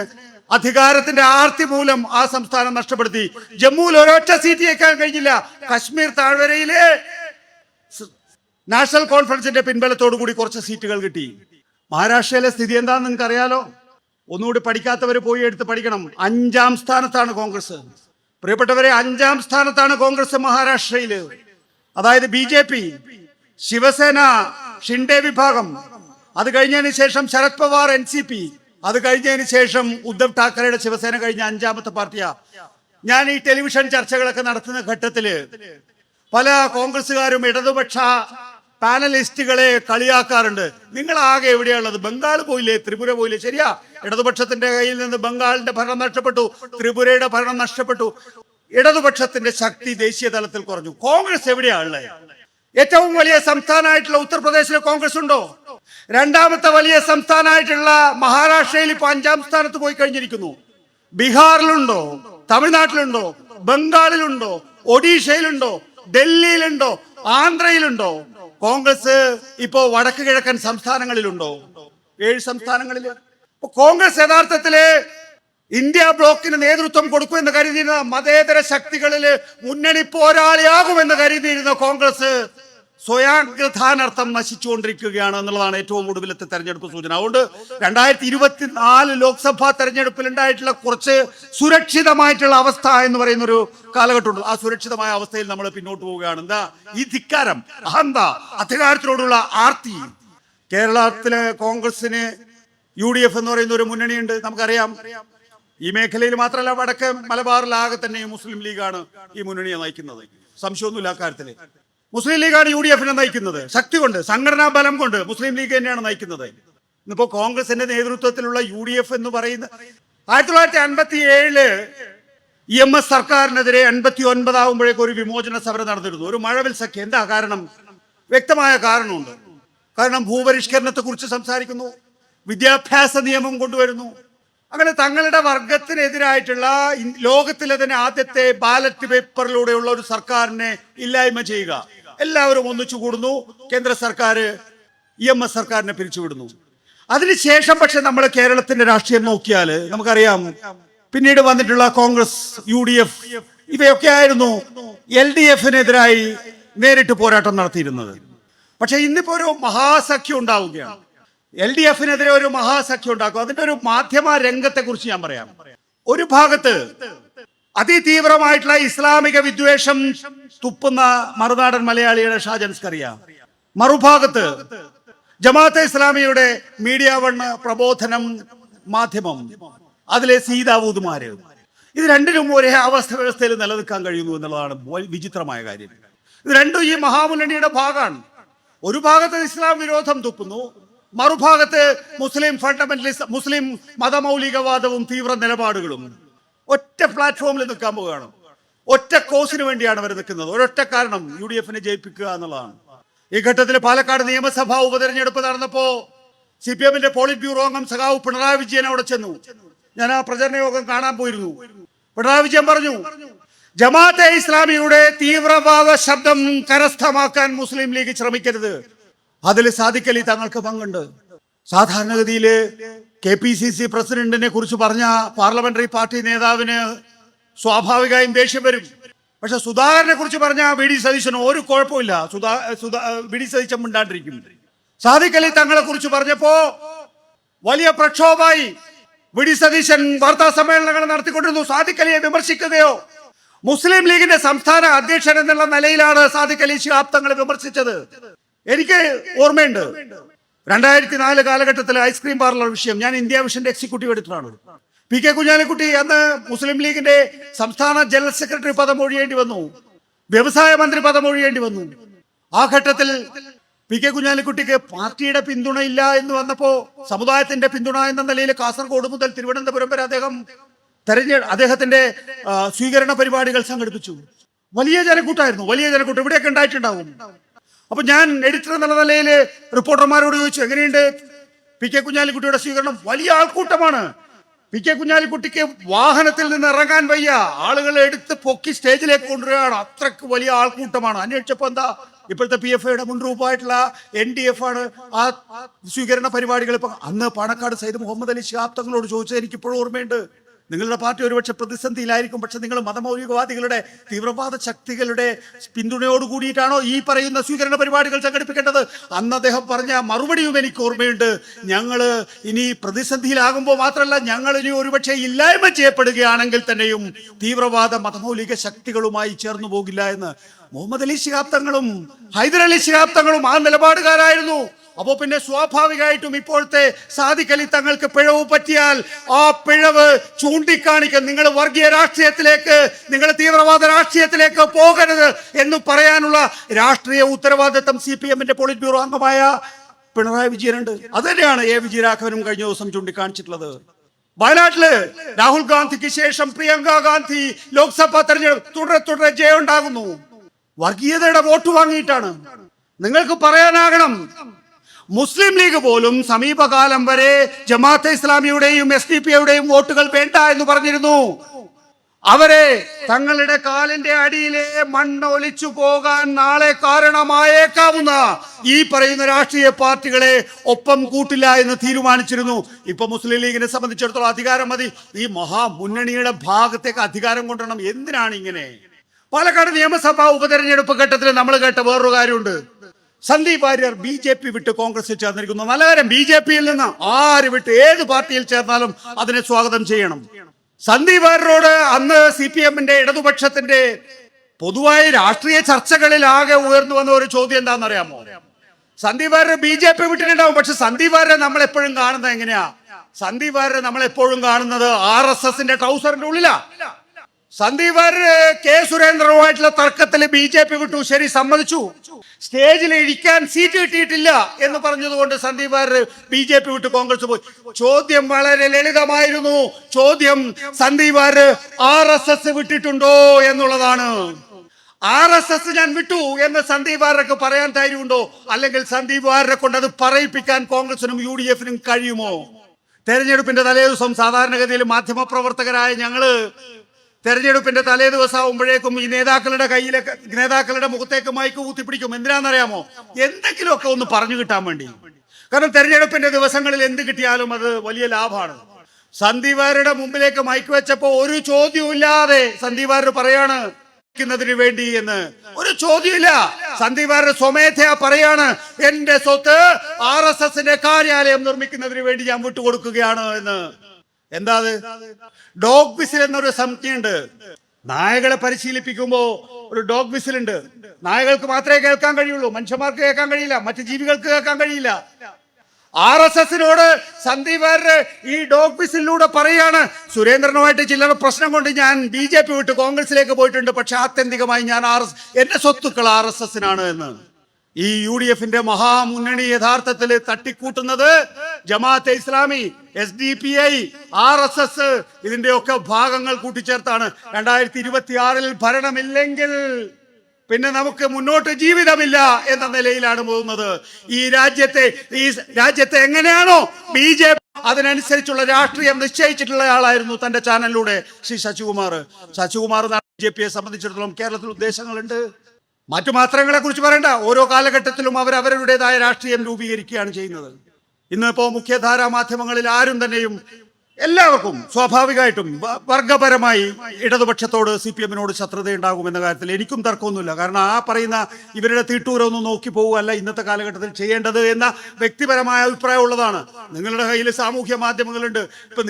അധികാരത്തിന്റെ ആർത്തി മൂലം ആ സംസ്ഥാനം നഷ്ടപ്പെടുത്തി. ജമ്മുവിൽ ഒരൊറ്റ സീറ്റ് ജയിക്കാൻ കഴിഞ്ഞില്ല. കശ്മീർ താഴ്വരയിലെ നാഷണൽ കോൺഫറൻസിന്റെ പിൻബലത്തോടു കൂടി കുറച്ച് സീറ്റുകൾ കിട്ടി. മഹാരാഷ്ട്രയിലെ സ്ഥിതി എന്താണെന്ന് നിങ്ങൾക്ക് അറിയാലോ. ഒന്നുകൂടി പഠിക്കാത്തവർ പോയി എടുത്ത് പഠിക്കണം. 5ാം സ്ഥാനത്താണ് കോൺഗ്രസ്. പ്രിയപ്പെട്ടവരെ, 5ാം സ്ഥാനത്താണ് കോൺഗ്രസ് മഹാരാഷ്ട്രയില്. അതായത് BJP, ശിവസേന, ഷിൻഡെ വിഭാഗം, അത് കഴിഞ്ഞതിന് ശേഷം ശരത് പവാർ NCP, അത് കഴിഞ്ഞതിന് ശേഷം ഉദ്ധവ് ഠാക്കറെയുടെ ശിവസേന കഴിഞ്ഞ 5ാമത്തെ പാർട്ടിയാ. ഞാൻ ഈ ടെലിവിഷൻ ചർച്ചകളൊക്കെ നടത്തുന്ന ഘട്ടത്തില് പല കോൺഗ്രസ്സുകാരും ഇടതുപക്ഷ പാനലിസ്റ്റുകളെ കളിയാക്കാറുണ്ട്. നിങ്ങൾ ആകെ എവിടെയുള്ളത്? ബംഗാൾ പോയില്ലേ, ത്രിപുര പോയില്ലേ? ശരിയാ, ഇടതുപക്ഷത്തിന്റെ കയ്യിൽ നിന്ന് ബംഗാളിന്റെ ഭരണം നഷ്ടപ്പെട്ടു, ത്രിപുരയുടെ ഭരണം നഷ്ടപ്പെട്ടു. ഇടതുപക്ഷത്തിന്റെ ശക്തി ദേശീയ തലത്തിൽ കുറഞ്ഞു. കോൺഗ്രസ് എവിടെയാണുള്ളത്? ഏറ്റവും വലിയ സംസ്ഥാനമായിട്ടുള്ള ഉത്തർപ്രദേശിൽ കോൺഗ്രസ് ഉണ്ടോ? രണ്ടാമത്തെ വലിയ സംസ്ഥാനമായിട്ടുള്ള മഹാരാഷ്ട്രയിൽ ഇപ്പൊ 5ാം സ്ഥാനത്ത് പോയി കഴിഞ്ഞിരിക്കുന്നു. ബീഹാറിലുണ്ടോ? തമിഴ്നാട്ടിലുണ്ടോ? ബംഗാളിലുണ്ടോ? ഒഡീഷയിലുണ്ടോ? ഡൽഹിയിലുണ്ടോ? ആന്ധ്രയിലുണ്ടോ? കോൺഗ്രസ് ഇപ്പോ വടക്ക് കിഴക്കൻ സംസ്ഥാനങ്ങളിലുണ്ടോ? 7 സംസ്ഥാനങ്ങളിൽ. കോൺഗ്രസ് യഥാർത്ഥത്തില് ഇന്ത്യ ബ്ലോക്കിന് നേതൃത്വം കൊടുക്കുമെന്ന് കരുതിയിരുന്ന മതേതര ശക്തികളിൽ മുന്നണി പോരാളിയാകുമെന്ന് കരുതിയിരുന്ന കോൺഗ്രസ് സ്വയാഗ്രഥാനർത്ഥം നശിച്ചുകൊണ്ടിരിക്കുകയാണ് എന്നുള്ളതാണ് ഏറ്റവും ഒടുവിലത്തെ തെരഞ്ഞെടുപ്പ് സൂചന. അതുകൊണ്ട് 2024 ലോക്സഭാ തെരഞ്ഞെടുപ്പിൽ ഉണ്ടായിട്ടുള്ള കുറച്ച് സുരക്ഷിതമായിട്ടുള്ള അവസ്ഥ എന്ന് പറയുന്ന ഒരു കാലഘട്ടമുണ്ട്. ആ സുരക്ഷിതമായ അവസ്ഥയിൽ നമ്മൾ പിന്നോട്ട് പോവുകയാണ്. എന്താ ഈ ധിക്കാരം, അഹന്ത, അധികാരത്തിനോടുള്ള ആർത്തി. കേരളത്തിലെ കോൺഗ്രസിന് UDF എന്ന് പറയുന്ന ഒരു മുന്നണിയുണ്ട്, നമുക്കറിയാം. ഈ മേഖലയിൽ മാത്രമല്ല, വടക്ക് മലബാറിലാകെ തന്നെ മുസ്ലിം ലീഗാണ് ഈ മുന്നണിയെ നയിക്കുന്നത്. സംശയമൊന്നുമില്ല അക്കാര്യത്തിൽ. മുസ്ലിം ലീഗാണ് UDF-നെ നയിക്കുന്നത്. ശക്തി കൊണ്ട്, സംഘടനാ ബലം കൊണ്ട് മുസ്ലിം ലീഗ് തന്നെയാണ് നയിക്കുന്നത്. ഇന്നിപ്പോ കോൺഗ്രസിന്റെ നേതൃത്വത്തിലുള്ള UDF എന്ന് പറയുന്ന 1957 EMS സർക്കാരിനെതിരെ 89 ആകുമ്പോഴേക്കും ഒരു വിമോചന സമരം നടന്നിരുന്നു, ഒരു മഴവിൽ സഖ്യം. എന്താ കാരണം? വ്യക്തമായ കാരണമുണ്ട്. കാരണം ഭൂപരിഷ്കരണത്തെ കുറിച്ച് സംസാരിക്കുന്നു, വിദ്യാഭ്യാസ നിയമം കൊണ്ടുവരുന്നു. അങ്ങനെ തങ്ങളുടെ വർഗത്തിനെതിരായിട്ടുള്ള ലോകത്തിലെ തന്നെ ആദ്യത്തെ ബാലറ്റ് പേപ്പറിലൂടെയുള്ള ഒരു സർക്കാരിനെ ഇല്ലായ്മ ചെയ്യുക. എല്ലാവരും ഒന്നിച്ചു കൂടുന്നു, കേന്ദ്ര സർക്കാർ EMS സർക്കാരിനെ പിരിച്ചുവിടുന്നു. അതിനുശേഷം പക്ഷെ നമ്മൾ കേരളത്തിന്റെ രാഷ്ട്രീയം നോക്കിയാൽ നമുക്കറിയാം, പിന്നീട് വന്നിട്ടുള്ള കോൺഗ്രസ്, UDF ഇവയൊക്കെ ആയിരുന്നു LDF-നെതിരായി നേരിട്ട് പോരാട്ടം നടത്തിയിരുന്നത്. പക്ഷെ ഇന്നിപ്പോ ഒരു മഹാസഖ്യം ഉണ്ടാവുകയാണ്. LDF-നെതിരെ ഒരു മഹാസഖ്യം ഉണ്ടാക്കും. അതിന്റെ ഒരു മാധ്യമ രംഗത്തെ കുറിച്ച് ഞാൻ പറയാം. ഒരു ഭാഗത്ത് അതിതീവ്രമായിട്ടുള്ള ഇസ്ലാമിക വിദ്വേഷം തുപ്പുന്ന മറുനാടൻ മലയാളിയുടെ ഷാജൻ സ്കറിയ, മറുഭാഗത്ത് ജമാഅത്തെ ഇസ്ലാമിയുടെ മീഡിയ 1 പ്രബോധനം മാധ്യമം, അതിലെ സീതാവൂതുമാര്. ഇത് രണ്ടിനും ഒരേ വ്യവസ്ഥയിൽ നിലനിൽക്കാൻ കഴിയുന്നു എന്നുള്ളതാണ് വിചിത്രമായ കാര്യം. ഇത് രണ്ടും ഈ മഹാമുന്നണിയുടെ ഭാഗമാണ്. ഒരു ഭാഗത്ത് ഇസ്ലാം വിരോധം തുപ്പുന്നു, മറുഭാഗത്ത് മുസ്ലിം ഫണ്ടമെന്റലിസ്റ്റ്, മുസ്ലിം മതമൗലികവാദവും തീവ്ര നിലപാടുകളും. ഒറ്റ പ്ലാറ്റ്ഫോമിൽ നിൽക്കാൻ പോവുകയാണ്. ഒറ്റ കോസിന് വേണ്ടിയാണ് അവർ നിൽക്കുന്നത്. ഒരൊറ്റ കാരണം, UDF-നെ ജയിപ്പിക്കുക എന്നുള്ളതാണ്. ഈ ഘട്ടത്തിൽ പാലക്കാട് നിയമസഭാ ഉപതെരഞ്ഞെടുപ്പ് നടന്നപ്പോ CPM-ന്റെ പോളിറ്റ് ബ്യൂറോ അംഗം സഖാവ് പിണറായി വിജയൻ അവിടെ ചെന്നു. ഞാൻ ആ പ്രചരണ യോഗം കാണാൻ പോയിരുന്നു. പിണറായി വിജയൻ പറഞ്ഞു, ജമാഅത്തെ ഇസ്ലാമിയുടെ തീവ്രവാദ ശബ്ദം കരസ്ഥമാക്കാൻ മുസ്ലിം ലീഗ് ശ്രമിക്കരുത്, അതിൽ സാദിഖ് അലി തങ്ങൾക്ക് പങ്കുണ്ട്. സാധാരണഗതിയിൽ KPCC പ്രസിഡന്റിനെ കുറിച്ച് പറഞ്ഞ പാർലമെന്ററി പാർട്ടി നേതാവിന് സ്വാഭാവികമായും ദേഷ്യം വരും. പക്ഷെ സുധാകരനെ കുറിച്ച് പറഞ്ഞ VD സതീശന് ഒരു കുഴപ്പമില്ല, VD സതീശൻ മിണ്ടാണ്ടിരിക്കും. സാദിഖ് അലി തങ്ങളെ കുറിച്ച് പറഞ്ഞപ്പോ വലിയ പ്രക്ഷോഭമായി. VD സതീശൻ വാർത്താ സമ്മേളനങ്ങൾ നടത്തിക്കൊണ്ടിരുന്നു. സാദിഖ് അലിയെ വിമർശിക്കുകയോ, മുസ്ലിം ലീഗിന്റെ സംസ്ഥാന അധ്യക്ഷൻ എന്നുള്ള നിലയിലാണ് സാദിഖ് അലി ശിഹാബ് തങ്ങളെ വിമർശിച്ചത്. എനിക്ക് ഓർമ്മയുണ്ട്, 2004 കാലഘട്ടത്തിലെ ഐസ്ക്രീം പാർലർ വിഷയം. ഞാൻ ഇന്ത്യ വിഷന്റെ എക്സിക്യൂട്ടീവ് എഡിറ്ററാണ്. PK കുഞ്ഞാലിക്കുട്ടി അന്ന് മുസ്ലിം ലീഗിന്റെ സംസ്ഥാന ജനറൽ സെക്രട്ടറി പദം ഒഴിയേണ്ടി വന്നു, വ്യവസായ മന്ത്രി പദം ഒഴിയേണ്ടി വന്നു. ആ ഘട്ടത്തിൽ PK കുഞ്ഞാലിക്കുട്ടിക്ക് പാർട്ടിയുടെ പിന്തുണയില്ല എന്ന് വന്നപ്പോ സമുദായത്തിന്റെ പിന്തുണ എന്ന നിലയിൽ കാസർഗോഡ് മുതൽ തിരുവനന്തപുരം വരെ അദ്ദേഹത്തിന്റെ സ്വീകരണ പരിപാടികൾ സംഘടിപ്പിച്ചു. വലിയ ജനക്കൂട്ടായിരുന്നു, വലിയ ജനക്കൂട്ടം. ഇവിടെയൊക്കെ ഉണ്ടായിട്ടുണ്ടാവും. അപ്പൊ ഞാൻ എഡിറ്റർ എന്നുള്ള നിലയിൽ റിപ്പോർട്ടർമാരോട് ചോദിച്ചു, എങ്ങനെയുണ്ട് PK കുഞ്ഞാലിക്കുട്ടിയുടെ സ്വീകരണം? വലിയ ആൾക്കൂട്ടമാണ്. PK കുഞ്ഞാലിക്കുട്ടിക്ക് വാഹനത്തിൽ നിന്ന് ഇറങ്ങാൻ വയ്യ, ആളുകളെ എടുത്ത് പൊക്കി സ്റ്റേജിലേക്ക് കൊണ്ടുവരികയാണ്. അത്രക്ക് വലിയ ആൾക്കൂട്ടമാണ്. അന്വേഷിച്ചപ്പോ എന്താ, ഇപ്പോഴത്തെ PFIയുടെ മുൻരൂപമായിട്ടുള്ള NDF ആണ് ആ സ്വീകരണ പരിപാടികൾ. ഇപ്പൊ അന്ന് പാണക്കാട് സയ്യിദ് മുഹമ്മദ് അലി ശിഹാബ് തങ്ങളോട് ചോദിച്ചത് എനിക്കിപ്പോഴും ഓർമ്മയുണ്ട്. നിങ്ങളുടെ പാർട്ടി ഒരുപക്ഷെ പ്രതിസന്ധിയിലായിരിക്കും, പക്ഷെ നിങ്ങൾ മതമൗലികവാദികളുടെ തീവ്രവാദ ശക്തികളുടെ പിന്തുണയോട് കൂടിയിട്ടാണോ ഈ പറയുന്ന സ്വീകരണ പരിപാടികൾ സംഘടിപ്പിക്കേണ്ടത്? അന്ന് അദ്ദേഹം പറഞ്ഞ മറുപടിയും എനിക്ക് ഓർമ്മയുണ്ട്. ഞങ്ങള് ഇനി പ്രതിസന്ധിയിലാകുമ്പോൾ മാത്രമല്ല, ഞങ്ങൾ ഇനി ഒരുപക്ഷെ ഇല്ലായ്മ ചെയ്യപ്പെടുകയാണെങ്കിൽ തന്നെയും തീവ്രവാദ മതമൗലിക ശക്തികളുമായി ചേർന്നു പോകില്ല എന്ന്. മുഹമ്മദ് അലി ശിഹാബ് തങ്ങളും ഹൈദർ അലി ശിഹാബ് തങ്ങളും ആ നിലപാടുകാരായിരുന്നു. അപ്പോ പിന്നെ സ്വാഭാവികമായിട്ടും ഇപ്പോഴത്തെ സാദിഖ് അലി തങ്ങൾക്ക് പിഴവ് പറ്റിയാൽ ആ പിഴവ് ചൂണ്ടിക്കാണിക്കാൻ, നിങ്ങൾ വർഗീയ രാഷ്ട്രീയത്തിലേക്ക്, നിങ്ങൾ തീവ്രവാദ രാഷ്ട്രീയത്തിലേക്ക് പോകരുത് എന്ന് പറയാനുള്ള രാഷ്ട്രീയ ഉത്തരവാദിത്തം CPM-ന്റെ പോളിറ്റ് ബ്യൂറോ അംഗമായ പിണറായി വിജയനുണ്ട്. അത് തന്നെയാണ് A. വിജയരാഘവനും കഴിഞ്ഞ ദിവസം ചൂണ്ടിക്കാണിച്ചിട്ടുള്ളത്. വയനാട്ടില് രാഹുൽ ഗാന്ധിക്ക് ശേഷം പ്രിയങ്ക ഗാന്ധി ലോക്സഭാ തെരഞ്ഞെടുപ്പ് തുടരെ ജയം ഉണ്ടാകുന്നു. വർഗീയതയുടെ വോട്ട് വാങ്ങിയിട്ടാണ്. നിങ്ങൾക്ക് പറയാനാകണം, മുസ്ലിം ലീഗ് പോലും സമീപകാലം വരെ ജമാഅത്തെ ഇസ്ലാമിയുടെയും SDP-യുടെയും വോട്ടുകൾ വേണ്ട എന്ന് പറഞ്ഞിരുന്നു. അവരെ തങ്ങളുടെ കാലിന്റെ അടിയിലെ മണ്ണ് ഒലിച്ചു പോകാൻ നാളെ കാരണമായേക്കാവുന്ന ഈ പറയുന്ന രാഷ്ട്രീയ പാർട്ടികളെ ഒപ്പം കൂട്ടില്ല എന്ന് തീരുമാനിച്ചിരുന്നു. ഇപ്പൊ മുസ്ലിം ലീഗിനെ സംബന്ധിച്ചിടത്തോളം അധികാരം മതി. ഈ മഹാമുന്നണിയുടെ ഭാഗത്തേക്ക് അധികാരം കൊണ്ടുവരണം. എന്തിനാണ് ഇങ്ങനെ? പാലക്കാട് നിയമസഭാ ഉപതെരഞ്ഞെടുപ്പ് ഘട്ടത്തിൽ നമ്മൾ കേട്ട വേറൊരു കാര്യമുണ്ട്. സന്ദീപ് വാര്യർ BJP വിട്ട് കോൺഗ്രസിൽ ചേർന്നിരിക്കുന്നു. നല്ല കാര്യം. BJP-യിൽ നിന്ന് ആര് വിട്ട് ഏത് പാർട്ടിയിൽ ചേർന്നാലും അതിനെ സ്വാഗതം ചെയ്യണം. സന്ദീപ് വാര്യരോട് അന്ന് CPM-ന്റെ ഇടതുപക്ഷത്തിന്റെ പൊതുവായ രാഷ്ട്രീയ ചർച്ചകളിൽ ആകെ ഉയർന്നു വന്ന ഒരു ചോദ്യം എന്താണെന്നറിയാമോ? സന്ദീപ് വാര്യർ BJP വിട്ടിട്ടുണ്ടാവും, പക്ഷെ സന്ദീപ് വാര്യരെ നമ്മൾ എപ്പോഴും കാണുന്നത് എങ്ങനെയാ? സന്ദീപ് വാര്യരെ നമ്മൾ എപ്പോഴും കാണുന്നത് RSSന്റെ ട്രൗസറിന്റെ ഉള്ളിലാ. സന്ദീപ് വാര്യർ K. സുരേന്ദ്രനുമായിട്ടുള്ള തർക്കത്തിൽ BJP വിട്ടു. ശരി, സമ്മതിച്ചു. സ്റ്റേജിൽ ഇരിക്കാൻ സീറ്റ് കിട്ടിയിട്ടില്ല എന്ന് പറഞ്ഞതുകൊണ്ട് സന്ദീപ് വാര്യർ BJP വിട്ട് കോൺഗ്രസ് പോയി. ചോദ്യം വളരെ ലളിതമായിരുന്നു. ചോദ്യം സന്ദീപ് വാര്യർ RSS വിട്ടിട്ടുണ്ടോ എന്നുള്ളതാണ്. RSS ഞാൻ വിട്ടു എന്ന് സന്ദീപ് വാര്യർക്ക് പറയാൻ ധൈര്യമുണ്ടോ? അല്ലെങ്കിൽ സന്ദീപ് വാര്യരെ കൊണ്ട് അത് പറയിപ്പിക്കാൻ കോൺഗ്രസിനും UDF-നും കഴിയുമോ? തെരഞ്ഞെടുപ്പിന്റെ തലേദിവസം സാധാരണഗതിയിൽ മാധ്യമപ്രവർത്തകരായ ഞങ്ങള് തെരഞ്ഞെടുപ്പിന്റെ തലേ ദിവസം ആവുമ്പോഴേക്കും ഈ നേതാക്കളുടെ മുഖത്തേക്ക് മൈക്ക് ഊത്തിപ്പിടിക്കും. എന്തിനാണെന്നറിയാമോ? എന്തെങ്കിലുമൊക്കെ ഒന്ന് പറഞ്ഞു കിട്ടാൻ വേണ്ടി. കാരണം തെരഞ്ഞെടുപ്പിന്റെ ദിവസങ്ങളിൽ എന്ത് കിട്ടിയാലും അത് വലിയ ലാഭമാണ്. സന്ദീപ് വാര്യരുടെ മുമ്പിലേക്ക് മൈക്ക് വെച്ചപ്പോ ഒരു ചോദ്യവും ഇല്ലാതെ സന്ദീപ് വാര്യർ പറയാണ് ിന് വേണ്ടി എന്ന്. ഒരു ചോദ്യമില്ല. സന്ദീപ് വാര്യർ സ്വമേധയാ പറയാണ്, എന്റെ സ്വത്ത് RSSന്റെ കാര്യാലയം നിർമ്മിക്കുന്നതിന് വേണ്ടി ഞാൻ വിട്ടുകൊടുക്കുകയാണ് എന്ന്. എന്താ അത്? ഡോഗ് വിസിൽ എന്നൊരു സംജ്ഞയുണ്ട്. നായകളെ പരിശീലിപ്പിക്കുമ്പോ ഒരു ഡോഗ് വിസിൽ ഉണ്ട്. നായകൾക്ക് മാത്രമേ കേൾക്കാൻ കഴിയുള്ളൂ, മനുഷ്യന്മാർക്ക് കേൾക്കാൻ കഴിയില്ല, മറ്റു ജീവികൾക്ക് കേൾക്കാൻ കഴിയില്ല. RSSനോട് സന്ദീപ് വാര്യർ ഈ ഡോഗ് വിസിലൂടെ പറയാണ്, സുരേന്ദ്രനുമായിട്ട് ചില്ലറ പ്രശ്നം കൊണ്ട് ഞാൻ BJP വിട്ട് കോൺഗ്രസിലേക്ക് പോയിട്ടുണ്ട്, പക്ഷെ ആത്യന്തികമായി ഞാൻ എന്റെ സ്വത്തുക്കൾ RSSനാണ് എന്ന്. ഈ UDF-ന്റെ മഹാമുന്നണി യഥാർത്ഥത്തിൽ തട്ടിക്കൂട്ടുന്നത് ജമാഅത്തെ ഇസ്ലാമി, SDP-I, RSS ഇതിന്റെ ഒക്കെ ഭാഗങ്ങൾ കൂട്ടിച്ചേർത്താണ്. 2026-ൽ ഭരണമില്ലെങ്കിൽ പിന്നെ നമുക്ക് മുന്നോട്ട് ജീവിതമില്ല എന്ന നിലയിലാണ് പോകുന്നത്. ഈ രാജ്യത്തെ എങ്ങനെയാണോ BJP അതിനനുസരിച്ചുള്ള രാഷ്ട്രീയം നിശ്ചയിച്ചിട്ടുള്ള ആളായിരുന്നു തന്റെ ചാനലിലൂടെ ശ്രീ ശശികുമാർ. BJP-യെ സംബന്ധിച്ചിടത്തോളം കേരളത്തിൽ ഉദ്ദേശങ്ങളുണ്ട്. മറ്റു മാത്രങ്ങളെ കുറിച്ച് പറയണ്ട. ഓരോ കാലഘട്ടത്തിലും അവരവരുടേതായ രാഷ്ട്രീയം രൂപീകരിക്കുകയാണ് ചെയ്യുന്നത്. ഇന്നിപ്പോ മുഖ്യധാരാ മാധ്യമങ്ങളിൽ ആരും തന്നെയും എല്ലാവർക്കും സ്വാഭാവികമായിട്ടും വർഗപരമായി ഇടതുപക്ഷത്തോട് CPM-നോട് ശത്രുതയുണ്ടാകുമെന്ന കാര്യത്തിൽ എനിക്കും തർക്കമൊന്നുമില്ല. കാരണം ആ പറയുന്ന ഇവരുടെ തീട്ടൂരൊന്നും നോക്കി പോവുകയല്ല ഇന്നത്തെ കാലഘട്ടത്തിൽ ചെയ്യേണ്ടത് എന്ന വ്യക്തിപരമായ അഭിപ്രായം ഉള്ളതാണ്. നിങ്ങളുടെ കയ്യിൽ സാമൂഹ്യ മാധ്യമങ്ങളുണ്ട്. ഇപ്പൊ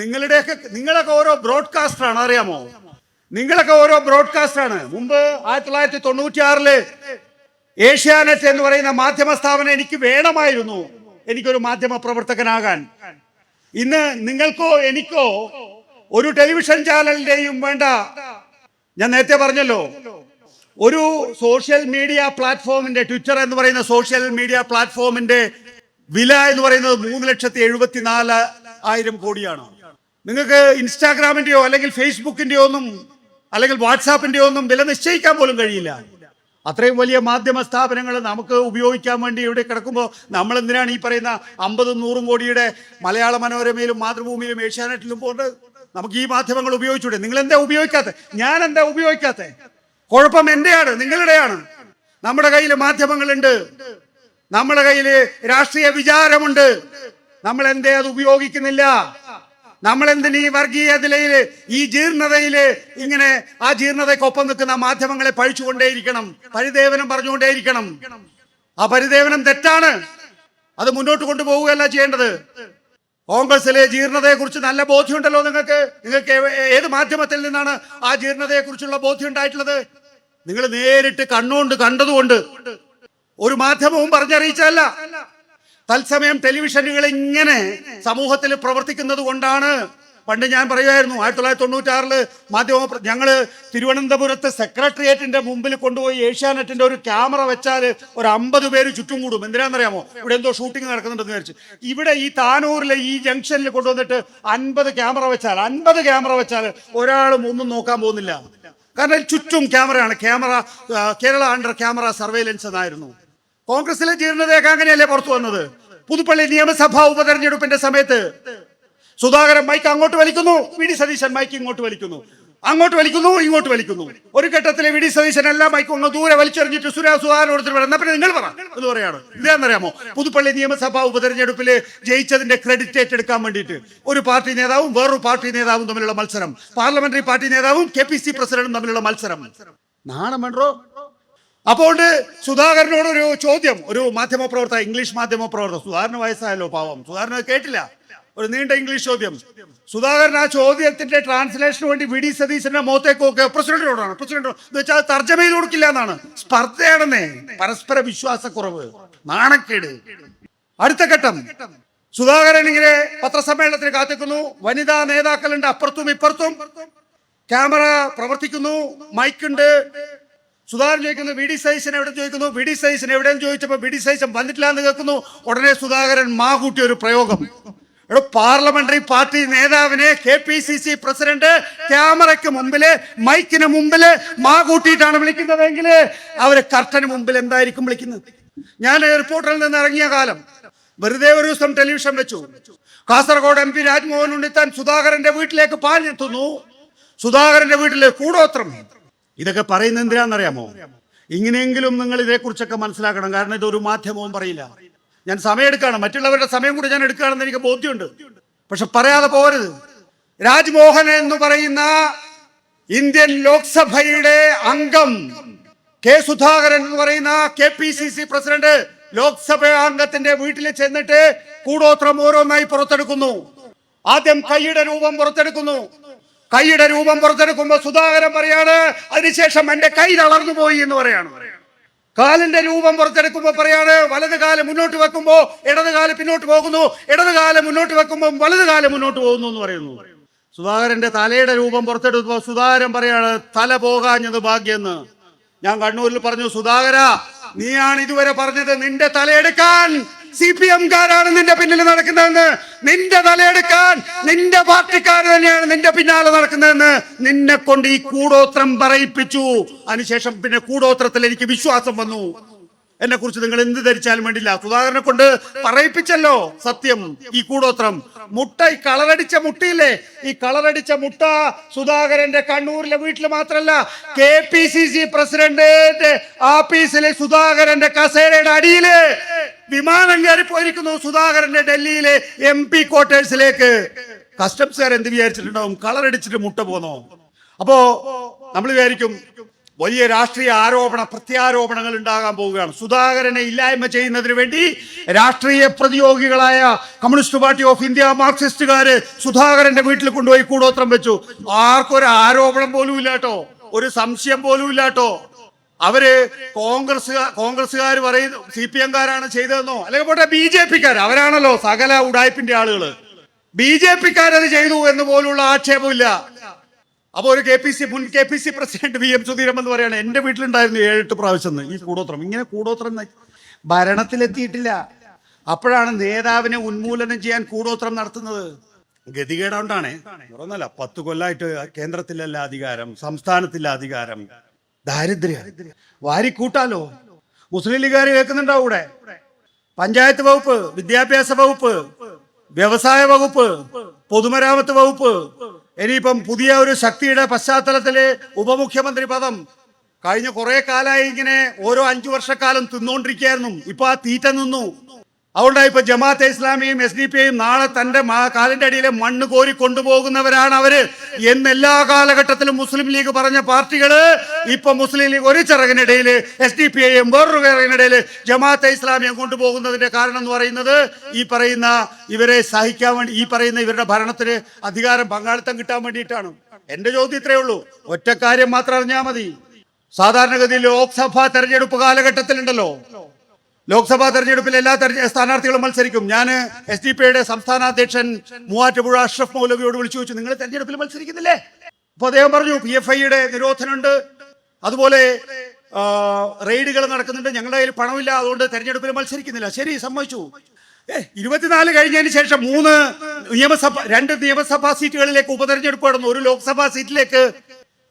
നിങ്ങളൊക്കെ ഓരോ ബ്രോഡ്കാസ്റ്ററാണ്, അറിയാമോ? നിങ്ങളൊക്കെ ഓരോ ബ്രോഡ്കാസ്റ്ററാണ്. മുമ്പ് 1996-ല് ഏഷ്യാനെറ്റ് എന്ന് പറയുന്ന മാധ്യമ സ്ഥാപനം എനിക്ക് വേണമായിരുന്നു, എനിക്കൊരു മാധ്യമ പ്രവർത്തകനാകാൻ. ഇന്ന് നിങ്ങൾക്കോ എനിക്കോ ഒരു ടെലിവിഷൻ ചാനലിന്റെയും വേണ്ട. ഞാൻ നേരത്തെ പറഞ്ഞല്ലോ, ഒരു സോഷ്യൽ മീഡിയ പ്ലാറ്റ്ഫോമിന്റെ, ട്വിറ്റർ എന്ന് പറയുന്ന സോഷ്യൽ മീഡിയ പ്ലാറ്റ്ഫോമിന്റെ വില എന്ന് പറയുന്നത് 3,74,000 കോടിയാണ്. നിങ്ങൾക്ക് ഇൻസ്റ്റാഗ്രാമിന്റെയോ അല്ലെങ്കിൽ ഫേസ്ബുക്കിന്റെയോ ഒന്നും അല്ലെങ്കിൽ വാട്സാപ്പിന്റെയോ ഒന്നും വില നിശ്ചയിക്കാൻ പോലും കഴിയില്ല. അത്രയും വലിയ മാധ്യമ സ്ഥാപനങ്ങൾ നമുക്ക് ഉപയോഗിക്കാൻ വേണ്ടി ഇവിടെ കിടക്കുമ്പോൾ നമ്മൾ എന്തിനാണ് ഈ പറയുന്ന 50-100 കോടിയുടെ മലയാള മനോരമയിലും മാതൃഭൂമിയിലും ഏഷ്യാനെറ്റിലും പോകേണ്ടത്? നമുക്ക് ഈ മാധ്യമങ്ങൾ ഉപയോഗിച്ചൂടെ? നിങ്ങൾ എന്താ ഉപയോഗിക്കാത്ത? ഞാൻ എന്താ ഉപയോഗിക്കാത്ത? കുഴപ്പം എന്റെയാണ്, നിങ്ങളുടെയാണ്. നമ്മുടെ കയ്യിൽ മാധ്യമങ്ങളുണ്ട്, നമ്മുടെ കയ്യിൽ രാഷ്ട്രീയ വിചാരമുണ്ട്. നമ്മൾ എന്തേ അത് ഉപയോഗിക്കുന്നില്ല? നമ്മൾ എന്തിന് ഈ വർഗീയതയില്, ഈ ജീർണതയില് ഇങ്ങനെ ആ ജീർണതയ്ക്കൊപ്പം നിൽക്കുന്ന മാധ്യമങ്ങളെ പഴിച്ചുകൊണ്ടേയിരിക്കണം, പരിദേവനം പറഞ്ഞുകൊണ്ടേയിരിക്കണം? ആ പരിദേവനം തെറ്റാണ്. അത് മുന്നോട്ട് കൊണ്ടുപോവുകയല്ല ചെയ്യേണ്ടത്. കോൺഗ്രസിലെ ജീർണതയെ കുറിച്ച് നല്ല ബോധ്യമുണ്ടല്ലോ നിങ്ങൾക്ക്. ഏത് മാധ്യമത്തിൽ നിന്നാണ് ആ ജീർണതയെ കുറിച്ചുള്ള ബോധ്യം ഉണ്ടായിട്ടുള്ളത്? നിങ്ങൾ നേരിട്ട് കണ്ണുകൊണ്ട് കണ്ടതുകൊണ്ട്, ഒരു മാധ്യമവും പറഞ്ഞറിയിച്ചല്ല. തത്സമയം ടെലിവിഷനുകൾ ഇങ്ങനെ സമൂഹത്തിൽ പ്രവർത്തിക്കുന്നത് കൊണ്ടാണ് പണ്ട് ഞാൻ പറയുമായിരുന്നു 1996 ഞങ്ങള് തിരുവനന്തപുരത്ത് സെക്രട്ടേറിയറ്റിന്റെ മുമ്പിൽ കൊണ്ടുപോയി ഏഷ്യാനെറ്റിന്റെ ഒരു ക്യാമറ വെച്ചാൽ ഒരു 50 പേര് ചുറ്റും കൂടും. എന്തിനാണെന്നറിയാമോ? ഇവിടെ എന്തോ ഷൂട്ടിംഗ് നടക്കുന്നുണ്ടെന്ന് വിചാരിച്ചു. ഇവിടെ ഈ താനൂരിലെ ഈ ജംഗ്ഷനിൽ കൊണ്ടുവന്നിട്ട് 50 ക്യാമറ വെച്ചാൽ ഒരാളും ഒന്നും നോക്കാൻ പോകുന്നില്ല. കാരണം ചുറ്റും ക്യാമറയാണ്. കേരള അണ്ടർ ക്യാമറ സർവൈലൻസ് എന്നായിരുന്നു. കോൺഗ്രസിലെ ജീർണതയൊക്കെ അങ്ങനെയല്ലേ പുറത്തു വന്നത്. പുതുപ്പള്ളി നിയമസഭാ ഉപതെരഞ്ഞെടുപ്പിന്റെ സമയത്ത് സുധാകരൻ മൈക്ക് അങ്ങോട്ട് വലിക്കുന്നു, വി ഡി സതീശൻ മൈക്ക് ഇങ്ങോട്ട് വലിക്കുന്നു, അങ്ങോട്ട് വലിക്കുന്നു, ഇങ്ങോട്ട് വലിക്കുന്നു. ഒരു ഘട്ടത്തിലെ വി ഡി സതീശൻ എല്ലാ മൈക്കും അങ്ങ് ദൂരെ വലിച്ചെറിഞ്ഞിട്ട് സുധാകരനോട് എന്നാ പിന്നെ നിങ്ങൾ പറ എന്ന് പറയാണ്. ഇതാണെന്നറിയാമോ? പുതുപ്പള്ളി നിയമസഭാ ഉപതെരഞ്ഞെടുപ്പിൽ ജയിച്ചതിന്റെ ക്രെഡിറ്റ് ഏറ്റെടുക്കാൻ വേണ്ടിയിട്ട് ഒരു പാർട്ടി നേതാവും വേറൊരു പാർട്ടി നേതാവും തമ്മിലുള്ള മത്സരം, പാർലമെന്ററി പാർട്ടി നേതാവും KPC പ്രസിഡന്റും തമ്മിലുള്ള മത്സരം. നാണം വേണ്ടോ? അപ്പോൾ സുധാകരനോട് ഒരു ചോദ്യം, ഒരു മാധ്യമപ്രവർത്തക, ഇംഗ്ലീഷ് മാധ്യമപ്രവർത്തക, സുധാകരന് വയസ്സായല്ലോ പാവം, സുധാകരൻ കേട്ടില്ല, ഒരു നീണ്ട ഇംഗ്ലീഷ് ചോദ്യം. സുധാകരൻ ആ ചോദ്യത്തിന്റെ ട്രാൻസ്ലേഷന് വേണ്ടി വി ഡി സതീശന്റെ മുഖത്തേക്ക് നോക്കുക, പ്രസിഡന്റിനോടാണ്. പ്രസിഡന്റ് എന്ന് വെച്ചാൽ തർജ്ജമ ചെയ്ത് കൊടുക്കില്ല എന്നാണ്. സ്പർദ്ധയാണെന്നേ, പരസ്പര വിശ്വാസക്കുറവ്, നാണക്കേട്. അടുത്ത ഘട്ടം, സുധാകരൻ ഇങ്ങനെ പത്രസമ്മേളനത്തിന് കാത്തിക്കുന്നു. വനിതാ നേതാക്കളുണ്ട് അപ്പുറത്തും ഇപ്പുറത്തും. ക്യാമറ പ്രവർത്തിക്കുന്നു, മൈക്കുണ്ട്. സുധാകരൻ ചോദിക്കുന്നു വി ഡി സതീശൻ എവിടെ ചോദിക്കുന്നു. വി ഡി സതീശൻ എവിടെയെന്ന് ചോദിച്ചപ്പോൾ വി ഡി സതീശൻ വന്നിട്ടില്ല എന്ന് കേൾക്കുന്നു. ഉടനെ സുധാകരൻ കൂട്ടിയ ഒരു പ്രയോഗം. പാർലമെന്ററി പാർട്ടി നേതാവിനെ KPCC പ്രസിഡന്റ് ക്യാമറയ്ക്ക് മുമ്പില്, മൈക്കിന് മുമ്പില് കൂട്ടിയിട്ടാണ് വിളിക്കുന്നതെങ്കിൽ അവര് കർട്ടന് മുമ്പിൽ എന്തായിരിക്കും വിളിക്കുന്നത്? ഞാൻ റിപ്പോർട്ടറിൽ നിന്ന് ഇറങ്ങിയ കാലം വെറുതെ ഒരു ദിവസം ടെലിവിഷൻ വെച്ചു. കാസർഗോഡ് MP രാജ്മോഹൻ ഉണ്ണിത്താൻ സുധാകരന്റെ വീട്ടിലേക്ക് പാഞ്ഞെത്തുന്നു. സുധാകരന്റെ വീട്ടില് കൂടോത്രം. ഇതൊക്കെ പറയുന്നത് എന്തിനാണെന്നറിയാമോ? ഇങ്ങനെയെങ്കിലും നിങ്ങൾ ഇതേക്കുറിച്ചൊക്കെ മനസ്സിലാക്കണം. കാരണം ഇതൊരു മാധ്യമവും പറയില്ല. ഞാൻ സമയം എടുക്കുകയാണ്, മറ്റുള്ളവരുടെ സമയം കൂടി ഞാൻ എടുക്കുകയാണെന്ന് എനിക്ക് ബോധ്യമുണ്ട്. പക്ഷെ പറയാതെ പോരുത്. രാജ്മോഹൻ എന്ന് പറയുന്ന ഇന്ത്യൻ ലോക്സഭയുടെ അംഗം, സുധാകരൻ എന്ന് പറയുന്ന KPCC പ്രസിഡന്റ് ലോക്സഭ അംഗത്തിന്റെ വീട്ടിൽ ചെന്നിട്ട് കൂടോത്രം ഓരോന്നായി പുറത്തെടുക്കുന്നു. ആദ്യം കൈയുടെ രൂപം പുറത്തെടുക്കുന്നു. കൈയുടെ രൂപം പുറത്തെടുക്കുമ്പോ സുധാകരൻ പറയാണ്, അതിനുശേഷം എന്റെ കൈ തളർന്നു പോയി എന്ന് പറയാണ്. കാലിന്റെ രൂപം പുറത്തെടുക്കുമ്പോ പറയാണ്, വലത് കാല് മുന്നോട്ട് വെക്കുമ്പോ ഇടത് കാല് പിന്നോട്ട് പോകുന്നു, ഇടത് കാല് മുന്നോട്ട് വെക്കുമ്പോൾ വലത് കാല് മുന്നോട്ട് പോകുന്നു എന്ന് പറയുന്നു. സുധാകരന്റെ തലയുടെ രൂപം പുറത്തെടുക്കുമ്പോ സുധാകരൻ പറയാണ്, തല പോകാഞ്ഞത് ഭാഗ്യെന്ന്. ഞാൻ കണ്ണൂരിൽ പറഞ്ഞു, സുധാകര, നീയാണ് ഇതുവരെ പറഞ്ഞത് നിന്റെ തലയെടുക്കാൻ CPM-കാരാണ് നിന്റെ പിന്നിൽ നടക്കുന്നതെന്ന്. നിന്റെ തലയെടുക്കാൻ നിന്റെ പാർട്ടിക്കാർ തന്നെയാണ് നിന്റെ പിന്നാലെ നടക്കുന്നതെന്ന് നിന്നെ കൊണ്ട് ഈ കൂടോത്രം പറയിപ്പിച്ചു. അതിനുശേഷം പിന്നെ കൂടോത്രത്തിൽ എനിക്ക് വിശ്വാസം വന്നു. എന്നെ കുറിച്ച് നിങ്ങൾ എന്ത് ധരിച്ചാലും വേണ്ടില്ല, സുധാകരനെ കൊണ്ട് പറയിപ്പിച്ചല്ലോ സത്യം. ഈ കൂടോത്രം മുട്ട, ഈ കളറടിച്ച മുട്ടയില്ലേ, ഈ കളറടിച്ച മുട്ട സുധാകരന്റെ കണ്ണൂരിലെ വീട്ടിൽ മാത്രമല്ല, KPCC പ്രസിഡന്റ് ആഫീസിലെ സുധാകരന്റെ കസേരയുടെ അടിയില് വിമാനം കയറി പോയിരിക്കുന്നു. സുധാകരന്റെ ഡൽഹിയിലെ MP ക്വാർട്ടേഴ്സിലേക്ക്. കസ്റ്റംസുകാർ എന്ത് വിചാരിച്ചിട്ടുണ്ടാവും? കളറടിച്ചിട്ട് മുട്ട പോന്നോ? അപ്പോ നമ്മൾ വിചാരിക്കും വലിയ രാഷ്ട്രീയ പ്രത്യാരോപണങ്ങൾ ഉണ്ടാകാൻ പോവുകയാണ്. സുധാകരനെ ഇല്ലായ്മ ചെയ്യുന്നതിന് വേണ്ടി രാഷ്ട്രീയ പ്രതിയോഗികളായ കമ്മ്യൂണിസ്റ്റ് പാർട്ടി ഓഫ് ഇന്ത്യ, മാർക്സിസ്റ്റുകാര് സുധാകരന്റെ വീട്ടിൽ കൊണ്ടുപോയി കൂടോത്രം വെച്ചു. ആർക്കൊരു ആരോപണം പോലും ഇല്ലാട്ടോ, ഒരു സംശയം പോലും ഇല്ലാട്ടോ. അവര് കോൺഗ്രസ്സുകാർ പറയുന്നു CPM-കാരാണ് ചെയ്തതെന്നോ, അല്ലെങ്കിൽ പോട്ടെ BJP-ക്കാർ, അവരാണല്ലോ സകല ഉടായ്പിന്റെ ആളുകള്. BJP-ക്കാരത് ചെയ്തു എന്ന് പോലുള്ള ആക്ഷേപമില്ല. അപ്പൊ ഒരു മുൻ KPC പ്രസിഡന്റ് VM സുധീരൻ എന്ന് പറയാണ്, എന്റെ വീട്ടിലുണ്ടായിരുന്നു 7-8 പ്രാവശ്യം ഈ കൂടോത്രം. ഇങ്ങനെ കൂടോത്രം ഭരണത്തിലെത്തിയിട്ടില്ല. അപ്പോഴാണ് നേതാവിനെ ഉന്മൂലനം ചെയ്യാൻ കൂടോത്രം നടത്തുന്നത്. ഗതികേടാണ്ടാണ്. ഒന്നല്ല, 10 കൊല്ലമായിട്ട് കേന്ദ്രത്തിലല്ല അധികാരം, സംസ്ഥാനത്തില്ല അധികാരം. ദാരിദ്ര്യം വാരിക്കൂട്ടാലോ. മുസ്ലിം ലീഗുകാർ കേൾക്കുന്നുണ്ടാവും ഇവിടെ. പഞ്ചായത്ത് വകുപ്പ്, വിദ്യാഭ്യാസ വകുപ്പ്, വ്യവസായ വകുപ്പ്, പൊതുമരാമത്ത് വകുപ്പ്, ഇനിയിപ്പം പുതിയ ഒരു ശക്തിയുടെ പശ്ചാത്തലത്തില് ഉപമുഖ്യമന്ത്രി പദം. കഴിഞ്ഞ കുറെ കാലമായി ഇങ്ങനെ ഓരോ 5 വർഷക്കാലം തിന്നുകൊണ്ടിരിക്കുകയായിരുന്നു. ഇപ്പൊ ആ തീറ്റ നിന്നു. അതുകൊണ്ടാണ് ഇപ്പൊ ജമാഅത്തെ ഇസ്ലാമിയും SDPയും നാളെ തന്റെ കാലിന്റെ അടിയിലെ മണ്ണ് കോരി കൊണ്ടുപോകുന്നവരാണ് അവര് എന്ന് എല്ലാ കാലഘട്ടത്തിലും മുസ്ലിം ലീഗ് പറഞ്ഞ പാർട്ടികള് ഇപ്പൊ മുസ്ലിം ലീഗ് ഒരു ചിറകിനിടയിൽ SDPയും വേറൊരു ചിറകിനിടയിൽ ജമാഅത്തെ ഇസ്ലാമിയും കൊണ്ടുപോകുന്നതിന്റെ കാരണം എന്ന് പറയുന്നത് ഈ പറയുന്ന ഇവരെ സഹിക്കാൻ വേണ്ടി, ഈ പറയുന്ന ഇവരുടെ ഭരണത്തിന് അധികാരം പങ്കാളിത്തം കിട്ടാൻ വേണ്ടിയിട്ടാണ്. എന്റെ ചോദ്യം ഇത്രയേ ഉള്ളൂ, ഒറ്റ കാര്യം മാത്രം അറിഞ്ഞാൽ മതി. സാധാരണഗതിയിൽ ലോക്സഭാ തെരഞ്ഞെടുപ്പ് കാലഘട്ടത്തിലുണ്ടല്ലോ, ലോക്സഭാ തെരഞ്ഞെടുപ്പിൽ എല്ലാ സ്ഥാനാർത്ഥികളും മത്സരിക്കും. ഞാൻ SDP സംസ്ഥാന അധ്യക്ഷൻ മൂവാറ്റുപുഴ അഷ്റഫ് മൗലവിയോട് വിളിച്ചു ചോദിച്ചു, നിങ്ങൾ തെരഞ്ഞെടുപ്പിൽ മത്സരിക്കുന്നില്ലേ? അപ്പൊ അദ്ദേഹം പറഞ്ഞു, PFIയുടെ നിരോധനമുണ്ട്, അതുപോലെ റെയ്ഡുകൾ നടക്കുന്നുണ്ട്, ഞങ്ങളുടെ കയ്യിൽ പണമില്ല, അതുകൊണ്ട് തെരഞ്ഞെടുപ്പിൽ മത്സരിക്കുന്നില്ല. ശരി, സമ്മതിച്ചു. 24 കഴിഞ്ഞതിന് ശേഷം 2 നിയമസഭാ സീറ്റുകളിലേക്ക് ഉപതെരഞ്ഞെടുപ്പ് നടന്നു. ഒരു ലോക്സഭാ സീറ്റിലേക്ക്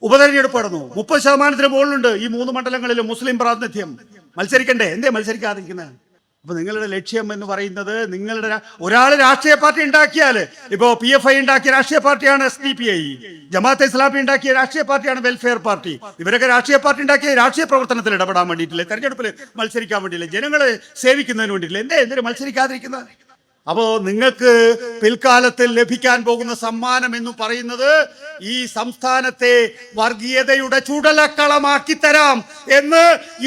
ഉപതെരഞ്ഞെടുപ്പ് നടന്നു. 30% മുകളിലുണ്ട് ഈ 3 മണ്ഡലങ്ങളിലും മുസ്ലിം പ്രാതിനിധ്യം. മത്സരിക്കണ്ടേ? എന്തേ മത്സരിക്കാതിരിക്കുന്നത്? അപ്പൊ നിങ്ങളുടെ ലക്ഷ്യം എന്ന് പറയുന്നത്, ഒരാൾ രാഷ്ട്രീയ പാർട്ടി ഉണ്ടാക്കിയാൽ, ഇപ്പോ PFI ഉണ്ടാക്കിയ രാഷ്ട്രീയ പാർട്ടിയാണ് SDPI, ജമാഅത്തെ ഇസ്ലാമി ഉണ്ടാക്കിയ രാഷ്ട്രീയ പാർട്ടിയാണ് വെൽഫെയർ പാർട്ടി. ഇവരൊക്കെ രാഷ്ട്രീയ പാർട്ടി ഉണ്ടാക്കിയ രാഷ്ട്രീയ പ്രവർത്തനത്തിൽ ഇടപെടാൻ വേണ്ടിയിട്ടില്ലേ, തെരഞ്ഞെടുപ്പിൽ മത്സരിക്കാൻ വേണ്ടിയില്ലേ, ജനങ്ങളെ സേവിക്കുന്നതിന് വേണ്ടിയിട്ടില്ലേ? എന്തിനു മത്സരിക്കാതിരിക്കുന്നത്? അപ്പോ നിങ്ങൾക്ക് പിൽക്കാലത്തിൽ ലഭിക്കാൻ പോകുന്ന സമ്മാനം എന്ന് പറയുന്നത് ഈ സംസ്ഥാനത്തെ വർഗീയതയുടെ ചുടലക്കളമാക്കി തരാം എന്ന്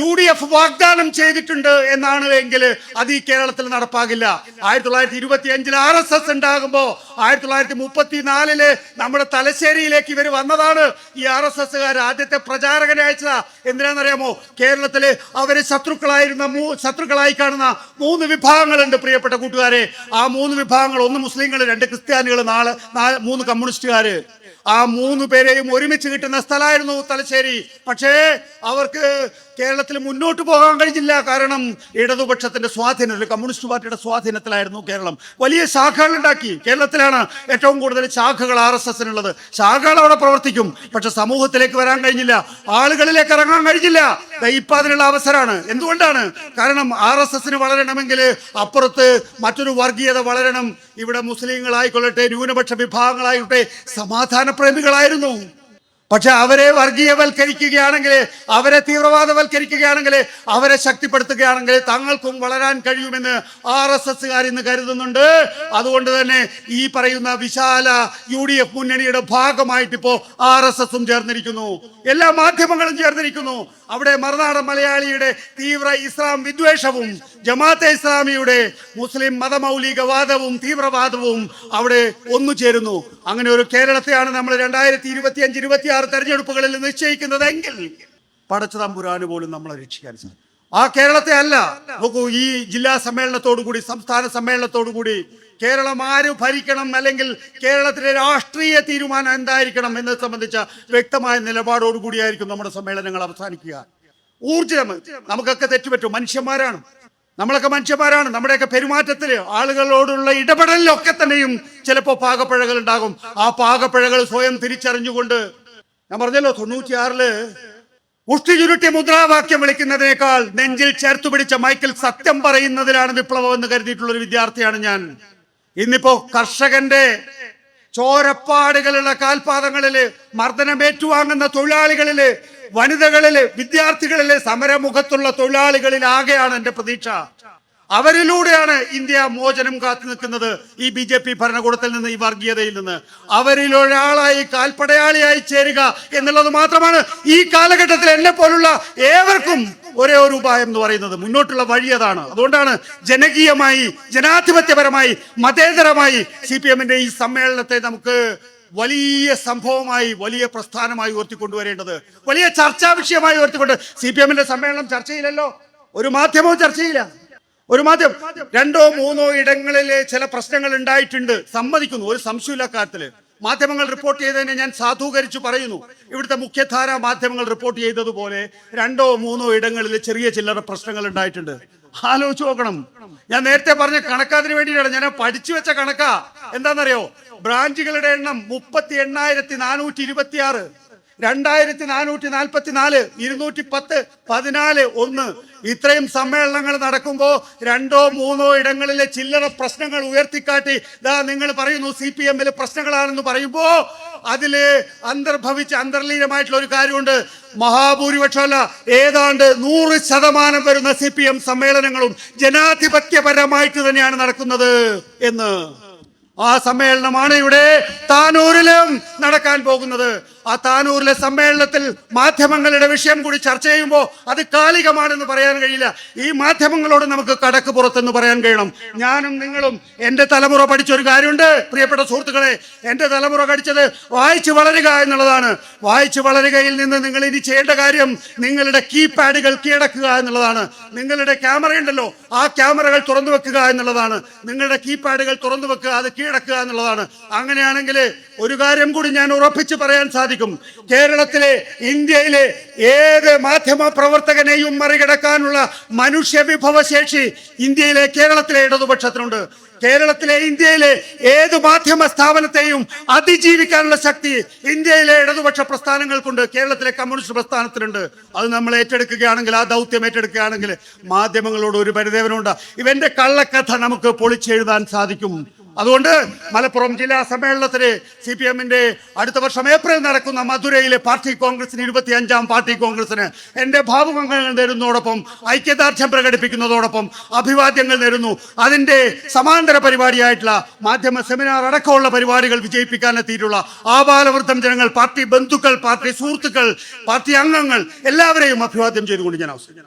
UDF വാഗ്ദാനം ചെയ്തിട്ടുണ്ട് എന്നാണ് എങ്കിൽ അത് ഈ കേരളത്തിൽ നടപ്പാകില്ല. 1925 RSS ഉണ്ടാകുമ്പോ 1934 നമ്മുടെ തലശ്ശേരിയിലേക്ക് ഇവർ വന്നതാണ്. ഈ RSSകാർ ആദ്യത്തെ പ്രചാരകനെ അയച്ചതാ. എന്തിനാണെന്നറിയാമോ? കേരളത്തില് അവര് ശത്രുക്കളായി കാണുന്ന 3 വിഭാഗങ്ങളുണ്ട് പ്രിയപ്പെട്ട കൂട്ടുകാരെ. ആ 3 വിഭാഗങ്ങൾ, 1 മുസ്ലിങ്ങൾ, 2 ക്രിസ്ത്യാനികൾ, 3 കമ്മ്യൂണിസ്റ്റുകാര്. ആ 3 പേരെയും ഒരുമിച്ച് കിട്ടുന്ന സ്ഥലമായിരുന്നു തലശ്ശേരി. പക്ഷേ അവർക്ക് കേരളത്തിൽ മുന്നോട്ട് പോകാൻ കഴിഞ്ഞില്ല. കാരണം ഇടതുപക്ഷത്തിന്റെ സ്വാധീനം, കമ്മ്യൂണിസ്റ്റ് പാർട്ടിയുടെ സ്വാധീനത്തിലായിരുന്നു കേരളം. വലിയ ശാഖകൾ ഉണ്ടാക്കി. കേരളത്തിലാണ് ഏറ്റവും കൂടുതൽ ശാഖകൾ RSSനുള്ളത്. ശാഖകൾ അവിടെ പ്രവർത്തിക്കും, പക്ഷെ സമൂഹത്തിലേക്ക് വരാൻ കഴിഞ്ഞില്ല, ആളുകളിലേക്ക് ഇറങ്ങാൻ കഴിഞ്ഞില്ല. ഇപ്പൊ അതിനുള്ള അവസരമാണ്. എന്തുകൊണ്ടാണ്? കാരണം RSSന് വളരണമെങ്കിൽ അപ്പുറത്ത് മറ്റൊരു വർഗീയത വളരണം. ഇവിടെ മുസ്ലിങ്ങളായിക്കൊള്ളട്ടെ, ന്യൂനപക്ഷ വിഭാഗങ്ങളായിട്ടെ സമാധാന പ്രേമികളായിരുന്നു. പക്ഷെ അവരെ വർഗീയവൽക്കരിക്കുകയാണെങ്കിൽ, അവരെ തീവ്രവാദവൽക്കരിക്കുകയാണെങ്കിൽ, അവരെ ശക്തിപ്പെടുത്തുകയാണെങ്കിൽ തങ്ങൾക്കും വളരാൻ കഴിയുമെന്ന് RSSകാർ ഇന്ന് കരുതുന്നുണ്ട്. അതുകൊണ്ട് തന്നെ ഈ പറയുന്ന വിശാല UDF മുന്നണിയുടെ ഭാഗമായിട്ട് ഇപ്പോ RSSും ചേർന്നിരിക്കുന്നു, എല്ലാ മാധ്യമങ്ങളും ചേർന്നിരിക്കുന്നു. അവിടെ മറുനാടൻ മലയാളിയുടെ തീവ്ര ഇസ്ലാം വിദ്വേഷവും, ജമാഅത്തെ ഇസ്ലാമിയുടെ മുസ്ലിം മതമൗലികവാദവും തീവ്രവാദവും അവിടെ ഒന്നുചേരുന്നു. അങ്ങനെ ഒരു കേരളത്തെയാണ് നമ്മൾ 2025-26 തെരഞ്ഞെടുപ്പുകളിൽ നിശ്ചയിക്കുന്നതെങ്കിൽ പടച്ചതമ്പുരാന് പോലും നമ്മളെ രക്ഷിക്കാൻ സാധിക്കും. ആ കേരളത്തെ അല്ല. നോക്കൂ, ഈ ജില്ലാ സമ്മേളനത്തോടുകൂടി, സംസ്ഥാന സമ്മേളനത്തോടുകൂടി കേരളം ആര് ഭരിക്കണം, അല്ലെങ്കിൽ കേരളത്തിലെ രാഷ്ട്രീയ തീരുമാനം എന്തായിരിക്കണം എന്നത് സംബന്ധിച്ച വ്യക്തമായ നിലപാടോടുകൂടിയായിരിക്കും നമ്മുടെ സമ്മേളനങ്ങൾ അവസാനിക്കുക. ഊർജ്ജം, നമുക്കൊക്കെ തെറ്റുപറ്റും, മനുഷ്യന്മാരാണ്, നമ്മളൊക്കെ മനുഷ്യന്മാരാണ്. നമ്മുടെയൊക്കെ പെരുമാറ്റത്തിൽ, ആളുകളോടുള്ള ഇടപെടലിലൊക്കെ തന്നെയും ചിലപ്പോൾ പാകപ്പിഴകൾ ഉണ്ടാകും. ആ പാകപ്പിഴകൾ സ്വയം തിരിച്ചറിഞ്ഞുകൊണ്ട്, ഞാൻ പറഞ്ഞല്ലോ 96 മുഷ്ടി ചുരുട്ടി മുദ്രാവാക്യം വിളിക്കുന്നതിനേക്കാൾ നെഞ്ചിൽ ചേർത്തു പിടിച്ച മൈക്കിൽ സത്യം പറയുന്നതിലാണ് വിപ്ലവം എന്ന് കരുതിയിട്ടുള്ള ഒരു വിദ്യാർത്ഥിയാണ് ഞാൻ. ഇന്നിപ്പോ കർഷകന്റെ ചോരപ്പാടുകളുടെ കാൽപാദങ്ങളില്, മർദ്ദനമേറ്റുവാങ്ങുന്ന തൊഴിലാളികളില്, വനിതകളില്, വിദ്യാർത്ഥികളില്, സമരമുഖത്തുള്ള തൊഴിലാളികളിൽ ആകെയാണ് എന്റെ പ്രതീക്ഷ. അവരിലൂടെയാണ് ഇന്ത്യ മോചനം കാത്തു നിൽക്കുന്നത്, ഈ BJP ഭരണകൂടത്തിൽ നിന്ന്, ഈ വർഗീയതയിൽ നിന്ന്. അവരിൽ ഒരാളായി, കാൽപ്പടയാളിയായി ചേരുക എന്നുള്ളത് മാത്രമാണ് ഈ കാലഘട്ടത്തിൽ എന്നെ പോലുള്ള ഏവർക്കും ഒരേ ഒരു ഉപായം എന്ന് പറയുന്നത്. മുന്നോട്ടുള്ള വഴി അതാണ്. അതുകൊണ്ടാണ് ജനകീയമായി, ജനാധിപത്യപരമായി, മതേതരമായി CPMന്റെ ഈ സമ്മേളനത്തെ നമുക്ക് വലിയ സംഭവമായി, വലിയ പ്രസ്ഥാനമായി ഉയർത്തിക്കൊണ്ടുവരേണ്ടത്, വലിയ ചർച്ചാ വിഷയമായി ഉയർത്തിക്കൊണ്ട്. CPMന്റെ സമ്മേളനം ചർച്ചയില്ലല്ലോ, ഒരു മാധ്യമവും ചർച്ചയില്ല. ഒരു മാധ്യമം 2-3 ഇടങ്ങളിൽ ചില പ്രശ്നങ്ങൾ ഉണ്ടായിട്ടുണ്ട്, സമ്മതിക്കുന്നു, ഒരു സംശയമില്ല കാര്യത്തില്. മാധ്യമങ്ങൾ റിപ്പോർട്ട് ചെയ്തതിനെ ഞാൻ സാധൂകരിച്ചു പറയുന്നു. ഇവിടുത്തെ മുഖ്യധാരാ മാധ്യമങ്ങൾ റിപ്പോർട്ട് ചെയ്തതുപോലെ 2-3 ഇടങ്ങളിൽ ചെറിയ ചില്ലറ പ്രശ്നങ്ങൾ ഉണ്ടായിട്ടുണ്ട്. ആലോചിച്ച് നോക്കണം. ഞാൻ നേരത്തെ പറഞ്ഞ കണക്കതിന് വേണ്ടിയിട്ടാണ്, ഞാൻ പഠിച്ചു വെച്ച കണക്കാ. എന്താണെന്നറിയോ? ബ്രാഞ്ചുകളുടെ എണ്ണം 38,426, 2,444, 210, 14, 1. ഇത്രയും സമ്മേളനങ്ങൾ നടക്കുമ്പോൾ 2-3 ഇടങ്ങളിലെ ചില്ലറ പ്രശ്നങ്ങൾ ഉയർത്തിക്കാട്ടി നിങ്ങൾ പറയുന്നു CPMൽ പ്രശ്നങ്ങളാണെന്ന് പറയുമ്പോൾ അതില് അന്തർലീനമായിട്ടുള്ള ഒരു കാര്യമുണ്ട്. മഹാഭൂരിപക്ഷമല്ല, ഏതാണ്ട് 100% വരുന്ന CPM സമ്മേളനങ്ങളും ജനാധിപത്യപരമായിട്ട് തന്നെയാണ് നടക്കുന്നത് എന്ന്. ആ സമ്മേളനമാണ് ഇവിടെ താനൂരിലും നടക്കാൻ പോകുന്നത്. ആ താനൂരിലെ സമ്മേളനത്തിൽ മാധ്യമങ്ങളുടെ വിഷയം കൂടി ചർച്ച ചെയ്യുമ്പോൾ അത് കാലികമാണെന്ന് പറയാൻ കഴിയില്ല. ഈ മാധ്യമങ്ങളോട് നമുക്ക് കടക്ക് പുറത്തെന്ന് പറയാൻ കഴിയണം. ഞാനും നിങ്ങളും എൻ്റെ തലമുറ പഠിച്ചൊരു കാര്യമുണ്ട് പ്രിയപ്പെട്ട സുഹൃത്തുക്കളെ. എൻ്റെ തലമുറ പഠിച്ചത് വായിച്ചു വളരുക എന്നുള്ളതാണ്. വായിച്ചു വളരുകയിൽ നിന്ന് നിങ്ങൾ ഇനി ചെയ്യേണ്ട കാര്യം നിങ്ങളുടെ കീപാഡുകൾ കീഴടക്കുക എന്നുള്ളതാണ്. നിങ്ങളുടെ ക്യാമറ ഉണ്ടല്ലോ, ആ ക്യാമറകൾ തുറന്നു വെക്കുക എന്നുള്ളതാണ്. നിങ്ങളുടെ കീപാഡുകൾ തുറന്നു വെക്കുക, അത് കീഴടക്കുക എന്നുള്ളതാണ്. അങ്ങനെയാണെങ്കിൽ ഒരു കാര്യം കൂടി ഞാൻ ഉറപ്പിച്ച് പറയാൻ സാധിക്കും. കേരളത്തിലെ, ഇന്ത്യയിലെ ഏത് മാധ്യമ പ്രവർത്തകനെയും മറികടക്കാനുള്ള മനുഷ്യ വിഭവശേഷി ഇന്ത്യയിലെ, കേരളത്തിലെ ഇടതുപക്ഷത്തിനുണ്ട്. കേരളത്തിലെ, ഇന്ത്യയിലെ ഏത് മാധ്യമ സ്ഥാപനത്തെയും അതിജീവിക്കാനുള്ള ശക്തി ഇന്ത്യയിലെ ഇടതുപക്ഷ പ്രസ്ഥാനങ്ങൾക്കുണ്ട്, കേരളത്തിലെ കമ്മ്യൂണിസ്റ്റ് പ്രസ്ഥാനത്തിനുണ്ട്. അത് നമ്മൾ ഏറ്റെടുക്കുകയാണെങ്കിൽ, ആ ദൗത്യം ഏറ്റെടുക്കുകയാണെങ്കിൽ മാധ്യമങ്ങളോട് ഒരു പരിദേവനുണ്ട്. ഇവന്റെ കള്ളക്കഥ നമുക്ക് പൊളിച്ചെഴുതാൻ സാധിക്കും. അതുകൊണ്ട് മലപ്പുറം ജില്ലാ സമ്മേളനത്തിന് CPM-ന്റെ അടുത്ത വർഷം ഏപ്രിൽ നടക്കുന്ന മധുരയിലെ പാർട്ടി കോൺഗ്രസിന്, 25ാം പാർട്ടി കോൺഗ്രസിന് എൻ്റെ ഭാവുകങ്ങൾ നേരുന്നതോടൊപ്പം, ഐക്യദാർഢ്യം പ്രകടിപ്പിക്കുന്നതോടൊപ്പം അഭിവാദ്യങ്ങൾ നേരുന്നു. അതിൻ്റെ സമാന്തര പരിപാടിയായിട്ടുള്ള മാധ്യമ സെമിനാർ അടക്കമുള്ള പരിപാടികൾ വിജയിപ്പിക്കാനെത്തിയിട്ടുള്ള ആബാലവൃദ്ധം ജനങ്ങൾ, പാർട്ടി ബന്ധുക്കൾ, പാർട്ടി സുഹൃത്തുക്കൾ, പാർട്ടി അംഗങ്ങൾ എല്ലാവരെയും അഭിവാദ്യം ചെയ്തുകൊണ്ട് ഞാൻ അവസാനിക്കുന്നു.